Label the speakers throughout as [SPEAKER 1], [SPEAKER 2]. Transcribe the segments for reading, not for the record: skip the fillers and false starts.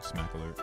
[SPEAKER 1] Smack alert.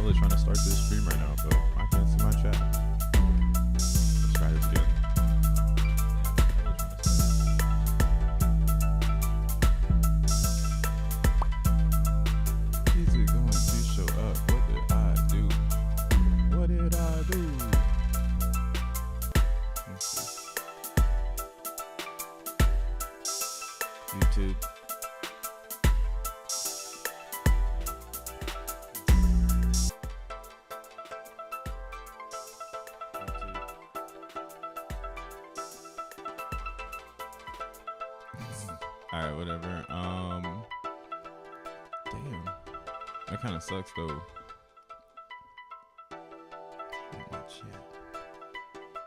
[SPEAKER 1] Trying to start this stream right now, but I can't see my chat. Let's try this again. Is it going to show up? What did I do? What did I do? All right, whatever. Damn, that kind of sucks though.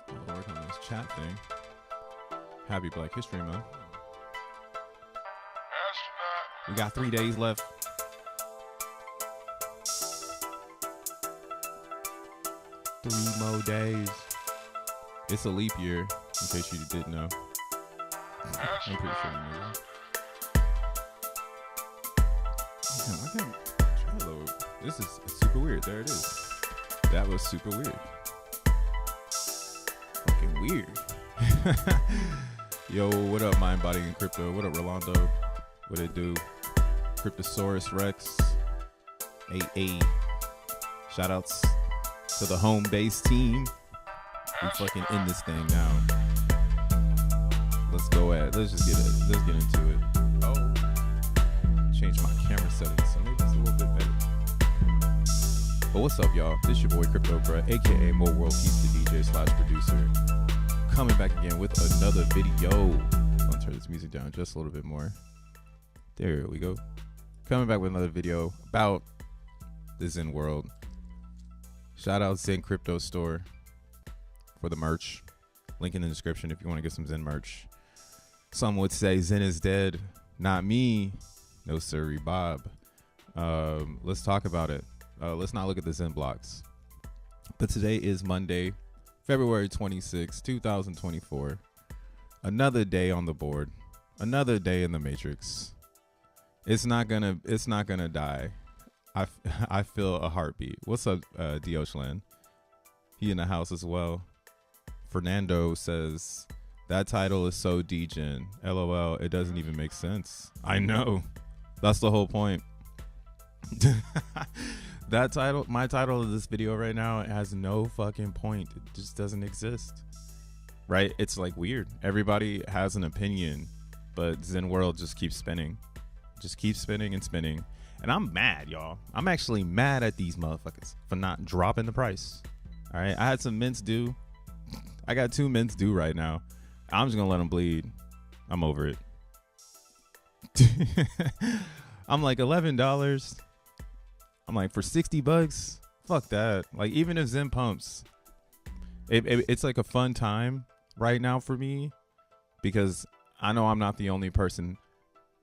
[SPEAKER 1] I'll work on this chat thing. Happy Black History Month. We got 3 days left. Three more days. It's a leap year, in case you didn't know. I'm pretty sure you know that. Damn, I can't try load. This is super weird. There it is. That was super weird. Fucking weird. Yo, what up, Mind Body and Crypto? What up, Rolando? What it do? Cryptosaurus Rex. AA. Shout outs to the home base team. We fucking in this thing now. Let's go at it. Let's get into it. Oh. Change my camera settings, so maybe it's a little bit better. But what's up, y'all? This your boy Crypto Bruh, aka More World Peace the DJ / producer. Coming back again with another video. I'll turn this music down just a little bit more. There we go. Coming back with another video about the Zen world. Shout out Zen Crypto Store for the merch. Link in the description if you want to get some Zen merch. Some would say Zen is dead. Not me. No sirree, Bob. Let's talk about it. Let's not look at the XENblocks. But today is Monday, February 26, 2024. Another day on the board. Another day in the Matrix. It's not gonna die. I feel a heartbeat. What's up, Dioshlan? He in the house as well. Fernando says that title is so degen. LOL. It doesn't even make sense. I know. That's the whole point. That title, my title of this video right now, it has no fucking point. It just doesn't exist. Right? It's like weird. Everybody has an opinion, but Zen world just keeps spinning. Just keeps spinning and spinning. And I'm mad, y'all. I'm actually mad at these motherfuckers for not dropping the price. All right. I had some mints due. I got 2 mints due right now. I'm just going to let them bleed. I'm over it. I'm like $11. I'm like, for $60, fuck that. Like, even if Zen pumps, it's like a fun time right now for me because I know I'm not the only person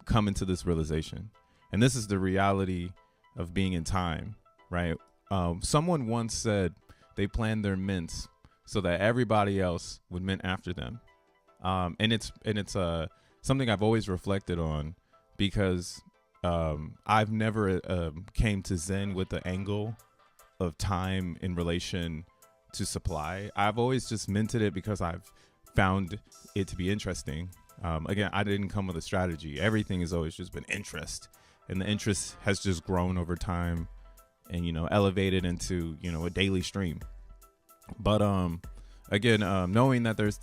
[SPEAKER 1] coming to this realization. And this is the reality of being in time, right? Someone once said they planned their mints so that everybody else would mint after them. And it's something I've always reflected on because I've never came to Zen with the angle of time in relation to supply. I've always just minted it because I've found it to be interesting. Again, I didn't come with a strategy. Everything has always just been interest. And the interest has just grown over time and, you know, elevated into, you know, a daily stream. But again, knowing that there's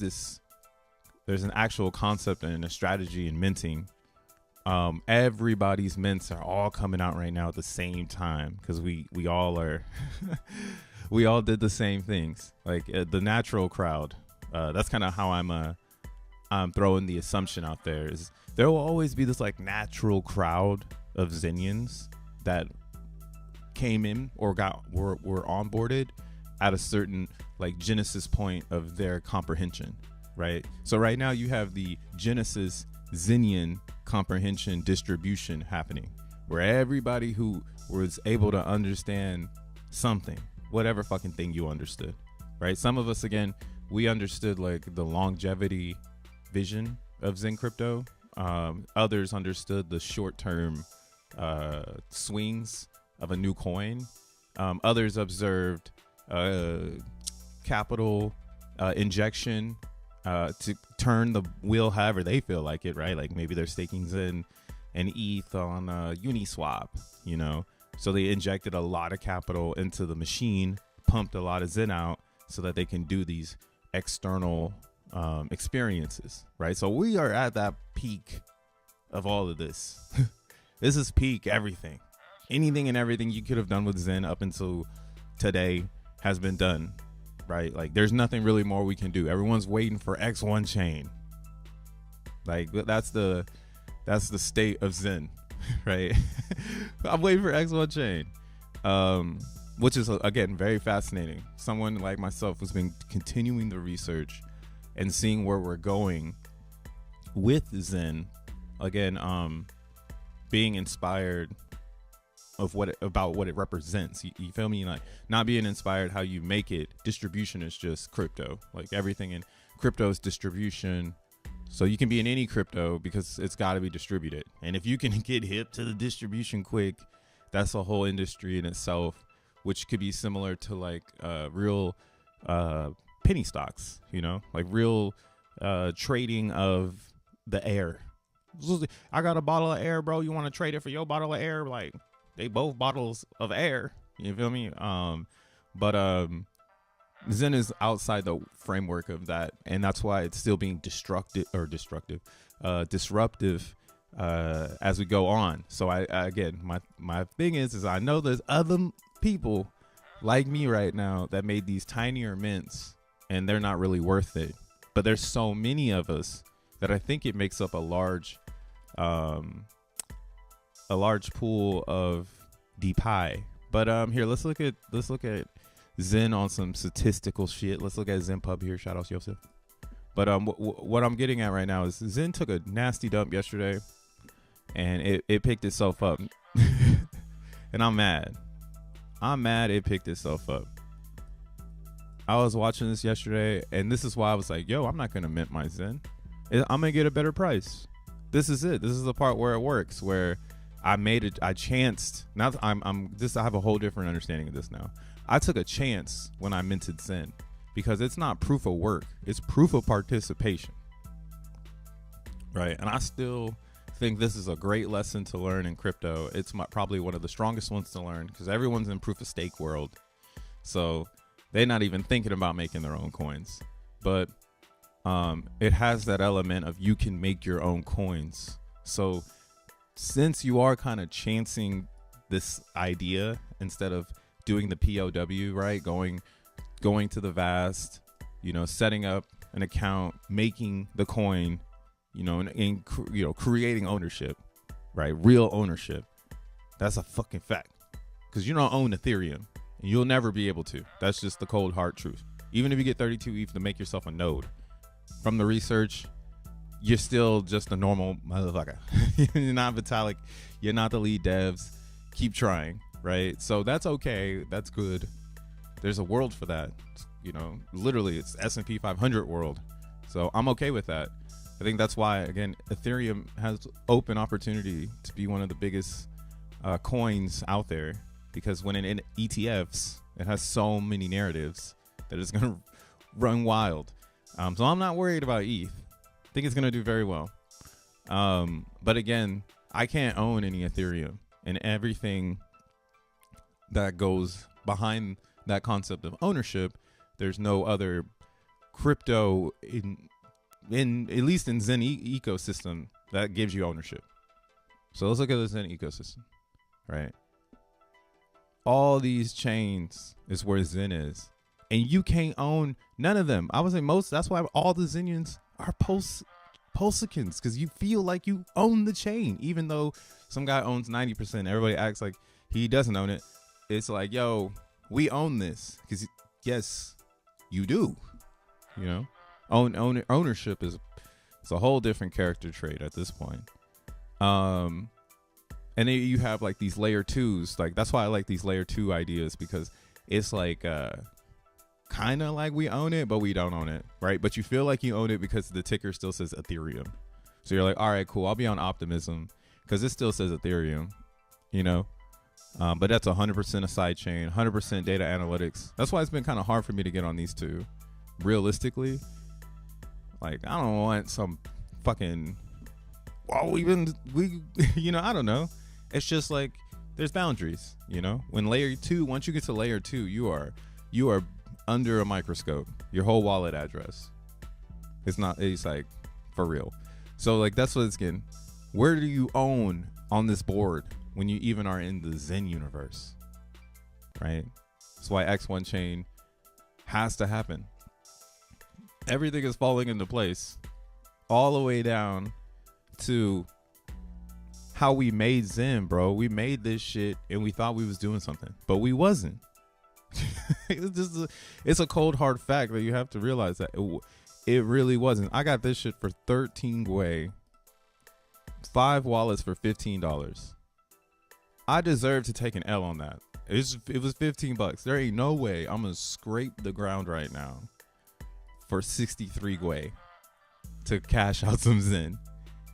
[SPEAKER 1] an actual concept and a strategy in minting. Everybody's mints are all coming out right now at the same time because we all are we all did the same things. Like the natural crowd. That's kind of how I'm throwing the assumption out there is there will always be this like natural crowd of Zenians that came in or were onboarded at a certain like genesis point of their comprehension, right? So right now you have the Genesis Zenian comprehension distribution happening where everybody who was able to understand something, whatever fucking thing you understood, right? Some of us, again, we understood like the longevity vision of Zen crypto. Others understood the short-term swings of a new coin. Others observed capital injection to turn the wheel however they feel like it, right? Like maybe they're staking Zen and ETH on Uniswap, you know? So they injected a lot of capital into the machine, pumped a lot of Zen out so that they can do these external experiences, right? So we are at that peak of all of this. This is peak everything. Anything and everything you could have done with Zen up until today has been done, right? Like there's nothing really more we can do. Everyone's waiting for X1 chain. Like that's the That's the state of Zen, right? I'm waiting for X1 chain, which is, again, very fascinating. Someone like myself who's been continuing the research and seeing where we're going with Zen. Again, being inspired of about what it represents. You feel me? Like, not being inspired how you make it. Distribution is just crypto. Like, everything in crypto is distribution. So you can be in any crypto because it's got to be distributed. And if you can get hip to the distribution quick, that's a whole industry in itself, which could be similar to like real penny stocks, you know, like real trading of the air. I got a bottle of air, bro. You want to trade it for your bottle of air? Like, they both bottles of air. You feel me? But Zen is outside the framework of that, and that's why it's still being disruptive as we go on. So I again, my thing is I know there's other people like me right now that made these tinier mints, and they're not really worth it. But there's so many of us that I think it makes up a large pool of the pie. But here, let's look at Zen on some statistical shit. Let's look at ZenPub here. Shout out Joseph. But what I'm getting at right now is Zen took a nasty dump yesterday, and it picked itself up. And I'm mad. It picked itself up. I was watching this yesterday, and this is why I was like, yo, I'm not going to mint my Zen. I'm going to get a better price. This is it. This is the part where it works, where I chanced. Now I have a whole different understanding of this now. I took a chance when I minted Zen, because it's not proof of work. It's proof of participation. Right. And I still think this is a great lesson to learn in crypto. It's probably one of the strongest ones to learn, because everyone's in proof of stake world. So they're not even thinking about making their own coins. But it has that element of you can make your own coins. So since you are kind of chancing this idea instead of doing the POW, right? Going to the vast, setting up an account, making the coin, and creating ownership, right? Real ownership. That's a fucking fact. Because you don't own Ethereum, and you'll never be able to. That's just the cold hard truth. Even if you get 32 ETH to make yourself a node, from the research, you're still just a normal motherfucker. You're not Vitalik. You're not the lead devs. Keep trying, right? So that's okay. That's good. There's a world for that. Literally, it's S&P 500 world. So I'm okay with that. I think that's why, again, Ethereum has open opportunity to be one of the biggest coins out there, because when in ETFs, it has so many narratives that it's going to run wild. So I'm not worried about ETH. I think it's going to do very well. But again, I can't own any Ethereum, and everything that goes behind that concept of ownership, there's no other crypto in at least in Zen ecosystem that gives you ownership. So let's look at the Zen ecosystem, right? All these chains is where Zen is, and you can't own none of them. I would say most. That's why all the Zenians are Postquants, because you feel like you own the chain, even though some guy owns 90%. Everybody acts like he doesn't own it. It's like, yo, we own this, because yes, you do. Ownership is a whole different character trait at this point. And then you have like these layer twos. Like, that's why I like these layer two ideas, because it's like kind of like we own it, but we don't own it, right? But you feel like you own it because the ticker still says Ethereum. So you're like, all right, cool, I'll be on Optimism because it still says Ethereum, but that's 100% a side chain, 100% data analytics. That's why it's been kind of hard for me to get on these two. Realistically, like, I don't want some fucking, I don't know. It's just like, there's boundaries, when once you get to layer two, you are under a microscope. Your whole wallet address. It's like, for real. So like, that's what it's getting. Where do you own on this board when you even are in the Zen universe, right? That's why X1 chain has to happen. Everything is falling into place all the way down to how we made Zen, bro. We made this shit and we thought we was doing something, but we wasn't. It's a cold hard fact that you have to realize that it really wasn't. I got this shit for 13 Gwei, 5 wallets for $15. I deserve to take an L on that. It was $15. There ain't no way I'm gonna scrape the ground right now for 63 Gwei to cash out some Zen.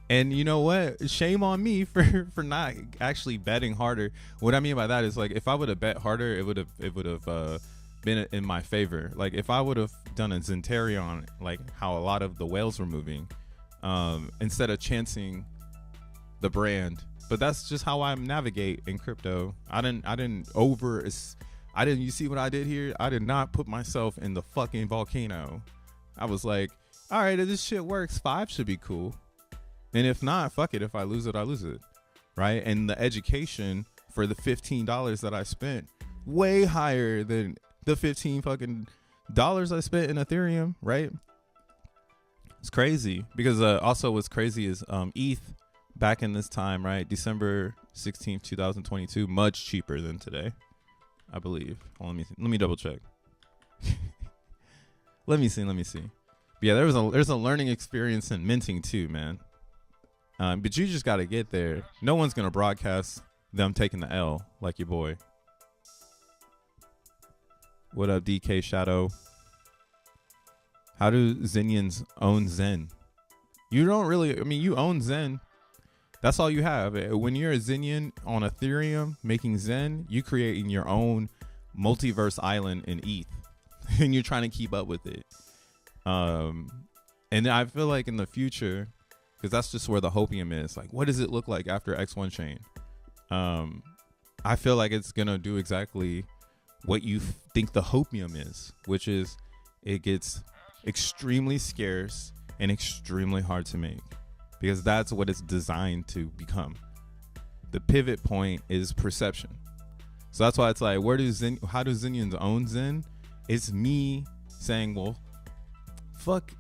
[SPEAKER 1] And you know what? Shame on me for not actually betting harder. What I mean by that is, like, if I would have bet harder, it would have been in my favor. Like, if I would have done a Zentarion, like how a lot of the whales were moving, instead of chancing the brand. But that's just how I navigate in crypto. You see what I did here? I did not put myself in the fucking volcano. I was like, all right, if this shit works, 5 should be cool. And if not, fuck it. If I lose it, I lose it. Right? And the education for the $15 that I spent, way higher than the 15 fucking dollars I spent in Ethereum, right? It's crazy. Because also what's crazy is ETH back in this time, right? December 16th, 2022, much cheaper than today, I believe. Let me double check. Let me see. But yeah, there's a learning experience in minting too, man. But you just got to get there. No one's going to broadcast them taking the L like your boy. What up, DK Shadow? How do Zenians own Zen? You don't really, you own Zen. That's all you have. When you're a Zenian on Ethereum making Zen, you creating your own multiverse island in ETH. And you're trying to keep up with it. And I feel like in the future, because that's just where the hopium is. Like, what does it look like after X1 chain? I feel like it's going to do exactly what you think the hopium is, which is it gets extremely scarce and extremely hard to make, because that's what it's designed to become. The pivot point is perception. So that's why it's like, how do Zenians own Zen? It's me saying, well, fuck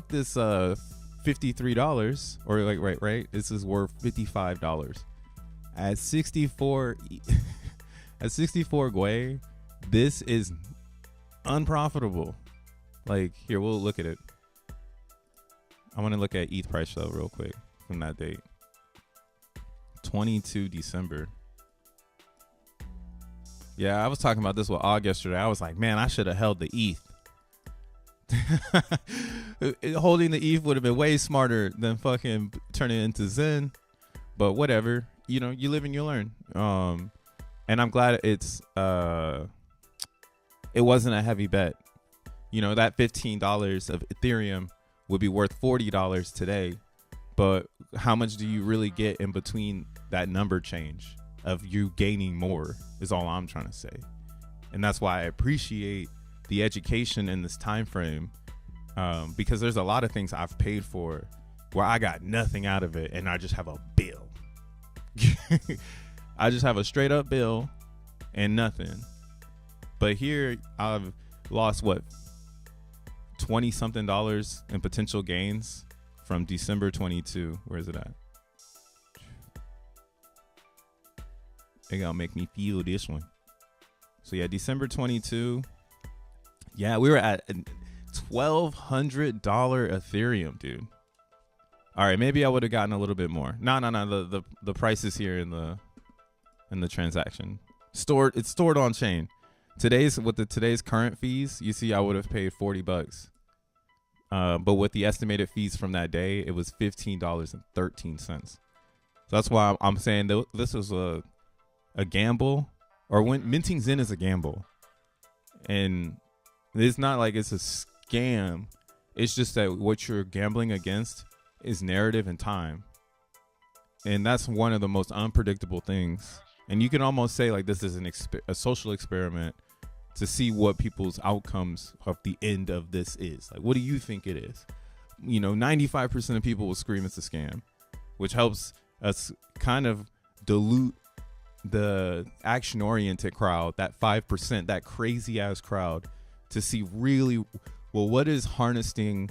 [SPEAKER 1] this $53, or like right this is worth $55 at 64 Gwei. This is unprofitable. Like, here, we'll look at it. I want to look at ETH price though real quick from that date, 22 December. Yeah, I was talking about this with Og yesterday. I was like, man, I should have held the ETH. Holding the ETH would have been way smarter than fucking turning it into Zen, but whatever. You live and you learn. And I'm glad it wasn't a heavy bet. That $15 of Ethereum would be worth $40 today, but how much do you really get in between that number change of you gaining more is all I'm trying to say. And that's why I appreciate the education in this time frame, because there's a lot of things I've paid for where I got nothing out of it, and I just have a bill. I just have a straight up bill and nothing. But here I've lost what, 20 something dollars in potential gains from December 22. Where is it at? They gotta make me feel this one. So yeah, December 22. Yeah, we were at $1,200 Ethereum, dude. All right, maybe I would have gotten a little bit more. No. The price is here in the transaction. It's stored on chain. Today's current fees, you see, I would have paid $40. But with the estimated fees from that day, it was $15.13. So that's why I'm saying this was a gamble, or when minting Zen is a gamble, and it's not like it's a scam. It's just that what you're gambling against is narrative and time, and that's one of the most unpredictable things. And you can almost say like this is a social experiment to see what people's outcomes of the end of this is. Like, what do you think it is? 95% of people will scream it's a scam, which helps us kind of dilute the action-oriented crowd, that 5%, that crazy-ass crowd, to see really, well, what is harnessing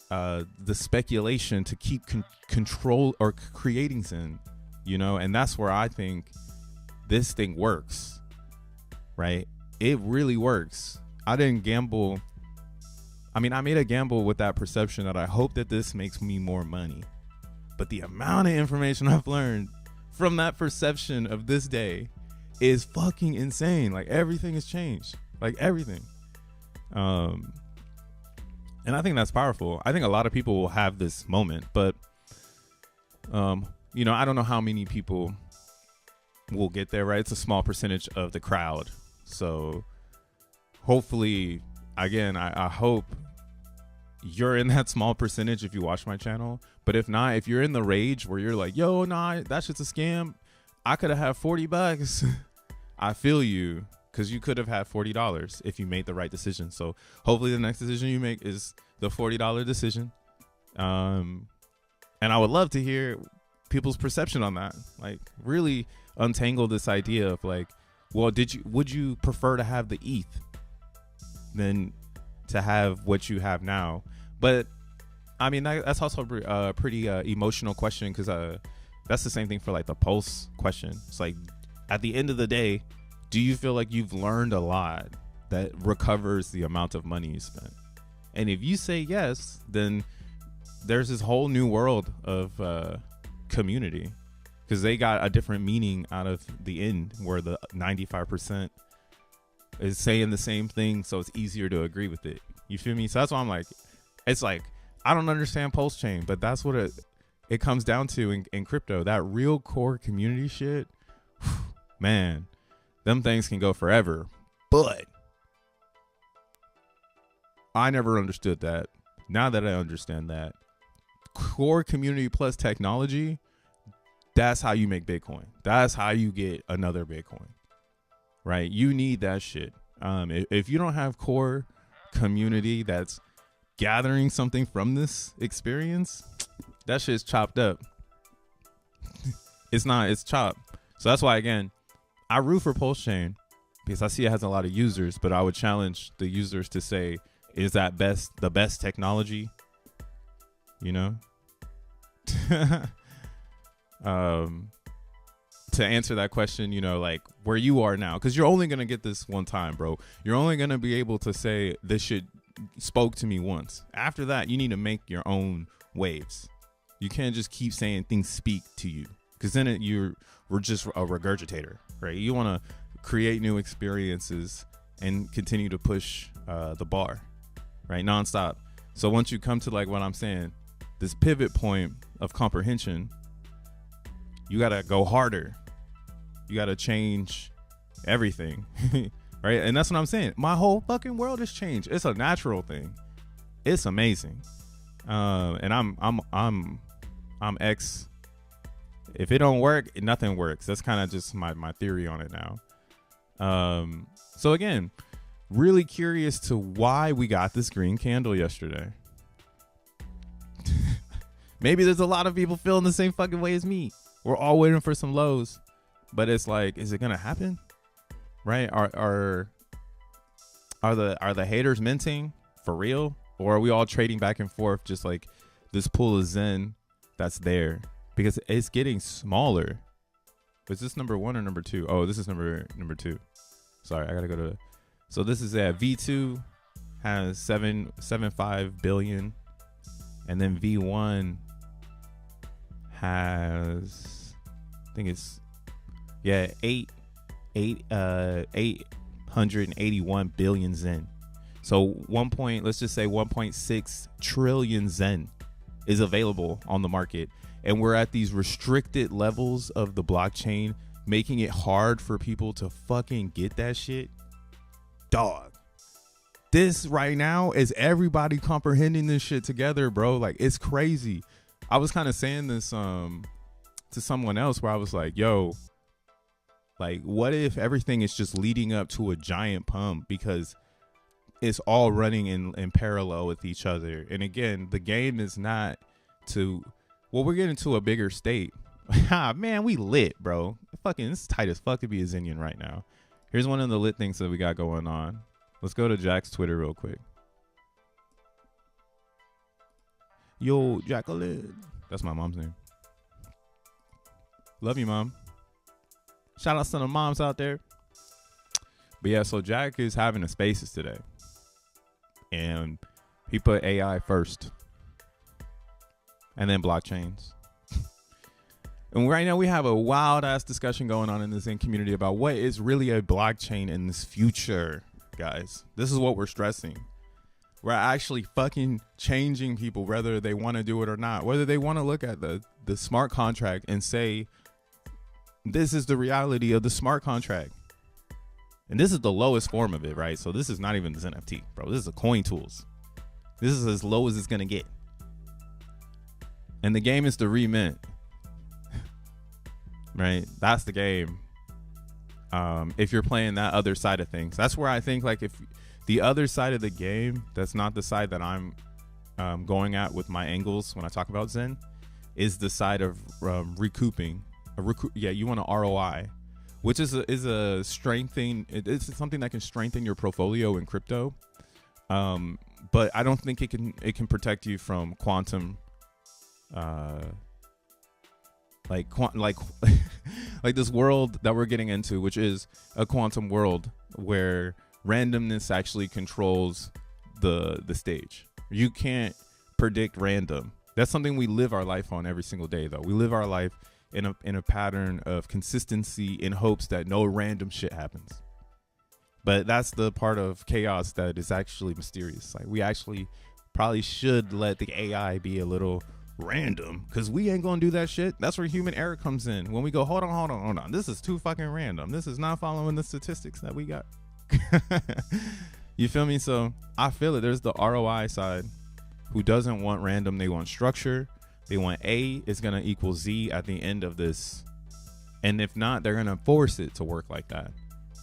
[SPEAKER 1] the speculation to keep control or creating Zen? you know, and that's where I think this thing works, right? It really works. I didn't gamble. I mean, I made a gamble with that perception that I hope that this makes me more money. But the amount of information I've learned from that perception of this day is fucking insane. Like, everything has changed. Like, everything. And I think that's powerful. I think a lot of people will have this moment, but you know, I don't know how many people will get there, right? It's a small percentage of the crowd. So hopefully, again, I hope you're in that small percentage if you watch my channel. But if not, if you're in the rage where you're like, yo, nah, that shit's a scam, I could have had $40. I feel you, because you could have had $40 if you made the right decision. So hopefully the next decision you make is the $40 decision. And I would love to hear people's perception on that. Like, really untangle this idea of like, well, would you prefer to have the ETH than to have what you have now? But I mean, that's also a pretty emotional question, because that's the same thing for like the pulse question. It's like, at the end of the day, do you feel like you've learned a lot that recovers the amount of money you spent? And if you say yes, then there's this whole new world of community, because they got a different meaning out of the end, where the 95% is saying the same thing, so it's easier to agree with it. You feel me? So that's why I'm like, it's like, I don't understand Pulse Chain, but that's what it comes down to in crypto. That real core community shit, man, them things can go forever. But I never understood that. Now that I understand that, core community plus technology, that's how you make Bitcoin. That's how you get another Bitcoin, right? You need that shit. If you don't have core community that's gathering something from this experience, that shit's chopped up. It's chopped. So that's why, again, I root for Pulse Chain, because I see it has a lot of users, but I would challenge the users to say, is that the best technology? You know? To answer that question, you know, like where you are now, because you're only going to get this one time, bro. You're only going to be able to say this shit spoke to me once. After that, you need to make your own waves. You can't just keep saying things speak to you, because then we're just a regurgitator, right? You want to create new experiences and continue to push the bar, right? Nonstop. So once you come to like what I'm saying, this pivot point of comprehension, you got to go harder. You got to change everything, right? And that's what I'm saying. My whole fucking world has changed. It's a natural thing. It's amazing. And I'm X. If it don't work, nothing works. That's kind of just my theory on it now. So again, really curious to why we got this green candle yesterday. Maybe there's a lot of people feeling the same fucking way as me. We're all waiting for some lows, but it's like, is it gonna happen? Right? Are the haters minting for real, or are we all trading back and forth just like this pool of Zen that's there? Because it's getting smaller. Is this number 1 or number 2? Oh, this is number 2. Sorry, I gotta go to. So this is V2 has 7.5 billion, and then V1 has, I think it's 881 billion Zen. So let's just say 1.6 trillion Zen is available on the market, and we're at these restricted levels of the blockchain, making it hard for people to fucking get that shit. Dog, this right now is everybody comprehending this shit together, bro. Like, it's crazy. I was kind of saying this to someone else, where I was like, yo, like, what if everything is just leading up to a giant pump, because it's all running in parallel with each other? And again, the game is not to, well, we're getting to a bigger state. Man, we lit, bro. Fucking, it's tight as fuck to be a Zenian right now. Here's one of the lit things that we got going on. Let's go to Jack's Twitter real quick. Yo, Jacqueline. That's my mom's name. Love you, mom. Shout out to the moms out there. But yeah, so Jack is having a spaces today. And he put AI first. And then blockchains. And right now we have a wild ass discussion going on in the Zen community about what is really a blockchain in this future, guys. This is what we're stressing. We're actually fucking changing people, whether they want to do it or not, whether they want to look at the smart contract and say, this is the reality of the smart contract. And this is the lowest form of it, right? So this is not even the zenFT, bro. This is the coin tools. This is as low as it's going to get. And the game is to remint. Right? That's the game. If you're playing that other side of things, that's where I think, like, if the other side of the game, that's not the side that I'm going at with my angles when I talk about Zen, is the side of recouping. You want an ROI, which is a strengthening. It's something that can strengthen your portfolio in crypto. But I don't think it can protect you from quantum. Like this world that we're getting into, which is a quantum world where randomness actually controls the stage. You can't predict random. That's something we live our life on every single day, though. We live our life in a pattern of consistency in hopes that no random shit happens. But that's the part of chaos that is actually mysterious. Like, we actually probably should let the AI be a little random, because we ain't gonna do that shit. That's where human error comes in. When we go, hold on, this is too fucking random, this is not following the statistics that we got. You feel me? So I feel it. There's the ROI side, who doesn't want random. They want structure. They want A is gonna equal Z at the end of this, and if not, they're gonna force it to work like that,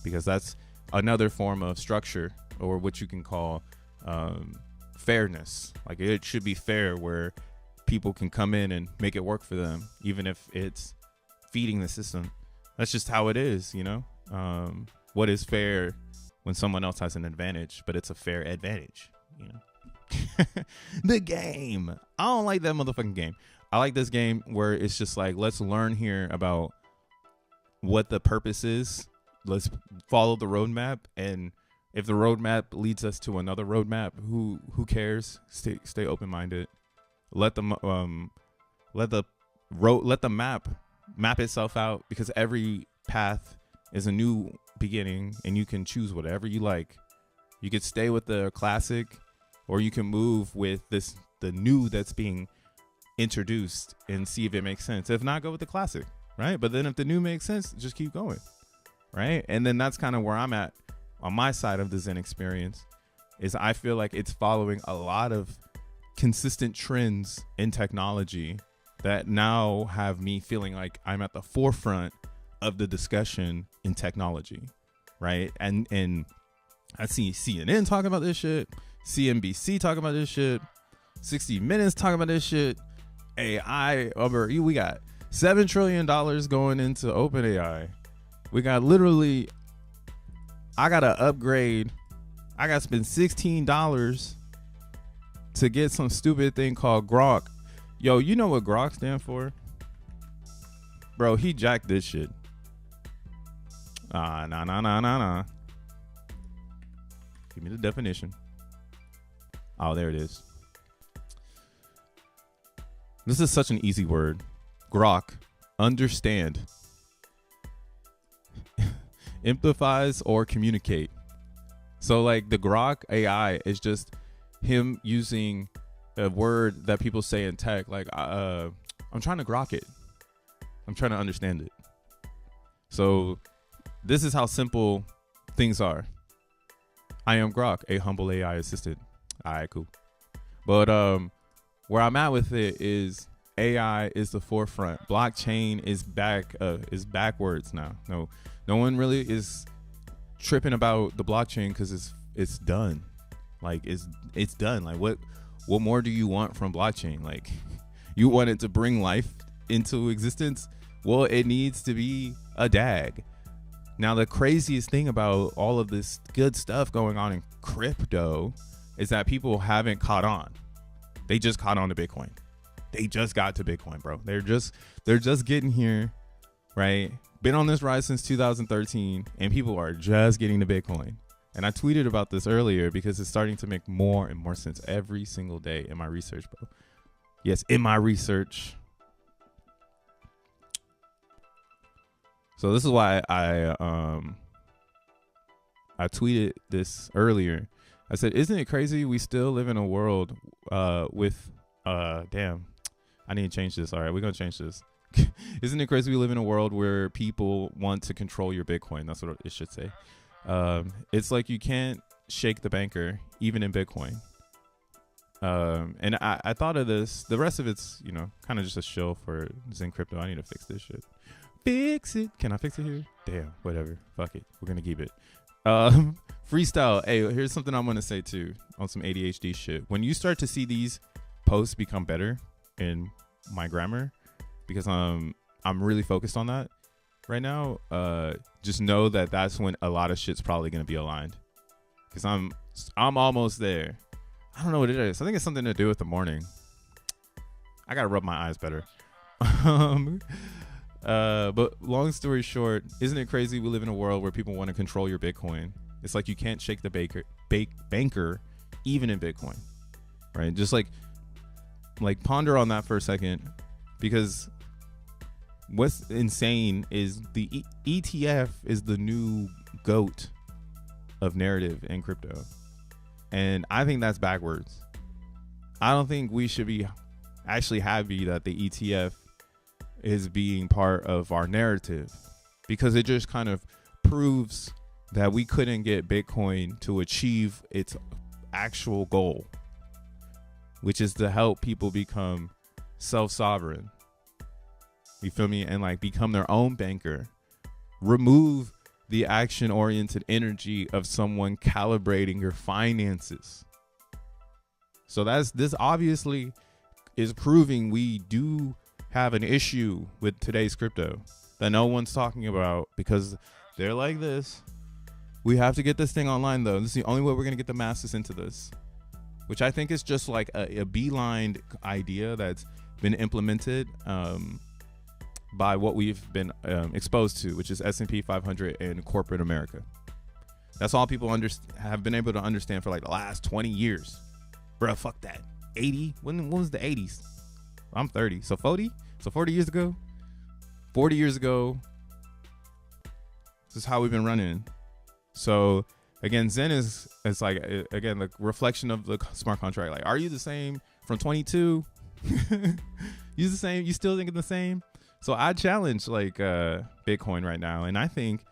[SPEAKER 1] because that's another form of structure, or what you can call fairness. Like, it should be fair, where people can come in and make it work for them, even if it's feeding the system. That's just how it is, you know. What is fair when someone else has an advantage, but it's a fair advantage, you know. The game, I don't like that motherfucking game. I like this game where it's just like, let's learn here about what the purpose is. Let's follow the roadmap, and if the roadmap leads us to another roadmap, who cares? Stay open-minded. Let the map itself out, because every path is a new beginning, and you can choose whatever you like. You could stay with the classic, or you can move with the new that's being introduced, and see if it makes sense. If not, go with the classic, right? But then if the new makes sense, just keep going, right? And then that's kind of where I'm at on my side of the Zen experience, is I feel like it's following a lot of consistent trends in technology that now have me feeling like I'm at the forefront of the discussion in technology, right? And I see CNN talking about this shit, CNBC talking about this shit, 60 Minutes talking about this shit, AI. We got $7 trillion going into OpenAI. We got literally, I got to upgrade. I got to spend $16 to get some stupid thing called Grok. Yo, you know what Grok stand for? Bro, he jacked this shit. Nah. Give me the definition. Oh, there it is. This is such an easy word. Grok, understand, empathize, or communicate. So like the Grok AI is just him using a word that people say in tech, like I'm trying to grok it, I'm trying to understand it. So this is how simple things are. I am Grok, a humble AI assistant. All right, cool. But where I'm at with it is AI is the forefront. Blockchain is backwards now. No one really is tripping about the blockchain, because it's done. Like it's done. Like what more do you want from blockchain? Like, you want it to bring life into existence? Well, it needs to be a DAG. Now, the craziest thing about all of this good stuff going on in crypto is that people haven't caught on. They just caught on to Bitcoin. They just got to Bitcoin, bro. They're just getting here. right? Been on this ride since 2013, and people are just getting to Bitcoin. And I tweeted about this earlier because it's starting to make more and more sense every single day in my research, bro. Yes, in my research. So this is why I tweeted this earlier. I said, isn't it crazy we still live in a world with damn, I need to change this. All right, we're gonna change this. Isn't it crazy we live in a world where people want to control your Bitcoin? That's what it should say. It's like you can't shake the banker, even in Bitcoin. And I thought of this. The rest of it's, you know, kind of just a shill for Zen Crypto. I need to fix this shit. Fix it. Can I fix it here? Damn, whatever. Fuck it. We're gonna keep it. Freestyle. Hey, here's something I'm gonna say too on some ADHD shit. When you start to see these posts become better in my grammar, because I'm really focused on that right now, just know that that's when a lot of shit's probably gonna be aligned, because I'm almost there. I don't know what it is. I think it's something to do with the morning. I gotta rub my eyes better. But long story short, isn't it crazy we live in a world where people want to control your Bitcoin? It's like you can't shake the banker even in Bitcoin, right? Just like ponder on that for a second, because what's insane is the ETF is the new GOAT of narrative in crypto. And I think that's backwards. I don't think we should be actually happy that the ETF is being part of our narrative, because it just kind of proves that we couldn't get Bitcoin to achieve its actual goal, which is to help people become self-sovereign. You feel me? And like become their own banker. Remove the action-oriented energy of someone calibrating your finances. So this obviously is proving we do have an issue with today's crypto that no one's talking about, because they're like this. We have to get this thing online though. This is the only way we're going to get the masses into this, which I think is just like a beeline idea that's been implemented by what we've been exposed to, which is S&P 500 and corporate America. That's all people have been able to understand for like the last 20 years. Bruh, fuck that. 80? When was the 80s? I'm 30. So 40? So 40 years ago? 40 years ago, this is how we've been running. So again, Zen is like, again, the reflection of the smart contract. Like, are you the same from 22? You the same? You still thinking the same? So I challenge like Bitcoin right now. And I think,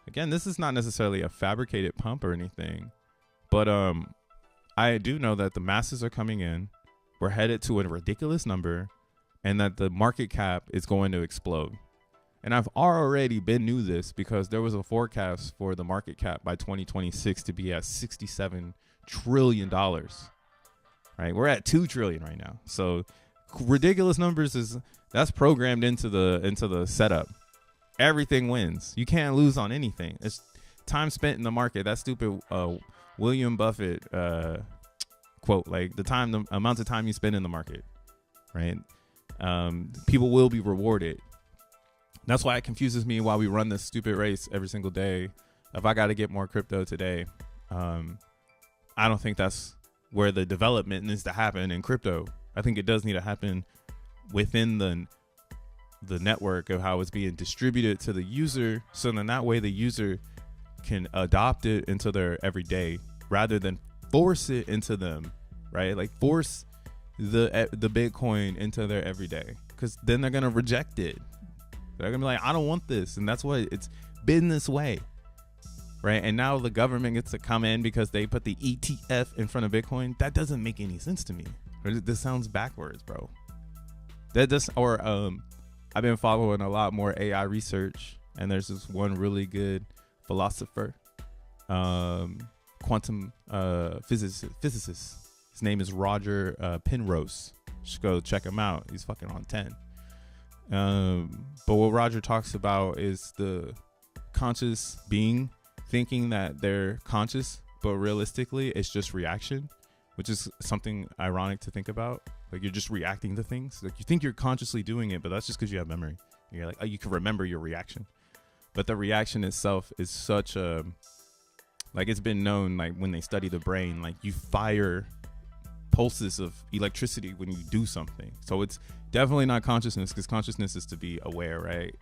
[SPEAKER 1] again, this is not necessarily a fabricated pump or anything, but I do know that the masses are coming in. We're headed to a ridiculous number, and that the market cap is going to explode. And I've already knew this, because there was a forecast for the market cap by 2026 to be at $67 trillion. Right? We're at 2 trillion right now. So ridiculous numbers that's programmed into the setup. Everything wins. You can't lose on anything. It's time spent in the market. That stupid William Buffett quote, like the amount of time you spend in the market, right? People will be rewarded. That's why it confuses me why we run this stupid race every single day. If I got to get more crypto today, I don't think that's where the development needs to happen in crypto. I think it does need to happen within the network of how it's being distributed to the user, so then that way the user can adopt it into their everyday rather than force it into them, right? Like force the Bitcoin into their everyday, because then they're gonna reject it. They're gonna be like, I don't want this. And that's why it's been this way, right? And now the government gets to come in because they put the ETF in front of Bitcoin. That doesn't make any sense to me. This sounds backwards, bro. I've been following a lot more AI research, and there's this one really good philosopher, quantum physicist. His name is Roger Penrose. Just go check him out. He's fucking on 10. But what Roger talks about is the conscious being thinking that they're conscious, but realistically it's just reaction, which is something ironic to think about. Like, you're just reacting to things. Like, you think you're consciously doing it, but that's just because you have memory. You're like, oh, you can remember your reaction. But the reaction itself is such a, like, it's been known, like when they study the brain, like you fire pulses of electricity when you do something. So it's definitely not consciousness, because consciousness is to be aware, right?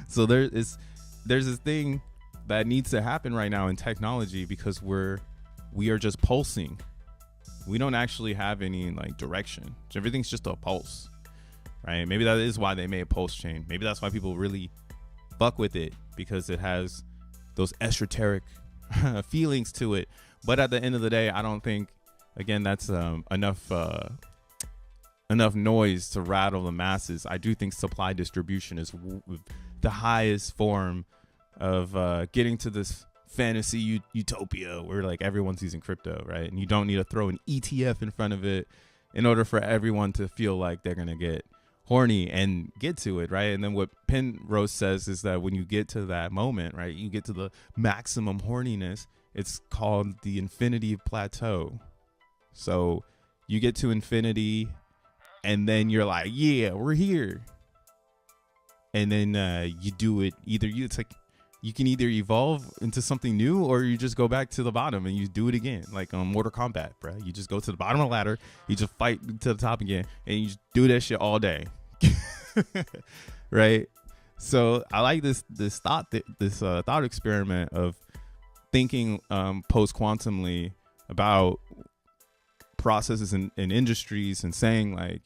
[SPEAKER 1] So there's this thing that needs to happen right now in technology, because we are just pulsing. We don't actually have any like direction. Everything's just a pulse, right? Maybe that is why they made pulse chain. Maybe that's why people really fuck with it, because it has those esoteric feelings to it. But at the end of the day, I don't think, again, that's enough noise to rattle the masses. I do think supply distribution is the highest form of getting to this fantasy utopia where like everyone's using crypto, right? And you don't need to throw an ETF in front of it in order for everyone to feel like they're gonna get horny and get to it, right? And then what Penrose says is that when you get to that moment, right, you get to the maximum horniness, it's called the Infinity Plateau. So you get to infinity, and then you're like, yeah, we're here. And then you do it. It's like you can either evolve into something new, or you just go back to the bottom and you do it again, like on Mortal Kombat, bro. You just go to the bottom of the ladder, you just fight to the top again, and you just do that shit all day, right? So I like this thought experiment of thinking post-quantumly about processes in industries, and saying like,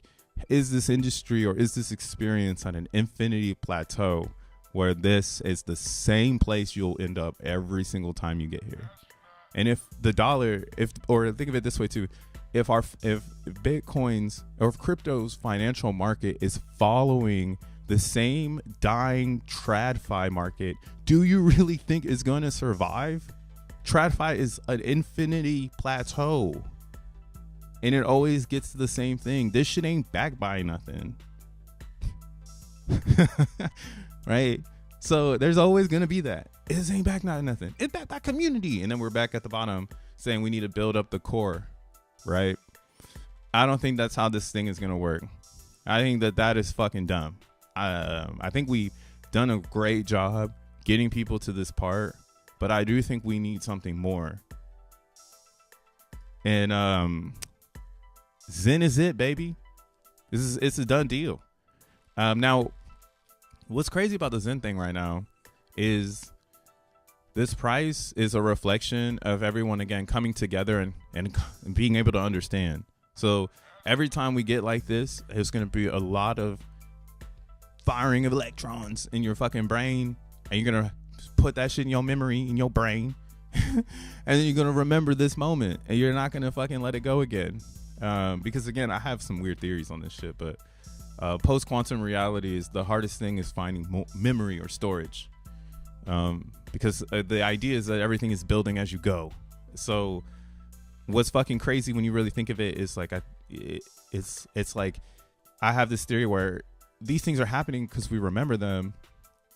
[SPEAKER 1] is this industry or is this experience on an infinity plateau where this is the same place you'll end up every single time you get here? And if the dollar, or think of it this way too, if Bitcoin's or if crypto's financial market is following the same dying TradFi market, do you really think it's going to survive? TradFi is an infinity plateau, and it always gets to the same thing. This shit ain't backed by nothing. Right? So there's always going to be that. It ain't back not nothing. It's back by community. And then we're back at the bottom saying we need to build up the core, right? I don't think that's how this thing is going to work. I think that is fucking dumb. I think we've done a great job getting people to this part, but I do think we need something more. And Zen is it, baby. It's a done deal. Now, what's crazy about the Zen thing right now is this price is a reflection of everyone, again, coming together and being able to understand. So every time we get like this, there's going to be a lot of firing of electrons in your fucking brain, and you're going to put that shit in your memory, in your brain, and then you're going to remember this moment, and you're not going to fucking let it go again. Because, again, I have some weird theories on this shit, but post-quantum reality is the hardest thing is finding memory or storage, because the idea is that everything is building as you go. So what's fucking crazy when you really think of it is like it's like I have this theory where these things are happening because we remember them,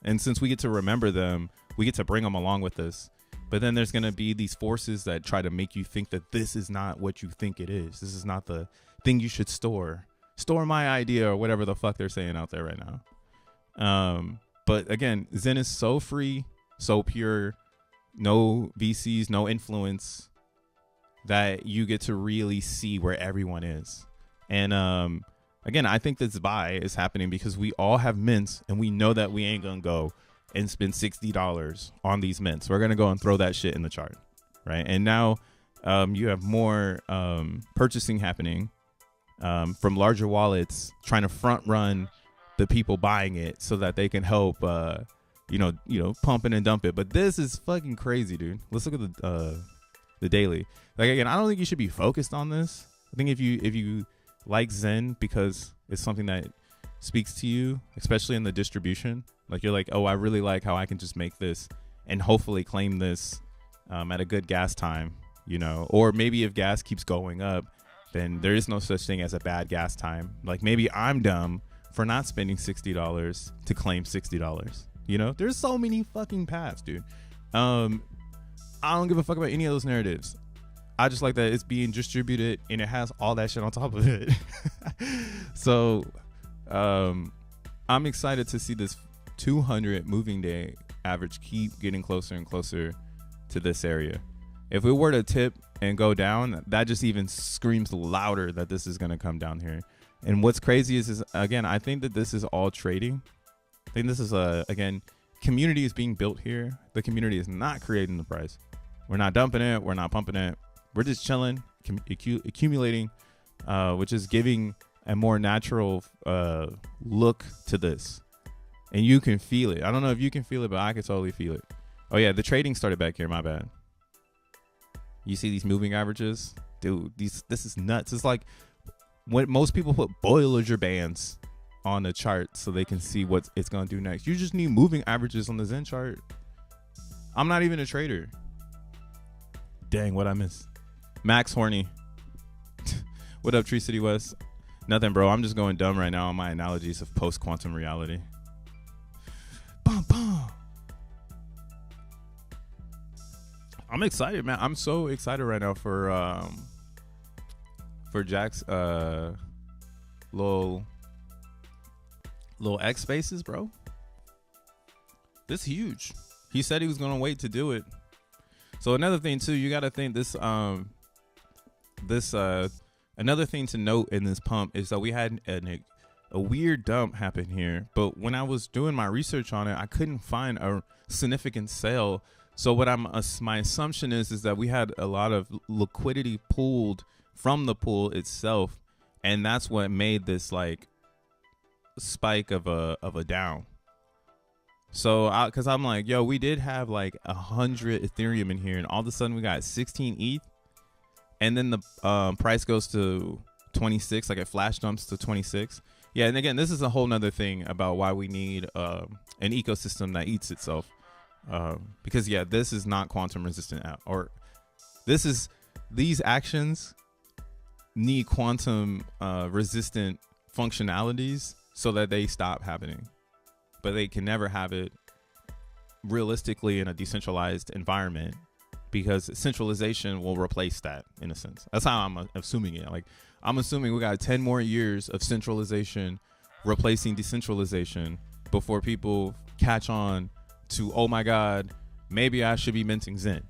[SPEAKER 1] and since we get to remember them, we get to bring them along with us. But then there's going to be these forces that try to make you think that this is not what you think it is. This is not the thing you should store my idea, or whatever the fuck they're saying out there right now. But again, Zen is so free, so pure, no VCs, no influence, that you get to really see where everyone is. And again, I think this buy is happening because we all have mints, and we know that we ain't gonna go and spend $60 on these mints. We're gonna go and throw that shit in the chart, right? And now you have more purchasing happening from larger wallets trying to front run the people buying it so that they can help pump it and dump it. But this is fucking crazy, dude. Let's look at the daily. Like, again, I don't think you should be focused on this. I think if you like Zen because it's something that speaks to you, especially in the distribution, like you're like, oh, I really like how I can just make this and hopefully claim this at a good gas time, or maybe if gas keeps going up, then there is no such thing as a bad gas time. Like, maybe I'm dumb for not spending $60 to claim $60. There's so many fucking paths, dude. I don't give a fuck about any of those narratives. I just like that it's being distributed and it has all that shit on top of it. So I'm excited to see this 200 moving day average keep getting closer and closer to this area. If it were to tip and go down, that just even screams louder that this is going to come down here. And what's crazy is again, I think that this is all trading. I think this is again, community is being built here. The community is not creating the price. We're not dumping it. We're not pumping it. We're just chilling, accumulating, which is giving a more natural look to this. And you can feel it. I don't know if you can feel it, but I can totally feel it. Oh yeah, the trading started back here. My bad. You see these moving averages, dude. This is nuts. It's like when most people put Bollinger Bands on the chart so they can see what it's gonna do next. You just need moving averages on the Zen chart. I'm not even a trader. Dang, what I missed. Max Horny. What up, Tree City West? Nothing, bro. I'm just going dumb right now on my analogies of post-quantum reality. Bum, bum. I'm excited, man. I'm so excited right now for Jack's little X spaces, bro. This is huge. He said he was gonna wait to do it. So another thing too, you gotta think this another thing to note in this pump is that we had a weird dump happen here, but when I was doing my research on it, I couldn't find a significant sale. So what my assumption is that we had a lot of liquidity pulled from the pool itself, and that's what made this like spike of a down. So because I'm like, yo, we did have like 100 Ethereum in here, and all of a sudden we got 16 ETH, and then the price goes to 26, like it flash dumps to 26. Yeah, and again, this is a whole nother thing about why we need an ecosystem that eats itself. Because yeah, this is not quantum resistant app, or these actions need quantum resistant functionalities so that they stop happening, but they can never have it realistically in a decentralized environment, because centralization will replace that in a sense. That's how I'm assuming it. Like, I'm assuming we got 10 more years of centralization replacing decentralization before people catch on to, oh my God, maybe I should be minting Zen,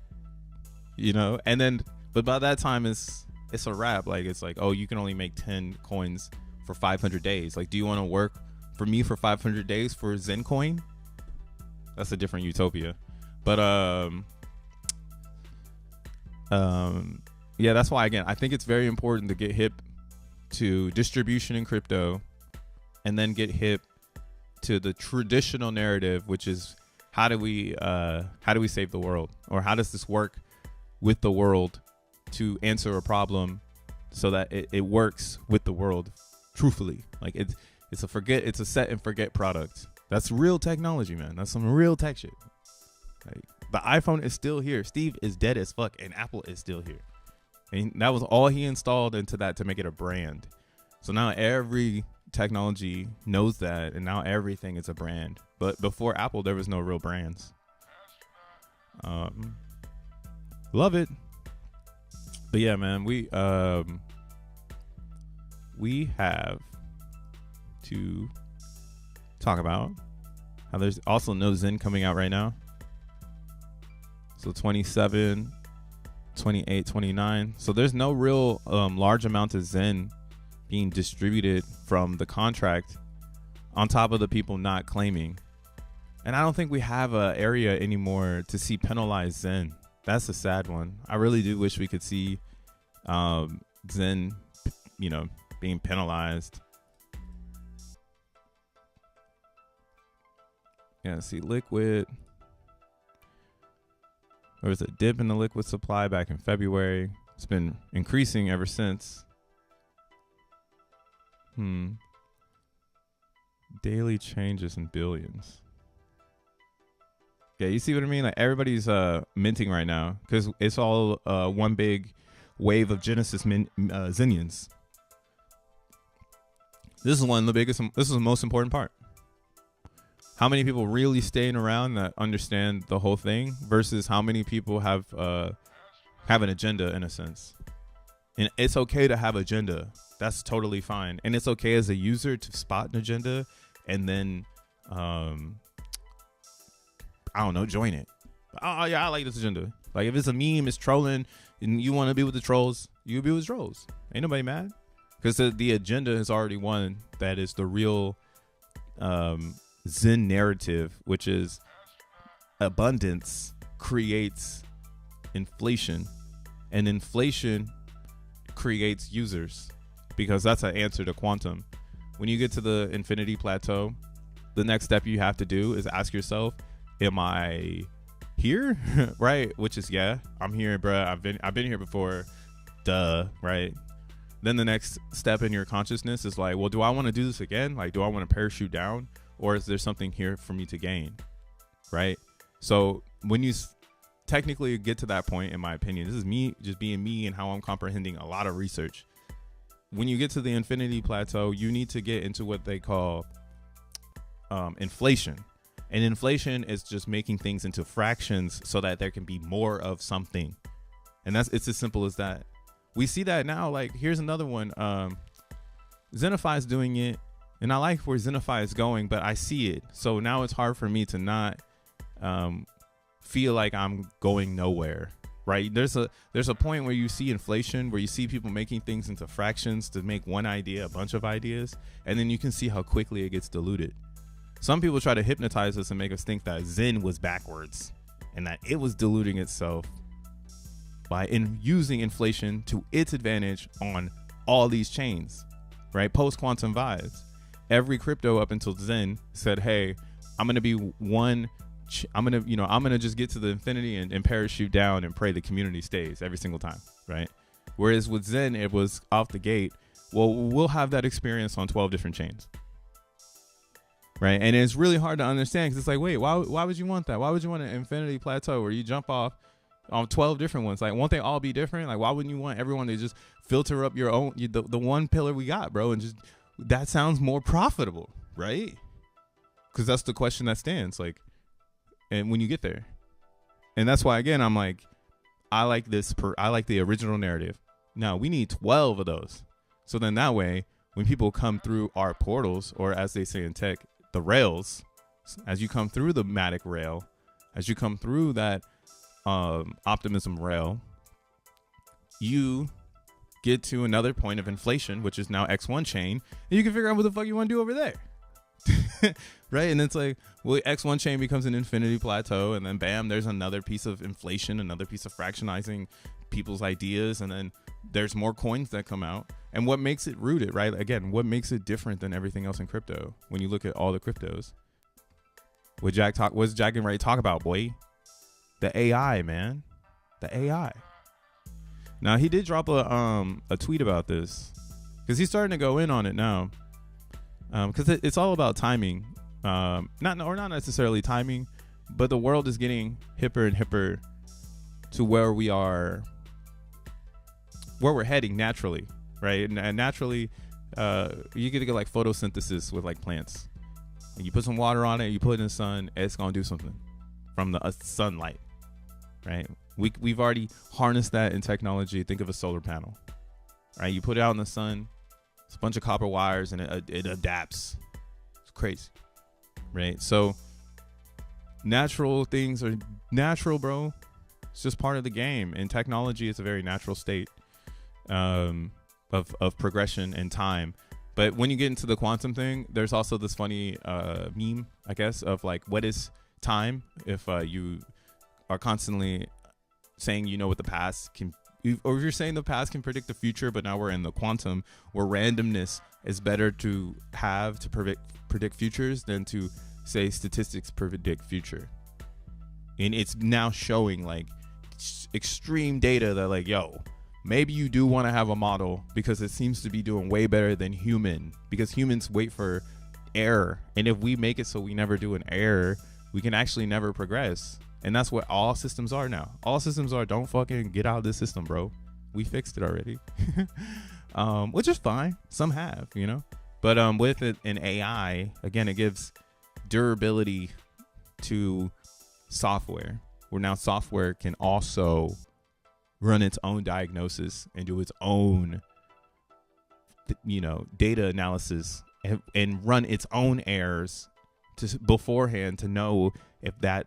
[SPEAKER 1] you know? And then, but by that time it's a wrap. Like, it's like, oh, you can only make 10 coins for 500 days. Like, do you want to work for me for 500 days for Zen coin? That's a different utopia. But yeah, that's why, again, I think it's very important to get hip to distribution in crypto, and then get hip to the traditional narrative, which is how do we save the world, or how does this work with the world to answer a problem so that it works with the world truthfully. Like, it's a set and forget product. That's real technology, man. That's some real tech shit. Like, the iPhone is still here. Steve is dead as fuck, and Apple is still here. And that was all he installed into that to make it a brand. So now every technology knows that, and now everything is a brand. But before Apple, there was no real brands. Love it. But yeah, man, we have to talk about how there's also no Zen coming out right now. So 27, 28, 29. So there's no real large amount of Zen being distributed from the contract, on top of the people not claiming. And I don't think we have an area anymore to see penalized Zen. That's a sad one. I really do wish we could see Zen, being penalized. Yeah, see, liquid. There was a dip in the liquid supply back in February. It's been increasing ever since. Daily changes in billions. Yeah, you see what I mean? Like, everybody's minting right now because it's all one big wave of Genesis Zenians. This is one of the biggest. This is the most important part. How many people really staying around that understand the whole thing versus how many people have an agenda, in a sense. And it's okay to have agenda. That's totally fine. And it's okay as a user to spot an agenda and then I don't know, join it. Oh yeah, I like this agenda. Like if it's a meme, it's trolling, and you want to be with the trolls, you be with trolls. Ain't nobody mad, because the agenda is already one that is the real Zen narrative, which is abundance creates inflation, and inflation creates users, because that's an answer to quantum. When you get to the Infinity Plateau, the next step you have to do is ask yourself, am I here? Right? Which is, yeah, I'm here, bruh. I've been here before. Duh. Right? Then the next step in your consciousness is like, well, do I want to do this again? Like, do I want to parachute down, or is there something here for me to gain? Right? So when you technically get to that point, in my opinion, this is me just being me and how I'm comprehending a lot of research. When you get to the Infinity Plateau, you need to get into what they call inflation. And inflation is just making things into fractions so that there can be more of something. And it's as simple as that. We see that now. Like, here's another one. XeNFTs is doing it, and I like where XeNFTs is going, but I see it. So now it's hard for me to not feel like I'm going nowhere. Right? There's a point where you see inflation, where you see people making things into fractions to make one idea a bunch of ideas, and then you can see how quickly it gets diluted. Some people try to hypnotize us and make us think that Zen was backwards and that it was diluting itself by using inflation to its advantage on all these chains, right? Postquantum Vibes. Every crypto up until Zen said, hey, I'm going to be one. I'm going to just get to the infinity and parachute down and pray the community stays every single time, right? Whereas with Zen, it was off the gate. Well, we'll have that experience on 12 different chains. Right. And it's really hard to understand, because it's like, wait, why would you want that? Why would you want an Infinity Plateau where you jump off on 12 different ones? Like, won't they all be different? Like, why wouldn't you want everyone to just filter up your own, the one pillar we got, bro? And just, that sounds more profitable, right? Because that's the question that stands, like, and when you get there. And that's why, again, I'm like, I like the original narrative. Now, we need 12 of those. So then that way, when people come through our portals, or as they say in tech, the rails, as you come through the Matic rail, as you come through that optimism rail, you get to another point of inflation, which is now X1 chain, and you can figure out what the fuck you want to do over there. Right? And it's like, well, X1 chain becomes an Infinity Plateau, and then bam, there's another piece of inflation, another piece of fractionizing people's ideas, and then there's more coins that come out. And what makes it rooted, right? Again, what makes it different than everything else in crypto? When you look at all the cryptos, what's Jack and Ray talk about, boy? The AI, man, the AI. Now, he did drop a tweet about this, because he's starting to go in on it now, because it's all about timing. Not necessarily timing, but the world is getting hipper and hipper to where we're heading naturally, right? And naturally, you get to get like photosynthesis with like plants. And you put some water on it, you put it in the sun, it's gonna do something from the sunlight, right? We've already harnessed that in technology. Think of a solar panel, right? You put it out in the sun, it's a bunch of copper wires, and it adapts. It's crazy, right? So natural things are natural, bro. It's just part of the game. And technology is a very natural state of progression and time. But when you get into the quantum thing, there's also this funny meme, I guess, of like, what is time? If you are constantly saying you know what the past can, or if you're saying the past can predict the future, but now we're in the quantum where randomness is better to have to predict futures than to say statistics predict future. And it's now showing like extreme data that like, yo, maybe you do want to have a model, because it seems to be doing way better than human, because humans wait for error. And if we make it so we never do an error, we can actually never progress. And that's what all systems are now. All systems are, don't fucking get out of this system, bro. We fixed it already. Which is fine. Some have, you know. But with it in AI, again, it gives durability to software, where now software can also run its own diagnosis and do its own, data analysis and run its own errors beforehand to know if that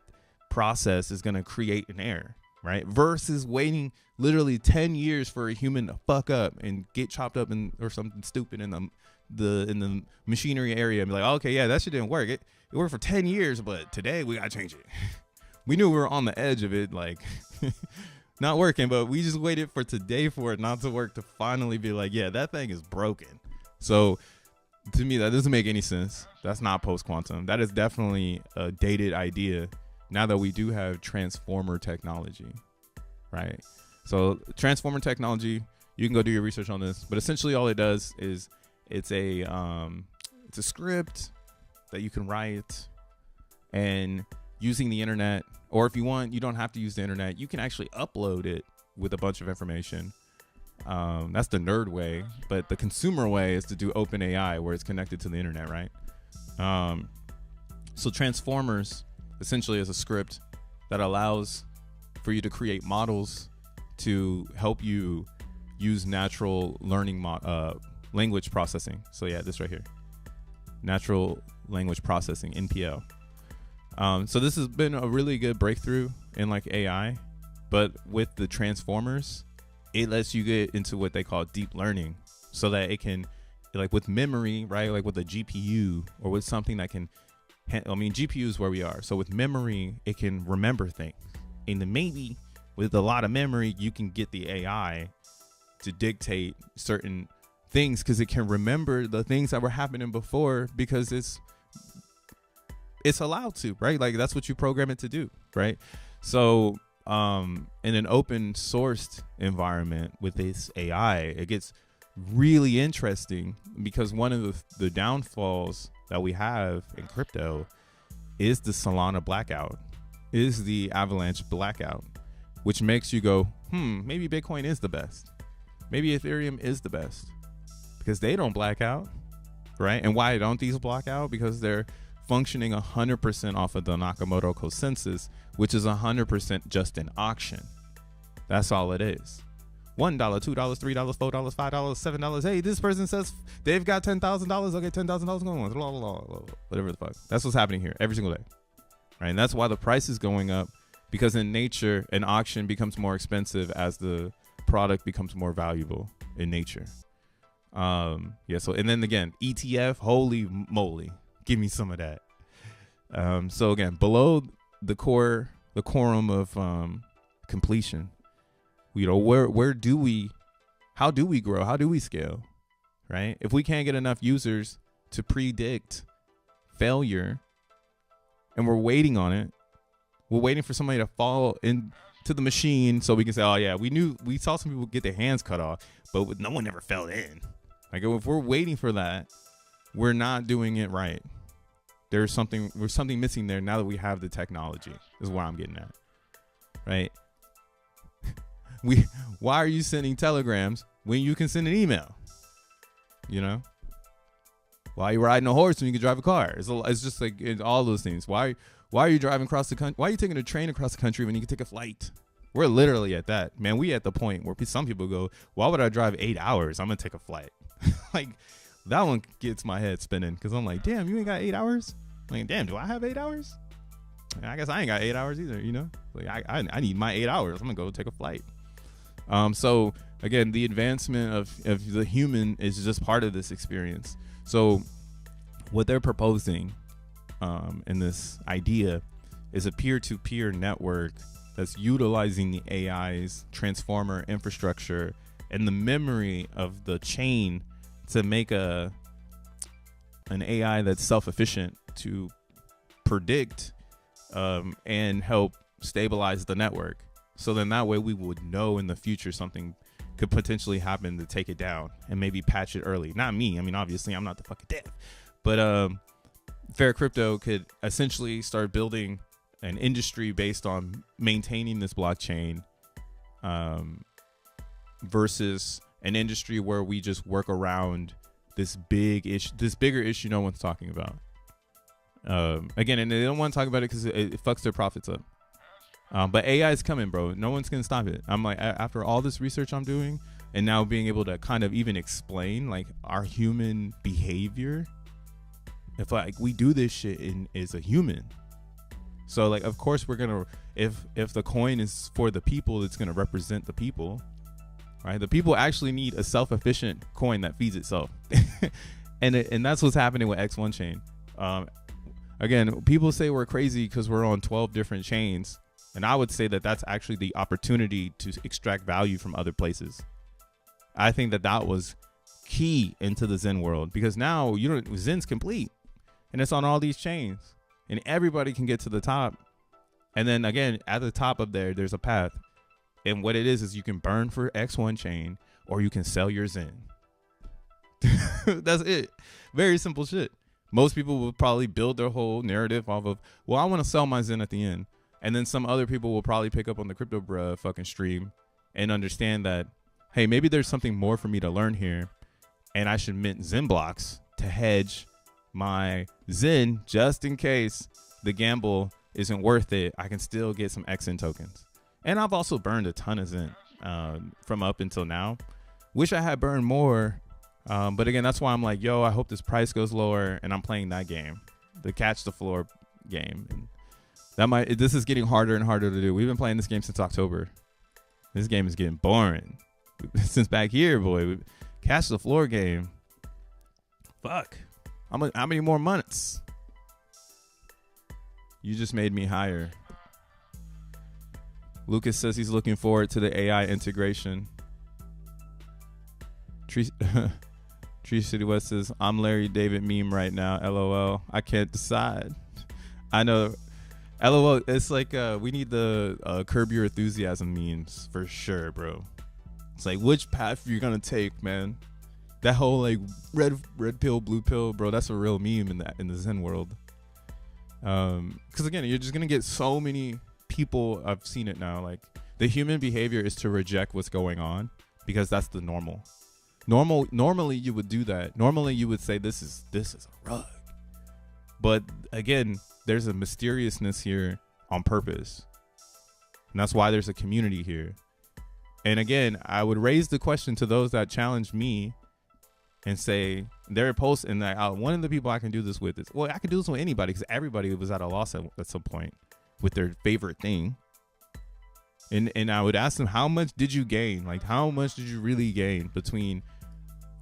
[SPEAKER 1] process is going to create an error, right? Versus waiting literally 10 years for a human to fuck up and get chopped up or something stupid in the machinery area and be like, okay, yeah, that shit didn't work. It worked for 10 years, but today we got to change it. We knew we were on the edge of it, like not working, but we just waited for today for it not to work to finally be like, yeah, that thing is broken. So to me, that doesn't make any sense. That's not post-quantum. That is definitely a dated idea now that we do have transformer technology, right? So transformer technology, you can go do your research on this, but essentially all it does is it's a script that you can write, and using the internet, or if you want, you don't have to use the internet. You can actually upload it with a bunch of information. That's the nerd way, but the consumer way is to do open AI where it's connected to the internet, right? So transformers essentially is a script that allows for you to create models to help you use natural learning language processing. So yeah, this right here, natural language processing, NPL. So this has been a really good breakthrough in like AI, but with the transformers, it lets you get into what they call deep learning, so that it can, like with memory, right? Like with a GPU or with something that can, GPU is where we are. So with memory, it can remember things. And then maybe with a lot of memory, you can get the AI to dictate certain things because it can remember the things that were happening before because it's allowed to, right? Like that's what you program it to do, right? So in an open sourced environment with this AI, it gets really interesting because one of the downfalls that we have in crypto is the Solana blackout, is the Avalanche blackout, which makes you go, maybe Bitcoin is the best. Maybe Ethereum is the best because they don't black out, right? And why don't these black out? Because they're functioning 100% off of the Nakamoto consensus, which is 100% just an auction. That's all it is. $1, $2, $3, $4, $5, $7. Hey, this person says they've got $10,000. Okay, $10,000 going on. Blah, blah, blah, blah, whatever the fuck. That's what's happening here every single day, right? And that's why the price is going up, because in nature, an auction becomes more expensive as the product becomes more valuable in nature. Yeah. So, and then again, ETF, holy moly. Give me some of that. So again, below the quorum of completion, you know, how do we grow? How do we scale? Right? If we can't get enough users to predict failure and we're waiting on it, we're waiting for somebody to fall into the machine so we can say, oh yeah, we saw some people get their hands cut off, but no one ever fell in. Like if we're waiting for that, we're not doing it right. There's something missing there now that we have the technology, is what I'm getting at, right? Why are you sending telegrams when you can send an email? You know, why are you riding a horse when you can drive a car? It's just like all those things. Why are you driving across the country? Why are you taking a train across the country when you can take a flight? We're literally at that, man. We at the point where some people go, why would I drive 8 hours? I'm gonna take a flight. Like that one gets my head spinning because I'm like, damn, you ain't got 8 hours? Like, damn, do I have 8 hours? I guess I ain't got 8 hours either, you know? Like I need my 8 hours. I'm gonna go take a flight. So again, the advancement of the human is just part of this experience. So what they're proposing in this idea is a peer-to-peer network that's utilizing the AI's transformer infrastructure and the memory of the chain to make an AI that's self-efficient to predict and help stabilize the network. So then that way we would know in the future something could potentially happen to take it down and maybe patch it early. Not me. I mean, obviously I'm not the fucking dev, but Fair Crypto could essentially start building an industry based on maintaining this blockchain versus an industry where we just work around this bigger issue no one's talking about. Again, and they don't want to talk about it because it fucks their profits up. But AI is coming, bro. No one's gonna stop it. I'm like, after all this research I'm doing, and now being able to kind of even explain like our human behavior if like we do this shit as a human. So like, of course we're gonna, if the coin is for the people, it's gonna represent the people, right? The people actually need a self-efficient coin that feeds itself. and that's what's happening with X1 chain. Again, people say we're crazy because we're on 12 different chains, and I would say that that's actually the opportunity to extract value from other places. I think that was key into the Zen world, because now Zen's complete and it's on all these chains and everybody can get to the top. And then again, at the top of there's a path, and what it is you can burn for X1 chain or you can sell your Zen. That's it. Very simple shit. Most people will probably build their whole narrative off of, well, I want to sell my Zen at the end. And then some other people will probably pick up on the Crypto Bruh fucking stream and understand that, hey, maybe there's something more for me to learn here, and I should mint XENblocks to hedge my Zen just in case the gamble isn't worth it. I can still get some XN tokens. And I've also burned a ton of Zen from up until now. Wish I had burned more. But again, that's why I'm like, yo, I hope this price goes lower, and I'm playing that game, the catch the floor game. And this is getting harder and harder to do. We've been playing this game since October. This game is getting boring. Since back here, boy, catch the floor game. Fuck. How many more months? You just made me higher. Lucas says he's looking forward to the AI integration. Tree City West says, I'm Larry David meme right now. LOL. I can't decide. I know. LOL. It's like we need the Curb Your Enthusiasm memes for sure, bro. It's like, which path you're gonna take, man? That whole like red pill, blue pill, bro. That's a real meme in the Zen world. Because again, you're just gonna get so many people. I've seen it now. Like, the human behavior is to reject what's going on because that's the normal. Normally you would do that. Normally you would say this is a rug. But again, there's a mysteriousness here on purpose. And that's why there's a community here. And again, I would raise the question to those that challenge me and say, their post, and one of the people I can do this with is, well, I can do this with anybody because everybody was at a loss at some point with their favorite thing. And I would ask them, how much did you gain? Like, how much did you really gain between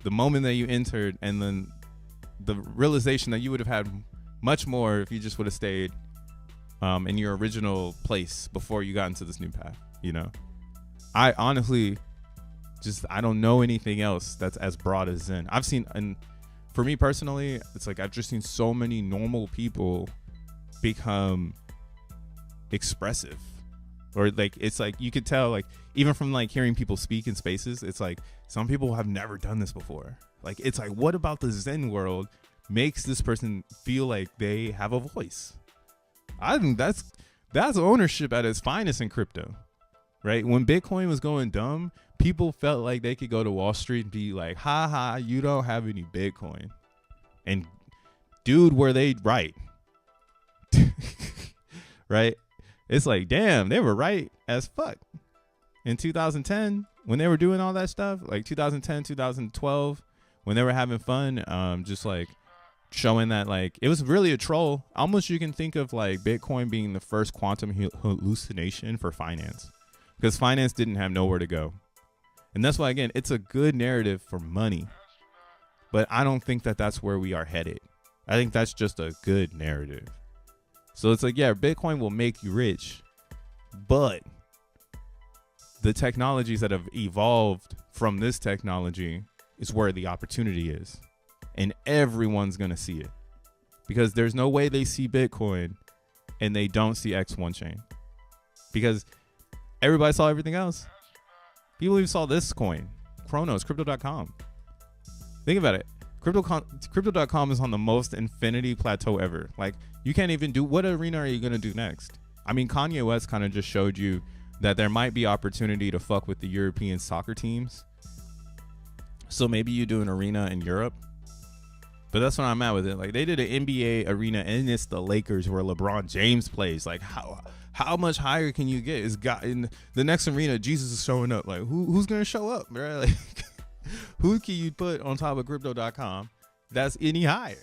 [SPEAKER 1] the moment that you entered and then the realization that you would have had much more if you just would have stayed in your original place before you got into this new path, you know? I honestly I don't know anything else that's as broad as Zen. I've seen, and for me personally, it's like I've just seen so many normal people become expressive. Or like, it's like you could tell, like, even from like hearing people speak in spaces, it's like some people have never done this before. Like, it's like, what about the Zen world makes this person feel like they have a voice? I think that's ownership at its finest in crypto, right? When Bitcoin was going dumb, people felt like they could go to Wall Street and be like, ha ha, you don't have any Bitcoin. And dude, were they right? Right? It's like, damn, they were right as fuck. In 2010, when they were doing all that stuff, like 2010, 2012, when they were having fun, just like showing that like it was really a troll. Almost you can think of like Bitcoin being the first quantum hallucination for finance, because finance didn't have nowhere to go. And that's why, again, it's a good narrative for money, but I don't think that that's where we are headed. I think that's just a good narrative. So it's like, yeah, Bitcoin will make you rich, but the technologies that have evolved from this technology is where the opportunity is. And everyone's going to see it, because there's no way they see Bitcoin and they don't see X1 chain, because everybody saw everything else. People even saw this coin, Chronos, crypto.com. Think about it. Crypto.com is on the most Infinity Plateau ever. Like, you can't even do, what arena are you going to do next? I mean, Kanye West kind of just showed you that there might be opportunity to fuck with the European soccer teams. So maybe you do an arena in Europe. But that's what I'm at with it. Like, they did an NBA arena and it's the Lakers where LeBron James plays. Like, how much higher can you get? Is God in the next arena? Jesus is showing up. Like, who's going to show up, bro? Like, who can you put on top of crypto.com that's any higher?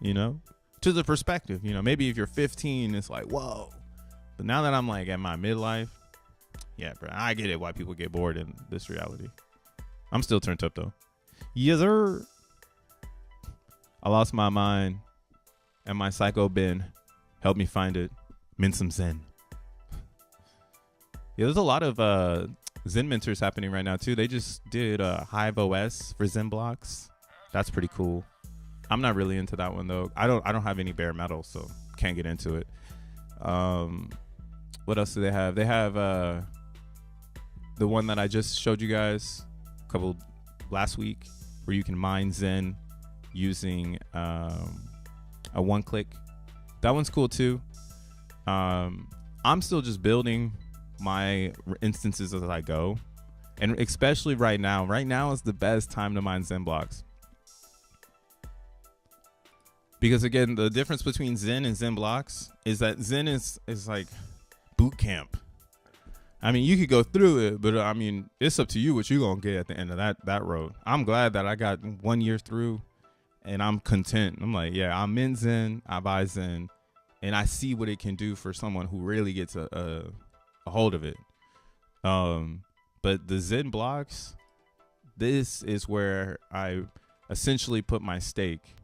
[SPEAKER 1] you know, to the perspective, you know, maybe if you're 15, it's like, whoa. But now that I'm like at my midlife, yeah, bro, I get it why people get bored in this reality. I'm still turned up though. Yes, sir. I lost my mind and my psycho bin helped me find it. Mint some Zen. Yeah, there's a lot of Zen mentors happening right now too. They just did Hive OS for XENblocks. That's pretty cool. I'm not really into that one though. I don't have any bare metal, so can't get into it. What else do they have? They have the one that I just showed you guys last week, where you can mine Zen using a one-click. That one's cool too. I'm still just building my instances as I go, and especially right now is the best time to mine XENblocks, because again, the difference between Zen and XENblocks is that Zen is like boot camp. I mean, you could go through it, but I mean, it's up to you what you're gonna get at the end of that road. I'm glad that I got 1 year through and I'm content. I'm like, yeah, I'm in Zen, I buy Zen, and I see what it can do for someone who really gets a hold of it. But the XENblocks, this is where I essentially put my stake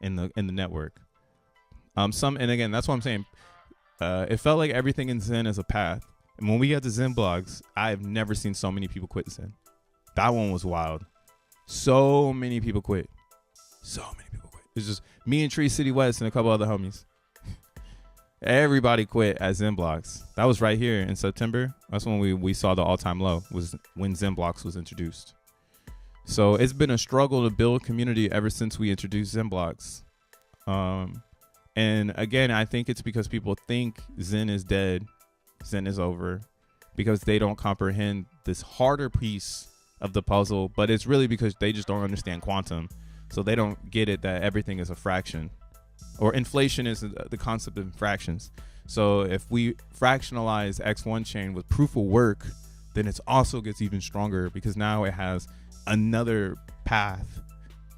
[SPEAKER 1] in the network. And again, that's what I'm saying. It felt like everything in Zen is a path. And when we got to XENblocks, I've never seen so many people quit Zen. That one was wild. So many people quit. It's just me and Tree City West and a couple other homies. Everybody quit at XENblocks. That was right here in September. That's when we saw the all-time low, was when XENblocks was introduced. So it's been a struggle to build community ever since we introduced XENblocks. And again, I think it's because people think Zen is dead, Zen is over, because they don't comprehend this harder piece of the puzzle. But it's really because they just don't understand quantum. So they don't get it that everything is a fraction. Or inflation is the concept of fractions. So if we fractionalize X1 chain with proof of work, then it also gets even stronger, because now it has another path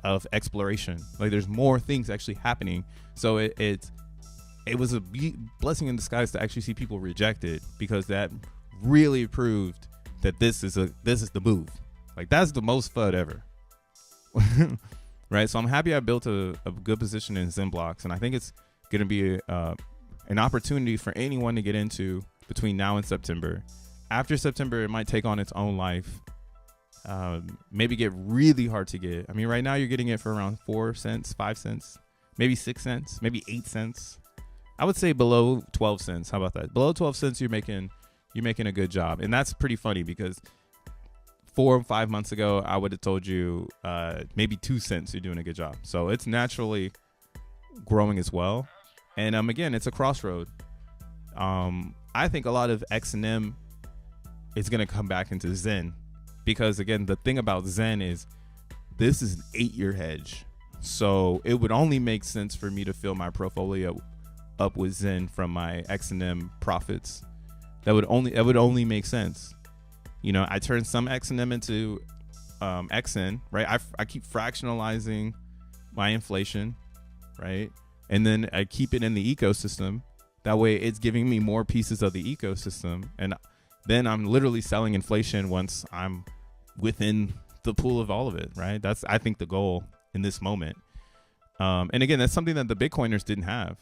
[SPEAKER 1] of exploration. Like there's more things actually happening. So it was a blessing in disguise to actually see people reject it, because that really proved that this is the move. Like that's the most FUD ever. Right, so I'm happy I built a good position in XENblocks, and I think it's going to be an opportunity for anyone to get into between now and September. After September, it might take on its own life, maybe get really hard to get. I mean, right now you're getting it for around 4 cents, 5 cents, maybe 6 cents, maybe 8 cents. I would say below 12 cents. How about that? Below 12 cents, you're making a good job, and that's pretty funny because 4 or 5 months ago, I would have told you maybe 2 cents you're doing a good job. So it's naturally growing as well. And again, it's a crossroad. I think a lot of XEN is going to come back into Zen, because again, the thing about Zen is this is an 8-year hedge. So it would only make sense for me to fill my portfolio up with Zen from my XEN profits. That would only make sense. You know, I turn some XEN into XN, right? I keep fractionalizing my inflation, right? And then I keep it in the ecosystem. That way it's giving me more pieces of the ecosystem. And then I'm literally selling inflation once I'm within the pool of all of it, right? That's, I think, the goal in this moment. And again, that's something that the Bitcoiners didn't have.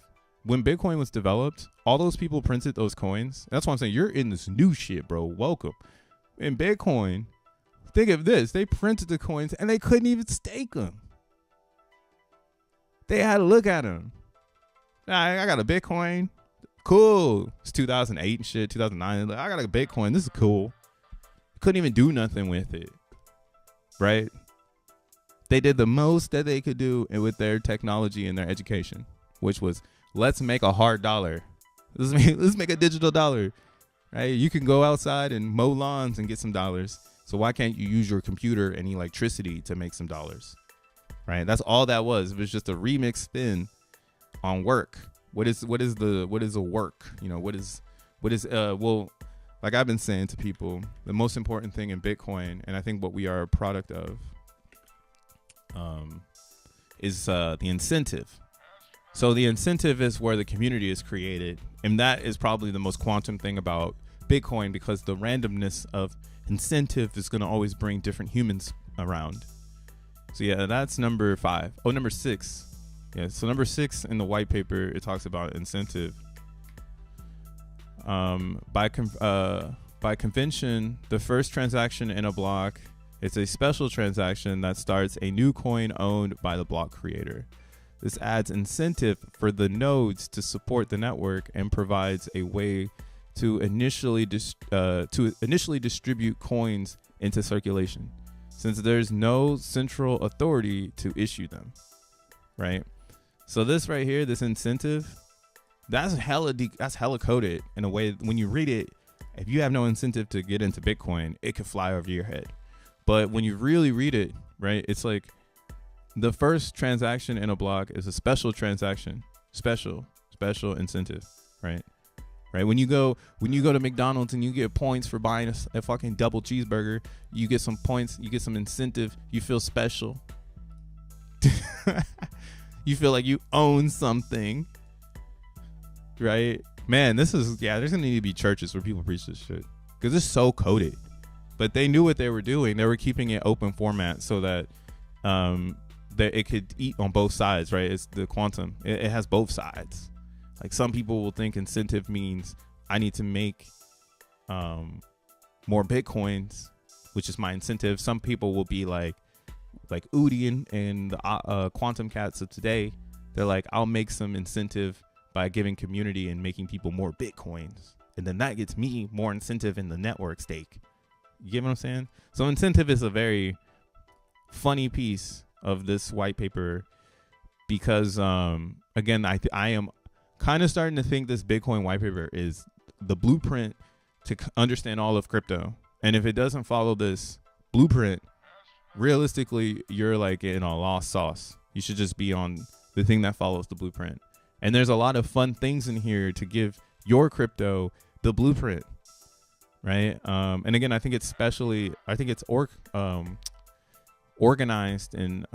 [SPEAKER 1] When Bitcoin was developed, all those people printed those coins. That's why I'm saying you're in this new shit, bro. Welcome. In Bitcoin, think of this. They printed the coins and they couldn't even stake them. They had to look at them. I got a Bitcoin. Cool. It's 2008 and shit, 2009. I got a Bitcoin. This is cool. Couldn't even do nothing with it. Right? They did the most that they could do with their technology and their education, which was, let's make a hard dollar. Let's make a digital dollar. Right? You can go outside and mow lawns and get some dollars. So why can't you use your computer and electricity to make some dollars? Right? That's all that was. It was just a remix spin on work. What is a work? You know, what is well, like I've been saying to people, the most important thing in Bitcoin, and I think what we are a product of, is the incentive. So the incentive is where the community is created. And that is probably the most quantum thing about Bitcoin, because the randomness of incentive is going to always bring different humans around. So yeah, that's number 5. Oh, number 6. Yeah, so number 6 in the white paper, it talks about incentive. By convention, the first transaction in a block is a special transaction that starts a new coin owned by the block creator. This adds incentive for the nodes to support the network and provides a way to initially distribute coins into circulation, since there's no central authority to issue them, right? So this right here, this incentive, that's hella coded in a way. When you read it, if you have no incentive to get into Bitcoin, it could fly over your head. But when you really read it, right, it's like the first transaction in a block is a special transaction, special incentive, right? Right. When you go to McDonald's and you get points for buying a fucking double cheeseburger, you get some points, you get some incentive, you feel special. You feel like you own something, right? Man, there's gonna need to be churches where people preach this shit, because it's so coded. But they knew what they were doing. They were keeping it open format so that that it could eat on both sides, right? It's the quantum. It has both sides. Like, some people will think incentive means I need to make more Bitcoins, which is my incentive. Some people will be like Udi and the quantum cats of today. They're like, I'll make some incentive by giving community and making people more Bitcoins. And then that gets me more incentive in the network stake. You get what I'm saying? So incentive is a very funny piece of this white paper, because again, I am kind of starting to think this Bitcoin white paper is the blueprint to understand all of crypto. And if it doesn't follow this blueprint, realistically, you're like in a lost sauce. You should just be on the thing that follows the blueprint. And there's a lot of fun things in here to give your crypto the blueprint, right? And again, I think it's organized in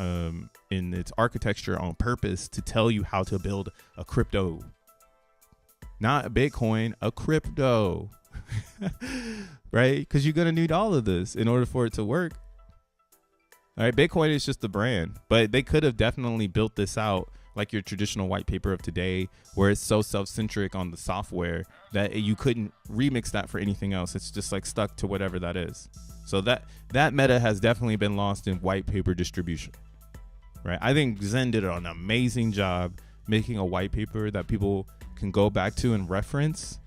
[SPEAKER 1] its architecture on purpose to tell you how to build a crypto, not a Bitcoin, a crypto, right? Because you're gonna need all of this in order for it to work. All right, Bitcoin is just the brand, but they could have definitely built this out like your traditional white paper of today, where it's so self-centric on the software that you couldn't remix that for anything else. It's just like stuck to whatever that is. So that meta has definitely been lost in white paper distribution, right? I think Zen did an amazing job making a white paper that people can go back to and reference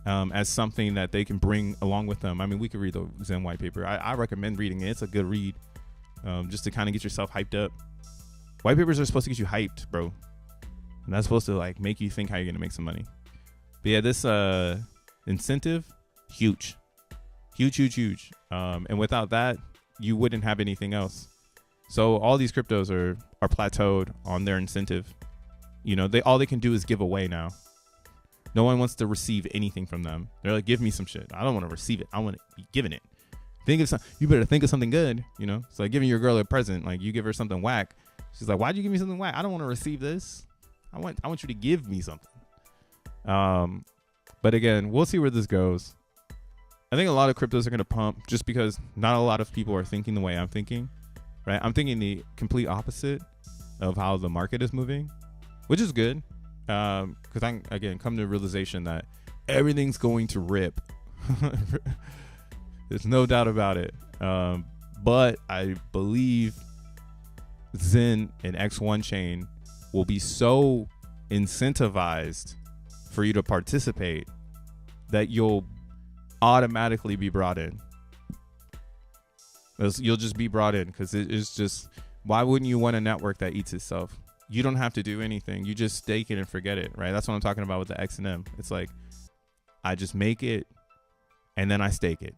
[SPEAKER 1] as something that they can bring along with them. I mean, we could read the Zen white paper. I recommend reading it. It's a good read, just to kind of get yourself hyped up. White papers are supposed to get you hyped, bro. And that's supposed to like make you think how you're gonna make some money. But yeah, this incentive, huge. And without that, you wouldn't have anything else. So all these cryptos are plateaued on their incentive. You know, all they can do is give away now. No one wants to receive anything from them. They're like, give me some shit. I don't want to receive it. I want to be given it. You better think of something good. You know, it's like giving your girl a present. Like, you give her something whack. She's like, why'd you give me something whack? I don't want to receive this. I want you to give me something. But again, we'll see where this goes. I think a lot of cryptos are going to pump just because not a lot of people are thinking the way I'm thinking, right? I'm thinking the complete opposite of how the market is moving, which is good. Because I'm, again, come to the realization that everything's going to rip. There's no doubt about it. But I believe Zen and X1 chain will be so incentivized for you to participate that you'll automatically be brought in. You'll just be brought in because it's just, why wouldn't you want a network that eats itself? You don't have to do anything. You just stake it and forget it, right? That's what I'm talking about with the XEN. It's like, I just make it and then I stake it.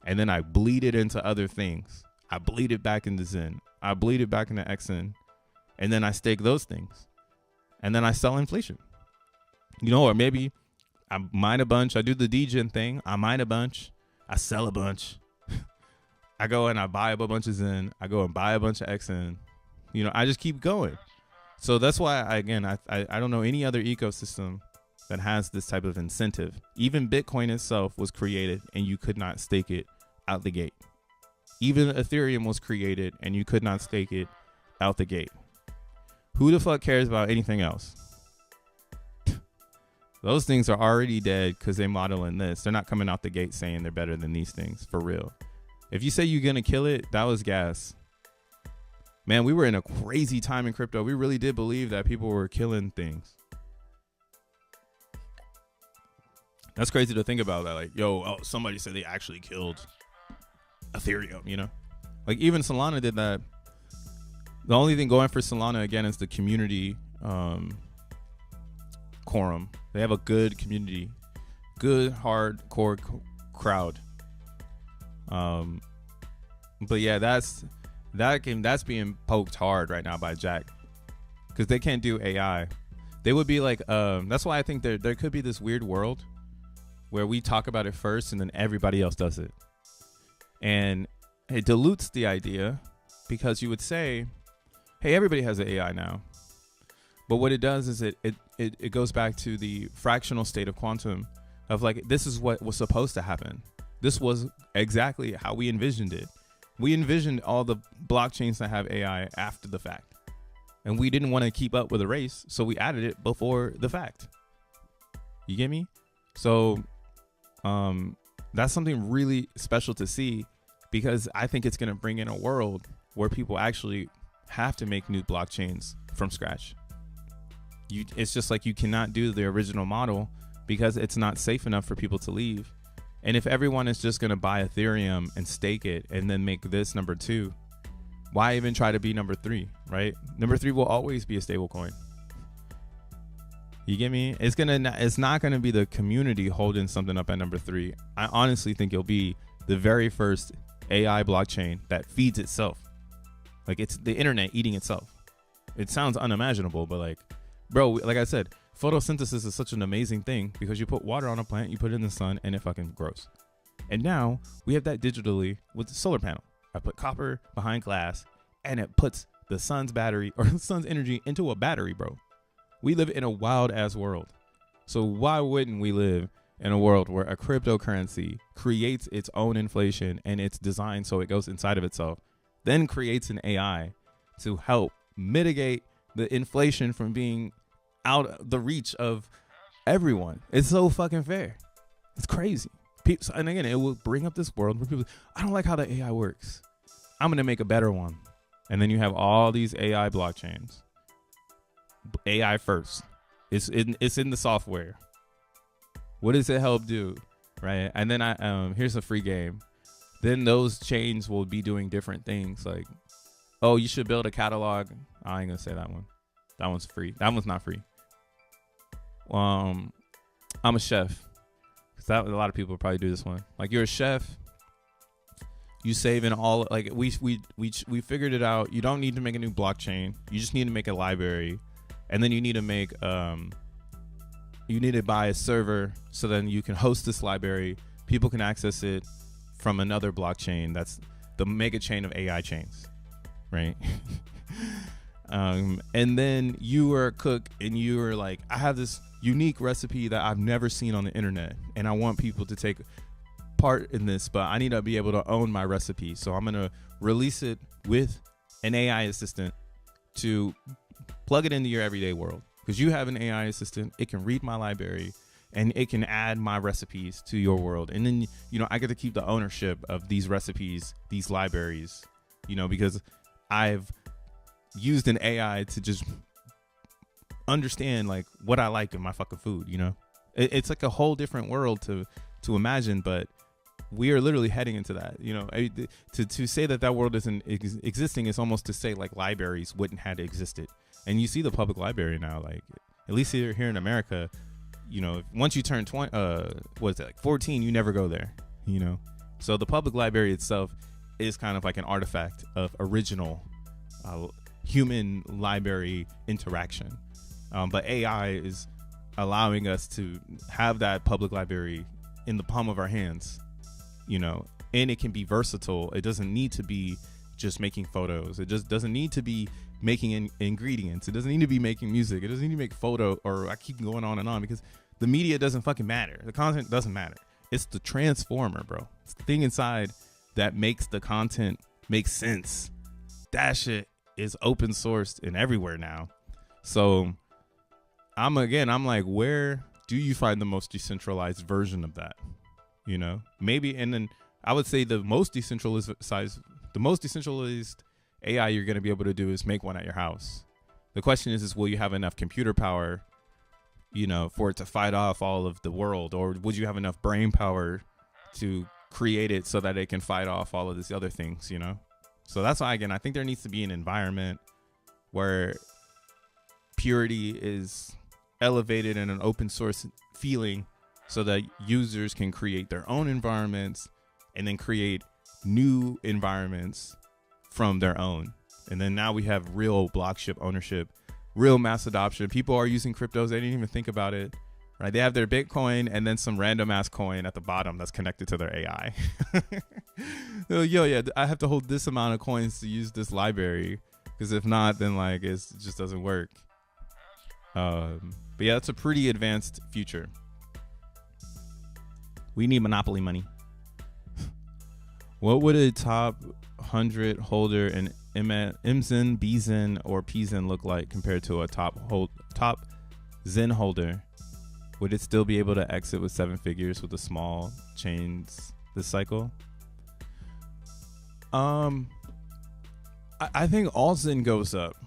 [SPEAKER 1] And then I bleed it into other things. I bleed it back into Zen. I bleed it back into XN. And then I stake those things. And then I sell inflation. You know, or maybe I mine a bunch. I do the degen thing. I mine a bunch. I sell a bunch. I go and I buy up a bunch of Zen. I go and buy a bunch of XN. You know, I just keep going. So that's why I don't know any other ecosystem that has this type of incentive. Even Bitcoin itself was created and you could not stake it out the gate. Even Ethereum was created and you could not stake it out the gate. Who the fuck cares about anything else? Those things are already dead because they model in this. They're not coming out the gate saying they're better than these things, for real. If you say you're going to kill it, that was gas. Man, we were in a crazy time in crypto. We really did believe that people were killing things. That's crazy to think about that. Like, somebody said they actually killed Ethereum, you know? Like, even Solana did that. The only thing going for Solana, again, is the community quorum. They have a good community, good hardcore crowd. But yeah, that's being poked hard right now by Jack, because they can't do AI. They would be like, that's why I think there could be this weird world where we talk about it first and then everybody else does it. And it dilutes the idea, because you would say, hey, everybody has an AI now. But what it does is it goes back to the fractional state of quantum of like, this is what was supposed to happen. This was exactly how we envisioned it. We envisioned all the blockchains that have AI after the fact. And we didn't want to keep up with the race, so we added it before the fact. You get me? So that's something really special to see, because I think it's going to bring in a world where people actually have to make new blockchains from scratch. It's just like you cannot do the original model because it's not safe enough for people to leave. And if everyone is just going to buy Ethereum and stake it and then make this number 2, why even try to be number 3, right? Number 3 will always be a stable coin. You get me? It's not going to be the community holding something up at number 3. I honestly think it'll be the very first AI blockchain that feeds itself. Like, it's the internet eating itself. It sounds unimaginable, but like, bro, like I said, photosynthesis is such an amazing thing, because you put water on a plant, you put it in the sun, and it fucking grows. And now we have that digitally with the solar panel. I put copper behind glass, and it puts the sun's battery or the sun's energy into a battery, bro. We live in a wild ass world. So why wouldn't we live in a world where a cryptocurrency creates its own inflation and it's designed so it goes inside of itself, then creates an AI to help mitigate the inflation from being out the reach of everyone? It's so fucking fair. It's crazy. And again, it will bring up this world where people, I don't like how the AI works. I'm going to make a better one. And then you have all these AI blockchains. AI first. It's in the software. What does it help do? Right? And then here's a free game. Then those chains will be doing different things, like, oh, you should build a catalog. I ain't gonna say that one. That one's free. That one's not free. I'm a chef. A lot of people probably do this one. Like, you're a chef. You save in all, like, we figured it out. You don't need to make a new blockchain. You just need to make a library, and then you need to make you need to buy a server so then you can host this library. People can access it from another blockchain. That's the mega chain of AI chains, right? And then you were a cook and you were like, I have this unique recipe that I've never seen on the internet, and I want people to take part in this, but I need to be able to own my recipe. So I'm going to release it with an AI assistant to plug it into your everyday world. Because you have an AI assistant, it can read my library and it can add my recipes to your world. And then, I get to keep the ownership of these recipes, these libraries, because I've used an AI to just understand like what I like in my fucking food. It's like a whole different world to imagine, but we are literally heading into that. To say that world isn't existing is almost to say like libraries wouldn't have existed. And you see the public library now, like, at least here in America, once you turn 14, you never go there, So the public library itself is kind of like an artifact of original human library interaction. But AI is allowing us to have that public library in the palm of our hands, and it can be versatile. It doesn't need to be just making photos. It just doesn't need to be making ingredients. It doesn't need to be making music. It doesn't need to make photo, or I keep going on and on, because the media doesn't fucking matter. The content doesn't matter. It's the transformer, bro. It's the thing inside that makes the content make sense. That shit is open sourced and everywhere now. So I'm like, where do you find the most decentralized version of that? You know, maybe, and then I would say the most decentralized AI you're going to be able to do is make one at your house. The question is will you have enough computer power, you know, for it to fight off all of the world, or would you have enough brain power to create it so that it can fight off all of these other things, you know? So that's why, again, I think there needs to be an environment where purity is elevated in an open source feeling, so that users can create their own environments and then create new environments from their own. And then now we have real blockship ownership, real mass adoption. People are using cryptos. They didn't even think about it, right? They have their Bitcoin and then some random ass coin at the bottom that's connected to their AI. Yeah, I have to hold this amount of coins to use this library, because if not, then like it just doesn't work. But yeah, it's a pretty advanced future. We need monopoly money. What would a top 100 holder in MZen, BZen, or PZen look like compared to a top Zen holder? Would it still be able to exit with 7 figures with the small chains this cycle? I think all Zen goes up.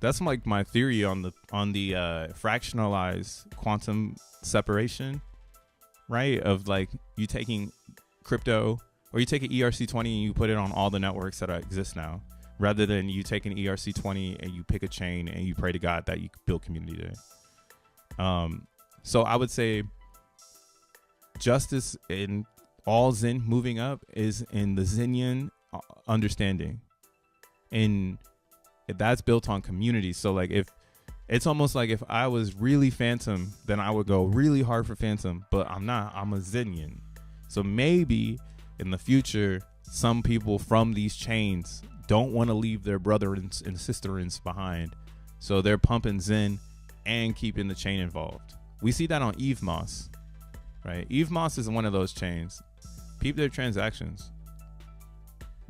[SPEAKER 1] That's like my theory on the fractionalized quantum separation, right? Of like you taking crypto, or you take an ERC20 and you put it on all the networks that exist now, rather than you take an ERC20 and you pick a chain and you pray to God that you build community there. So I would say justice in all Zen moving up is in the Zenian understanding, and that's built on community. So like, if it's almost like if I was really Phantom, then I would go really hard for Phantom, but I'm not. I'm a Zenian. So maybe in the future, some people from these chains don't want to leave their brother and sisterins behind, so they're pumping Zen and keeping the chain involved. We see that on EVMOS, right? EVMOS is one of those chains. Peep their transactions.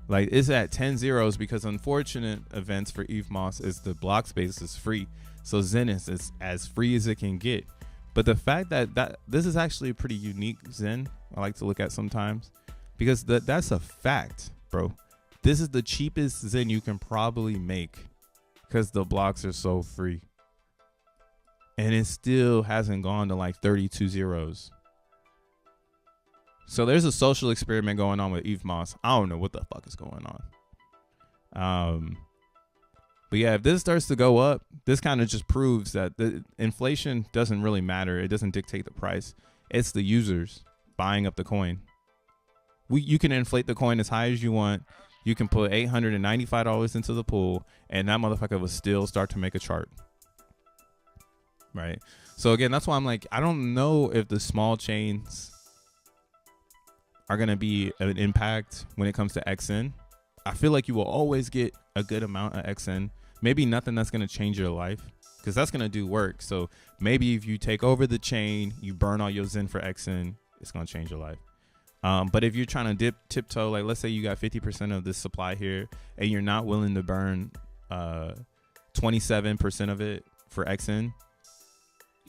[SPEAKER 1] Like, it's at 10 zeros, because unfortunate events for EVMOS is the block space is free. So Zen is as free as it can get. But the fact that this is actually a pretty unique Zen I like to look at sometimes, because that's a fact, bro. This is the cheapest Zen you can probably make, because the blocks are so free. And it still hasn't gone to like 32 zeros. So there's a social experiment going on with EVMOS. I don't know what the fuck is going on. But yeah, if this starts to go up, this kind of just proves that the inflation doesn't really matter. It doesn't dictate the price. It's the users buying up the coin. You can inflate the coin as high as you want. You can put $895 into the pool, and that motherfucker will still start to make a chart. Right? So again, that's why I'm like, I don't know if the small chains are going to be an impact when it comes to XN. I feel like you will always get a good amount of XN. Maybe nothing that's going to change your life, because that's going to do work. So maybe if you take over the chain, you burn all your Zen for XN, it's going to change your life. But if you're trying to tiptoe, like let's say you got 50% of this supply here and you're not willing to burn 27% of it for XN,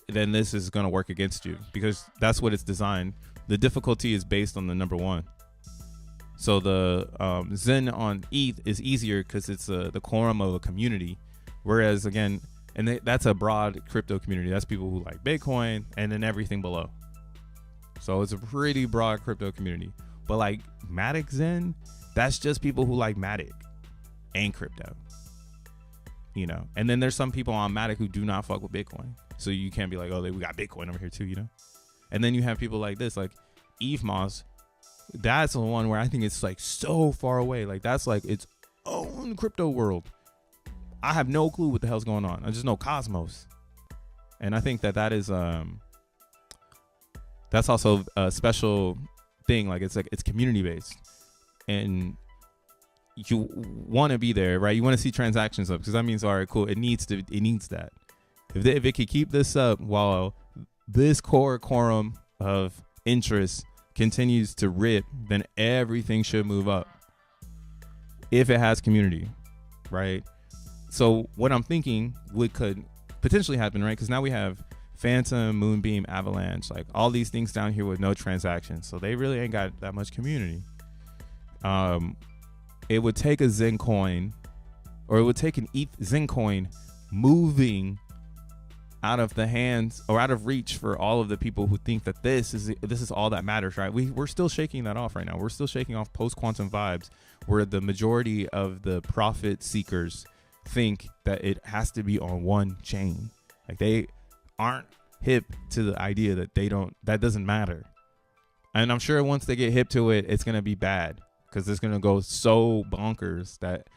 [SPEAKER 1] then this is going to work against you, because that's what it's designed. The difficulty is based on the number one. So the Zen on ETH is easier because it's the quorum of a community. Whereas again, and that's a broad crypto community. That's people who like Bitcoin and then everything below. So it's a pretty broad crypto community. But like Matic Zen, that's just people who like Matic and crypto. You know, and then there's some people on Matic who do not fuck with Bitcoin. So you can't be like, oh, we got Bitcoin over here too, you know? And then you have people like this, like EVMOS. That's the one where I think it's like so far away. Like that's like its own crypto world. I have no clue what the hell's going on. I just know Cosmos. And I think that is that's also a special thing. Like it's community based. And you want to be there, right? You want to see transactions up because that means, all right, cool. It needs that. If it could keep this up while this core quorum of interest continues to rip, then everything should move up if it has community, right? So what I'm thinking could potentially happen, right? Because now we have Phantom, Moonbeam, Avalanche, like all these things down here with no transactions. So they really ain't got that much community. It would take a Zen coin, or it would take an Zen coin moving out of the hands or out of reach for all of the people who think that this is all that matters, right? We're still shaking that off right now. We're still shaking off post-quantum vibes, where the majority of the profit seekers think that it has to be on one chain. Like they aren't hip to the idea that that doesn't matter. And I'm sure once they get hip to it, it's going to be bad because it's going to go so bonkers that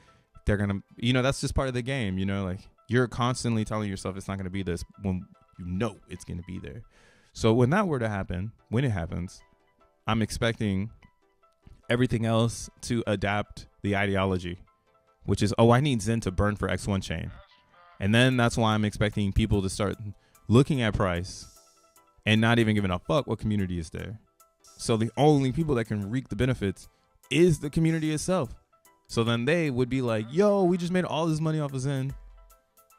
[SPEAKER 1] they're going to, that's just part of the game, like you're constantly telling yourself it's not going to be this when it's going to be there. So when that were to happen, when it happens, I'm expecting everything else to adapt the ideology, which is, I need Zen to burn for X1 chain. And then that's why I'm expecting people to start looking at price and not even giving a fuck what community is there. So the only people that can reap the benefits is the community itself. So then they would be like, yo, we just made all this money off of Zen,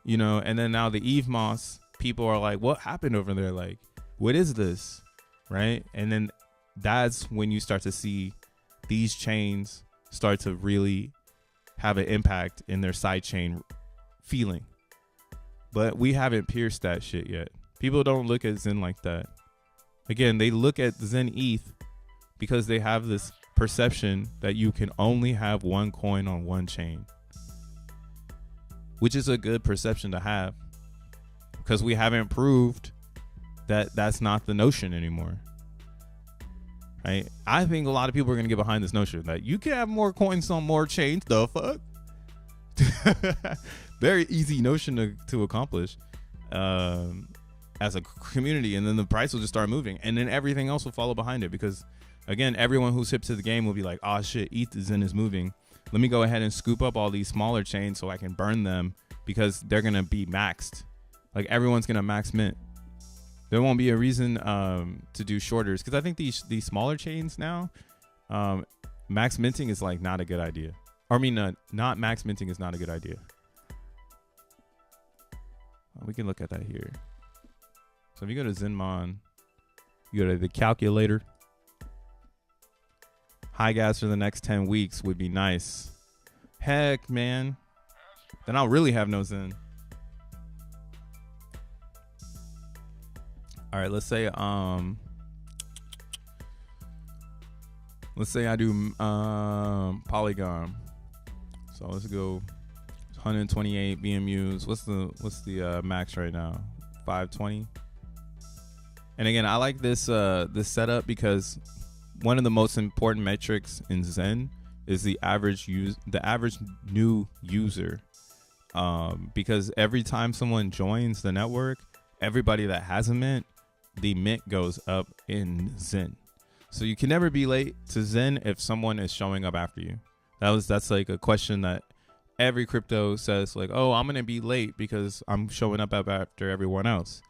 [SPEAKER 1] and then now the Eve Moss people are like, what happened over there? Like, what is this? Right. And then that's when you start to see these chains start to really have an impact in their side chain feeling. But we haven't pierced that shit yet. People don't look at Zen like that. Again, they look at Zen ETH because they have this perception that you can only have one coin on one chain, which is a good perception to have because we haven't proved that that's not the notion anymore. Right? I think a lot of people are going to get behind this notion that you can have more coins on more chains. The fuck? Very easy notion to accomplish as a community, and then the price will just start moving, and then everything else will follow behind it because, again, everyone who's hip to the game will be like, oh shit, Zen is moving. Let me go ahead and scoop up all these smaller chains so I can burn them because they're going to be maxed. Like everyone's going to max mint. There won't be a reason to do shorters because I think these smaller chains now, max minting is like not a good idea. Or I mean, not max minting is not a good idea. We can look at that here. So if you go to Zenmon, you go to the calculator. High gas for the next 10 weeks would be nice. Heck, man. Then I'll really have no Zen. All right, let's say I do Polygon. So let's go 128 BMUs. What's the max right now? 520. And again, I like this setup because one of the most important metrics in Zen is the average new user. Because every time someone joins the network, everybody that has a mint, the mint goes up in Zen. So you can never be late to Zen if someone is showing up after you. That's like a question that every crypto says, like, oh, I'm going to be late because I'm showing up after everyone else.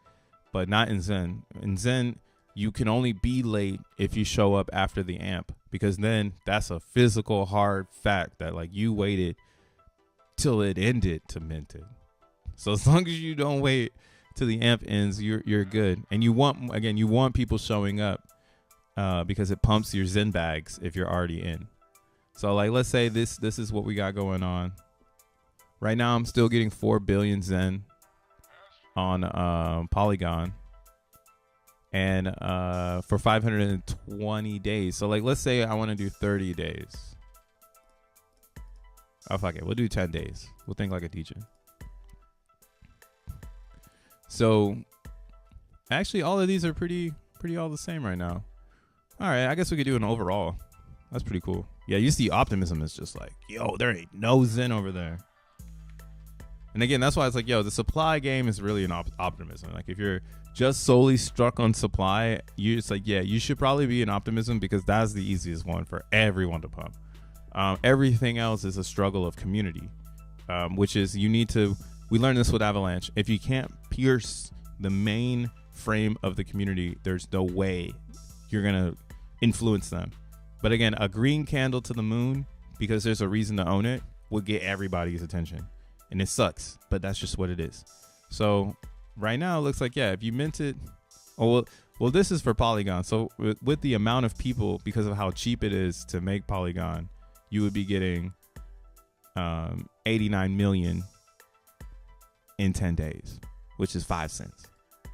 [SPEAKER 1] But not in Zen. In Zen, you can only be late if you show up after the amp, because then that's a physical hard fact that like you waited till it ended to mint it. So as long as you don't wait till the amp ends, you're good. And you want people showing up because it pumps your Zen bags if you're already in. So like, let's say this is what we got going on. Right now, I'm still getting 4 billion Zen on Polygon, and for 520 days. So like, let's say I want to do 30 days. Oh, fuck it. We'll do 10 days. We'll think like a teacher. So actually, all of these are pretty all the same right now. All right, I guess we could do an overall. That's pretty cool. Yeah, you see optimism is just like, yo, there ain't no Zen over there. And again, that's why it's like, yo, the supply game is really an optimism. Like if you're just solely struck on supply, it's like, yeah, you should probably be in optimism because that's the easiest one for everyone to pump. Everything else is a struggle of community, which is we learned this with Avalanche. If you can't pierce the main frame of the community, there's no way you're going to influence them. But again, a green candle to the moon, because there's a reason to own it, would get everybody's attention. And it sucks, but that's just what it is. So right now it looks like, yeah, if you mint it, well, this is for Polygon. So with the amount of people, because of how cheap it is to make Polygon, you would be getting 89 million in 10 days, which is 5 cents.